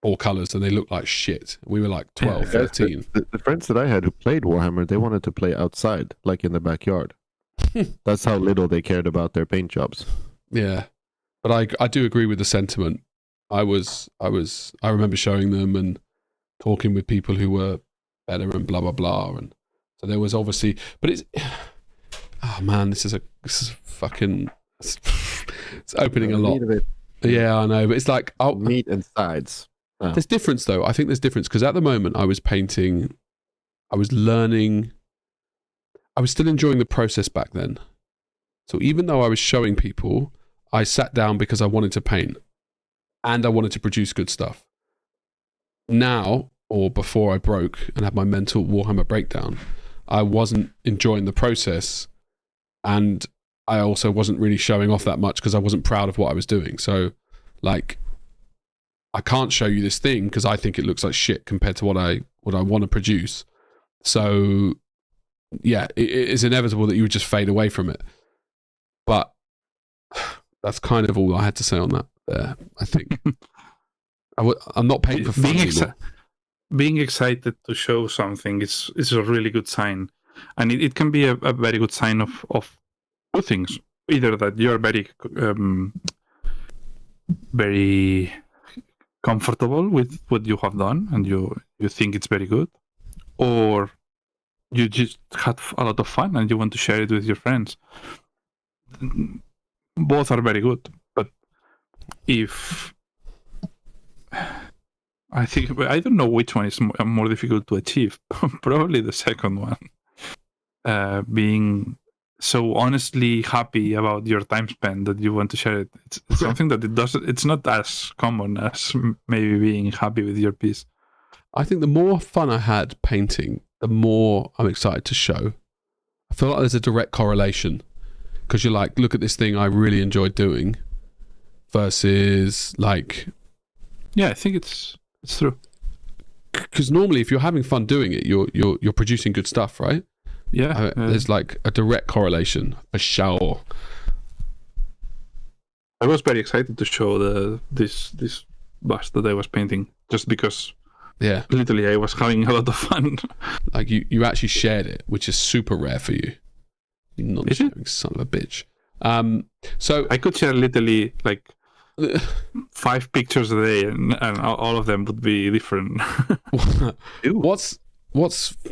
4 colors and they looked like shit. We were like 12, 13. The friends that I had who played Warhammer, they wanted to play outside, like in the backyard. That's how little they cared about their paint jobs. Yeah, but I do agree with the sentiment. I remember showing them and talking with people who were better and blah blah blah, and so there was obviously, but it's oh man, this is fucking it's opening a lot. Yeah, I know, but it's like meat and sides. Oh. There's difference though. I think there's difference because at the moment I was painting, I was learning, I was still enjoying the process back then. So even though I was showing people, I sat down because I wanted to paint and I wanted to produce good stuff. Now, or before I broke and had my mental Warhammer breakdown, I wasn't enjoying the process, and I also wasn't really showing off that much because I wasn't proud of what I was doing. So, like, I can't show you this thing because I think it looks like shit compared to what I want to produce. So, yeah, it's inevitable that you would just fade away from it. But that's kind of all I had to say on that there, I think. I'm not painting for fun anymore. Being excited to show something is a really good sign. And it can be a very good sign of two things. Either that you're very very comfortable with what you have done and you think it's very good, or you just had a lot of fun and you want to share it with your friends. Both are very good, but if I don't know which one is more difficult to achieve. Probably the second one. Being so honestly happy about your time spent that you want to share it. It's something that it's not as common as maybe being happy with your piece. I think the more fun I had painting, the more I'm excited to show. I feel like there's a direct correlation because you're like, look at this thing I really enjoyed doing versus like... Yeah, I think it's true. Because normally if you're having fun doing it, you're producing good stuff, right? Yeah. There's like a direct correlation for sure. I was very excited to show this bust that I was painting just because literally I was having a lot of fun. Like you actually shared it, which is super rare for you. You non-sharing son of a bitch. So I could share literally like 5 pictures a day and all of them would be different. What's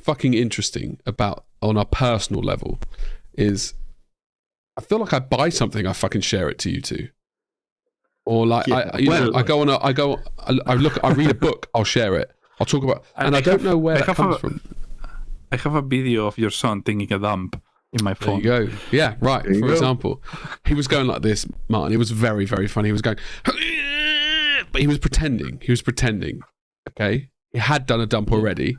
fucking interesting about on a personal level is I feel like I buy something, I fucking share it to you two. Or like I read a book, I'll share it. I'll talk about, and I don't know where that comes from. I have a video of your son taking a dump in my phone. There you go. Yeah, right. For example, he was going like this, Martin. It was very, very funny. He was going, but he was pretending. Okay, he had done a dump already.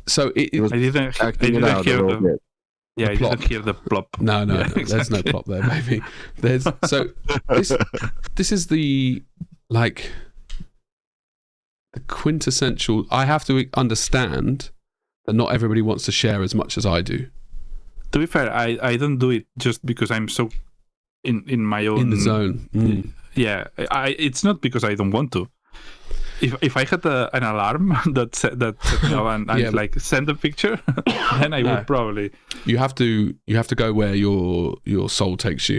So I didn't hear the. Yeah, I didn't hear the plop. No, there's no plop there, baby. This is the like the quintessential. I have to understand that not everybody wants to share as much as I do. To be fair, I don't do it just because I'm so in my own In the zone. Yeah, it's not because I don't want to. If I had an alarm that set me up and Yeah, like send a picture, then I would probably. You have to go where your soul takes you.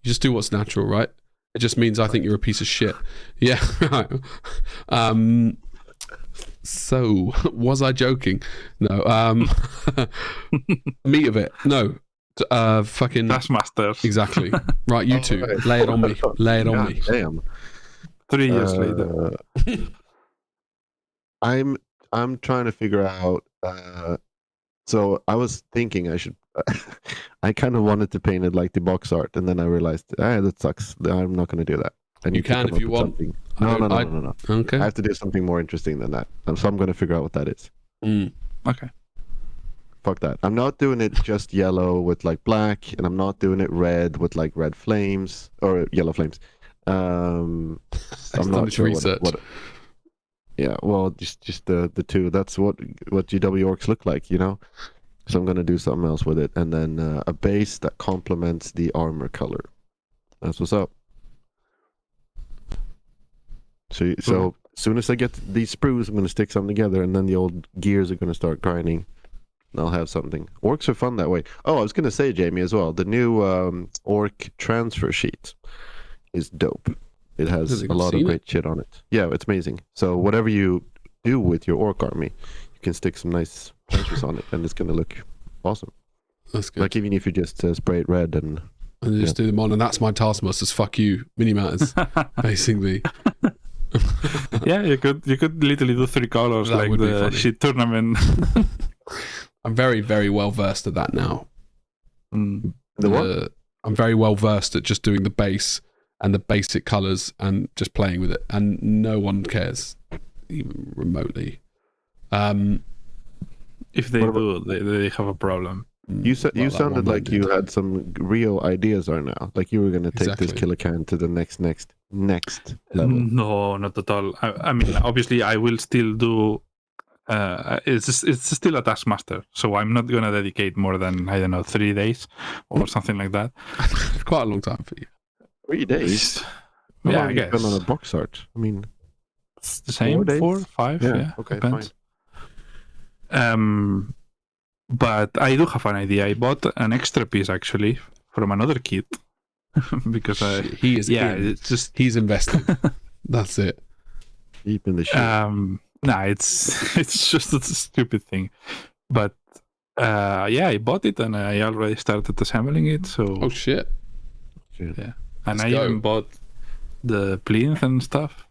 You just do what's natural, right? It just means I think you're a piece of shit. Yeah, right. So was I joking? No. Meat of it. No. Fucking Taskmasters. exactly. Right, you two. Lay it on me. Lay it on me. Damn. 3 years later. I'm trying to figure out. So I was thinking I should. I kind of wanted to paint it like the box art, and then I realized, that sucks. I'm not going to do that. I need You can to come if you up with want. something. No. Okay. I have to do something more interesting than that. So I'm going to figure out what that is. Okay. Fuck that. I'm not doing it just yellow with like black, and I'm not doing it red with like red flames or yellow flames. I'm not sure research. what. Yeah, well, just the two. That's what GW orcs look like, you know. So I'm gonna do something else with it, and then a base that complements the armor color. That's what's up. So as soon as I get these sprues, I'm gonna stick something together, and then the old gears are gonna start grinding. And I'll have something. Orcs are fun that way. Oh, I was gonna say, Jamie, as well. The new orc transfer sheet is dope. It has a lot of great shit on it. Yeah, it's amazing. So whatever you do with your orc army, you can stick some nice transfers on it, and it's gonna look awesome. That's good. Like even if you just spray it red and just do them on, and that's my taskmasters. Fuck you, mini matters, basically. Yeah, you could literally do 3 colors That like would be the funny. shit tournament. I'm very, very well versed at that now. the what? I'm very well versed at just doing the base and the basic colors and just playing with it, and no one cares even remotely. If they do, they have a problem. You sounded like you had some real ideas now. Like you were going to take this Killacan to the next level. No, not at all. I mean, obviously, I will still do. It's still a taskmaster, so I'm not gonna dedicate more than 3 days or something like that. Quite a long time for you. 3 days. Yeah, How I guess. on a box art. I mean, It's the same. 4 days? 4, 5. Yeah. Okay, depends. But I do have an idea. I bought an extra piece actually from another kit because he is. yeah, in. it's just He's invested. That's it. deep in the shit. Nah, it's just a stupid thing. But yeah, I bought it and I already started assembling it. So Oh shit. yeah, and Let's I go. even bought the plinth and stuff.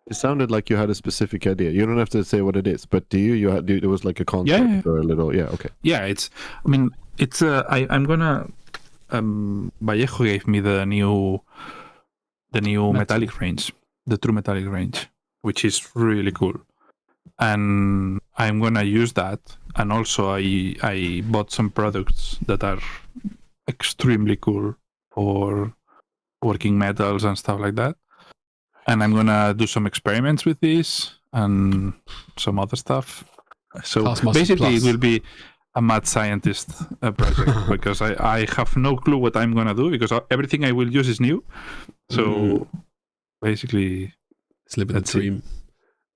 It sounded like you had a specific idea. You don't have to say what it is, but do you? It was like a concept Yeah. or a little. Yeah, okay. Yeah, it's I'm gonna Vallejo gave me the new metallic range, the true metallic range, which is really cool, and I'm gonna use that. And also I bought some products that are extremely cool for working metals and stuff like that, and I'm gonna do some experiments with this and some other stuff. So Taskmaster basically Plus. it will be a mad scientist project because I have no clue what I'm gonna do because everything I will use is new. So basically, It's living the That's it. dream.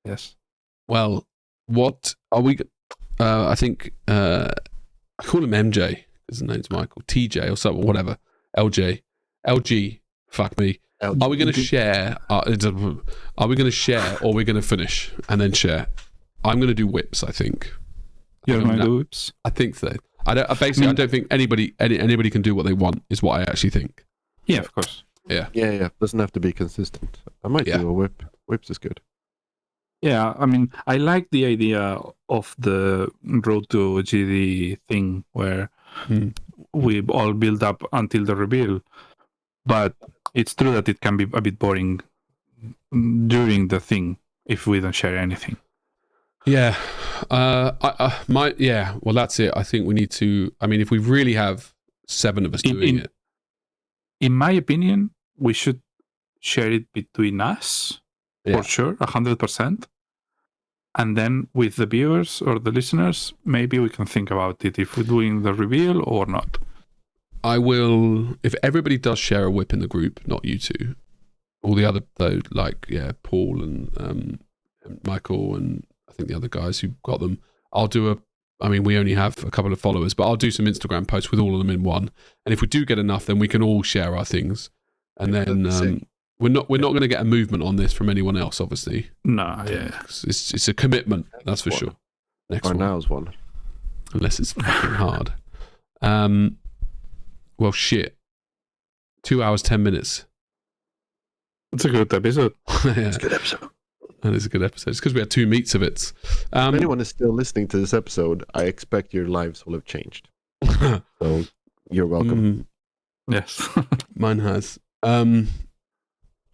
yes. Well, what are we? I think I call him MJ. His name's Michael. TJ or something. Whatever. LG. Fuck me. Are we going to share? Are we going to share or are we going to finish and then share? I'm going to do whips. I think. You're I mean, gonna do whips? I think so. I don't think anybody can do what they want. Is what I actually think. Yeah, of course. Yeah. Yeah. Doesn't have to be consistent. I might do a whip. Whips is good. Yeah, I mean, I like the idea of the Road to GD thing where we all build up until the reveal, but it's true that it can be a bit boring during the thing if we don't share anything. Yeah. Well, that's it. I think we need to. I mean, if we really have 7 of us doing it, In my opinion, we should share it between us Yeah. for sure, 100%. And then with the viewers or the listeners, maybe we can think about it if we're doing the reveal or not. I will, if everybody does share a whip in the group, not you two, all the other, though, like, Paul and Michael and I think the other guys who got them, I'll do we only have a couple of followers, but I'll do some Instagram posts with all of them in one. And if we do get enough, then we can all share our things. And then we're not going to get a movement on this from anyone else, obviously. No, yeah. It's a commitment, that's for sure. Next one. Arnau's one. Unless it's fucking hard. Well, shit. 2 hours, 10 minutes. It's a good episode. It's a good episode. That is a good episode. It's because we had 2 meats of it. If anyone is still listening to this episode, I expect your lives will have changed. So you're welcome. Yes. Mine has.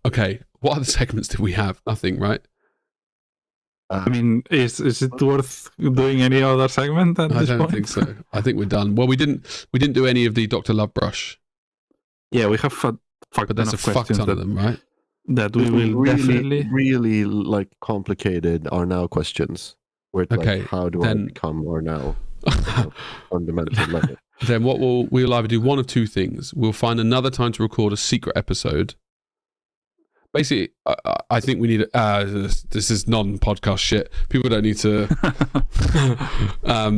Okay. What other segments did we have? Nothing, right? I mean, is it worth doing any other segment at I this don't point? think so. I think we're done. Well, we didn't do any of the Dr. Love Brush. Yeah, we have a fuck But there's ton a of fuck questions ton of them, right? that we will definitely. really like complicated Arnau questions. Where it's Okay, like, how do then- I become Arnau? Fundamental level. Then what we'll either do one of two things. We'll find another time to record a secret episode. Basically, I think we need. This is non-podcast shit. People don't need to. I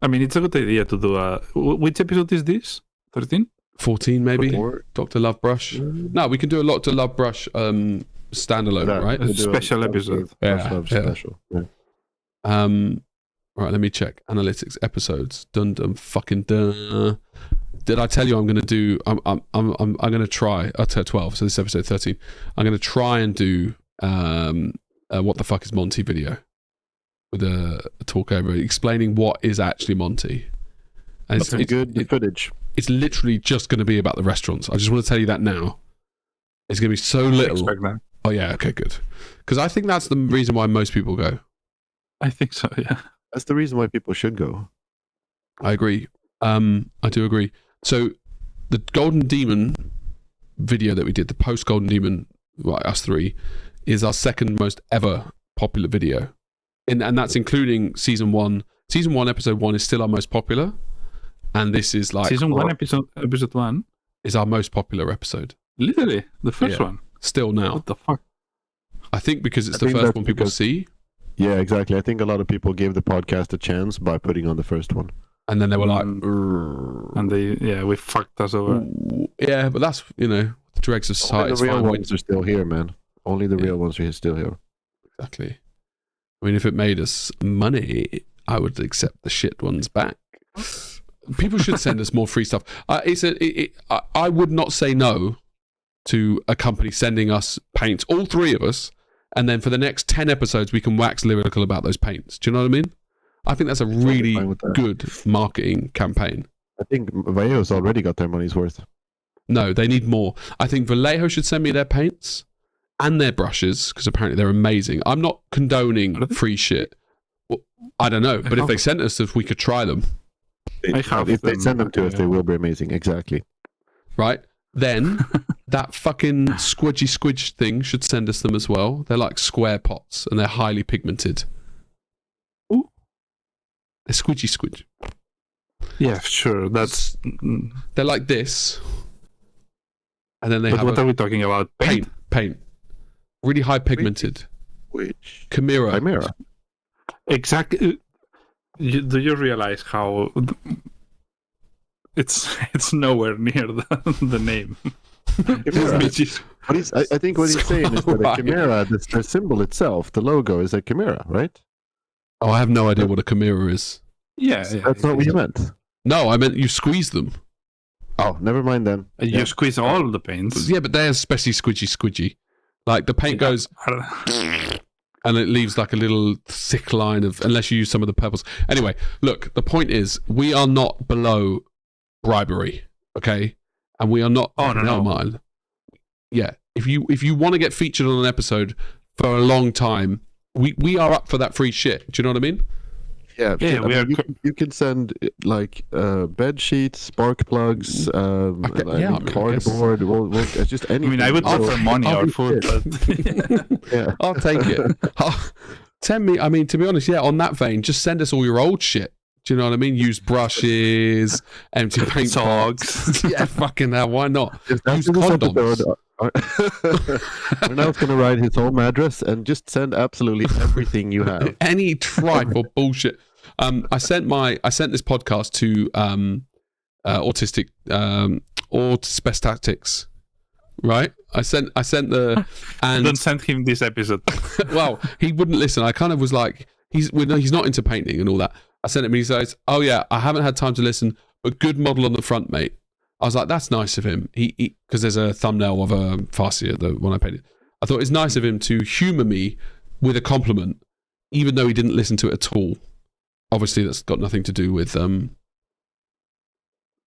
mean, it's a good idea to do a. Which episode is this? 13? 14 maybe. 14? Dr. Love Brush. No, we can do a Dr. Love Brush standalone, Yeah, right? we'll do Special episode. Yeah. Special. Yeah. Right, let me check analytics episodes. Dun dun fucking dun. Did I tell you I'm going to do? I'm going to try. I'll tell 12. So this is episode 13. I'm going to try and do what the fuck is Monte video with a talk over explaining what is actually Monte. And That's good footage. It's literally just going to be about the restaurants. I just want to tell you that now. It's going to be so little. Expect that. Oh yeah, okay, good. Because I think that's the reason why most people go. I think so. Yeah. That's the reason why people should go. I agree. I do agree. So the Golden Demon video that we did, the post Golden Demon, us three, is our second most ever popular video. And that's including season 1. Season 1, episode 1 is still our most popular. And this is like... Season 1, episode 1 is our most popular episode. Literally, the first one. Still now. What the fuck? I think because it's I the think first that's one people because- see. Yeah, exactly. I think a lot of people gave the podcast a chance by putting on the first one. And then they were like... And we fucked us over. Yeah, but that's, the dregs of society. Only It's the real fine. ones are still here, man. Only the real ones are still here. Exactly. I mean, if it made us money, I would accept the shit ones back. People should send us more free stuff. I would not say no to a company sending us paints, all three of us, and then for the next 10 episodes, we can wax lyrical about those paints. Do you know what I mean? I think that's a really fine with that. good marketing campaign. I think Vallejo's already got their money's worth. No, they need more. I think Vallejo should send me their paints and their brushes, because apparently they're amazing. I'm not condoning free shit. Well, I don't know, but if they sent us, if we could try them, If they send them to us, they will be amazing. Exactly. right? Then that fucking squidgy squidge thing should send us them as well. They're like square pots and they're highly pigmented. Ooh. They're squidgy squidge. Yeah, sure. That's. They're like this. And then they But have what are we talking about? paint. Really high pigmented. Which Chimera. Exactly. Do you realize how it's nowhere near the name? Chimera. I think what he's saying is that a chimera, the symbol itself, the logo is a chimera, right? Oh, I have no idea what a chimera is. Yeah, That's not what you meant. No, I meant you squeeze them. Oh, never mind then. You squeeze all the paints. Yeah, but they're especially squidgy. Like the paint goes and it leaves like a little thick line of, unless you use some of the purples. Anyway, look, the point is we are not below bribery, okay? And we are not. Oh, no. Mind. Yeah, if you want to get featured on an episode for a long time, we are up for that free shit. Do you know what I mean? Yeah, Yeah, we are. you can send like bed sheets, spark plugs, cardboard. It's just anything. I mean, I would offer money or food, but Yeah. I'll take it. Send me. I mean, to be honest, on that vein, just send us all your old shit. Do you know what I mean? Used brushes, empty paint Sogs. box. Yeah, fucking hell. Why not? Just Use after this condoms. episode, Arnau's going to write his home address and just send absolutely everything you have. Any tripe or bullshit. I sent this podcast to autistic best tactics. Right? I sent the and don't send him this episode. well, he wouldn't listen. I kind of was like, he's not into painting and all that. I sent him and he says, "Oh yeah, I haven't had time to listen, but good model on the front, mate." I was like, "That's nice of him." He because there's a thumbnail of a fascia, the one I painted. I thought it's nice of him to humour me with a compliment, even though he didn't listen to it at all. Obviously, that's got nothing to do with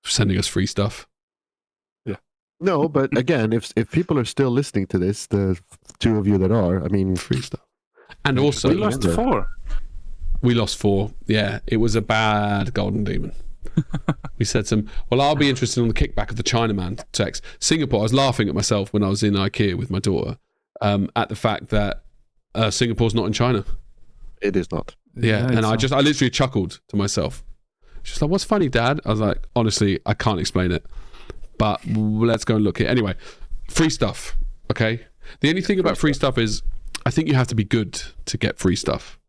sending us free stuff. No, but again, if people are still listening to this, the two of you that are, I mean, Free stuff. And also, We lost 4. We lost 4. Yeah, it was a bad golden demon. We said some. Well, I'll be interested on the kickback of the Chinaman text. Singapore. I was laughing at myself when I was in IKEA with my daughter at the fact that Singapore's not in China. it is not. Yeah, and I literally chuckled to myself. She's like, "What's funny, Dad?" I was like, "Honestly, I can't explain it, but let's go and look at it anyway." Free stuff, okay. The only thing about free stuff is, I think you have to be good to get free stuff.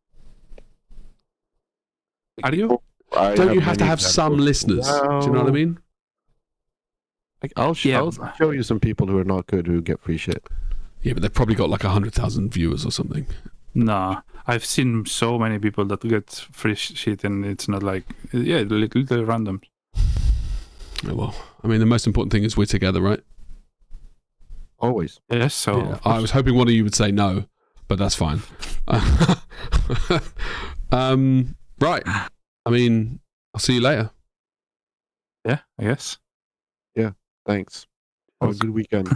Are you? Don't you have to have some listeners? Do you know what I mean? I'll show you some people who are not good who get free shit. Yeah, but they've probably got like 100,000 viewers or something. No, I've seen so many people that get free shit, and it's not like little random. Oh, well, I mean, the most important thing is we're together, right? Always. Yes, so Yeah, I was hoping one of you would say no, but that's fine. Right. I mean, I'll see you later. yeah, I guess. Thanks. Have a good weekend.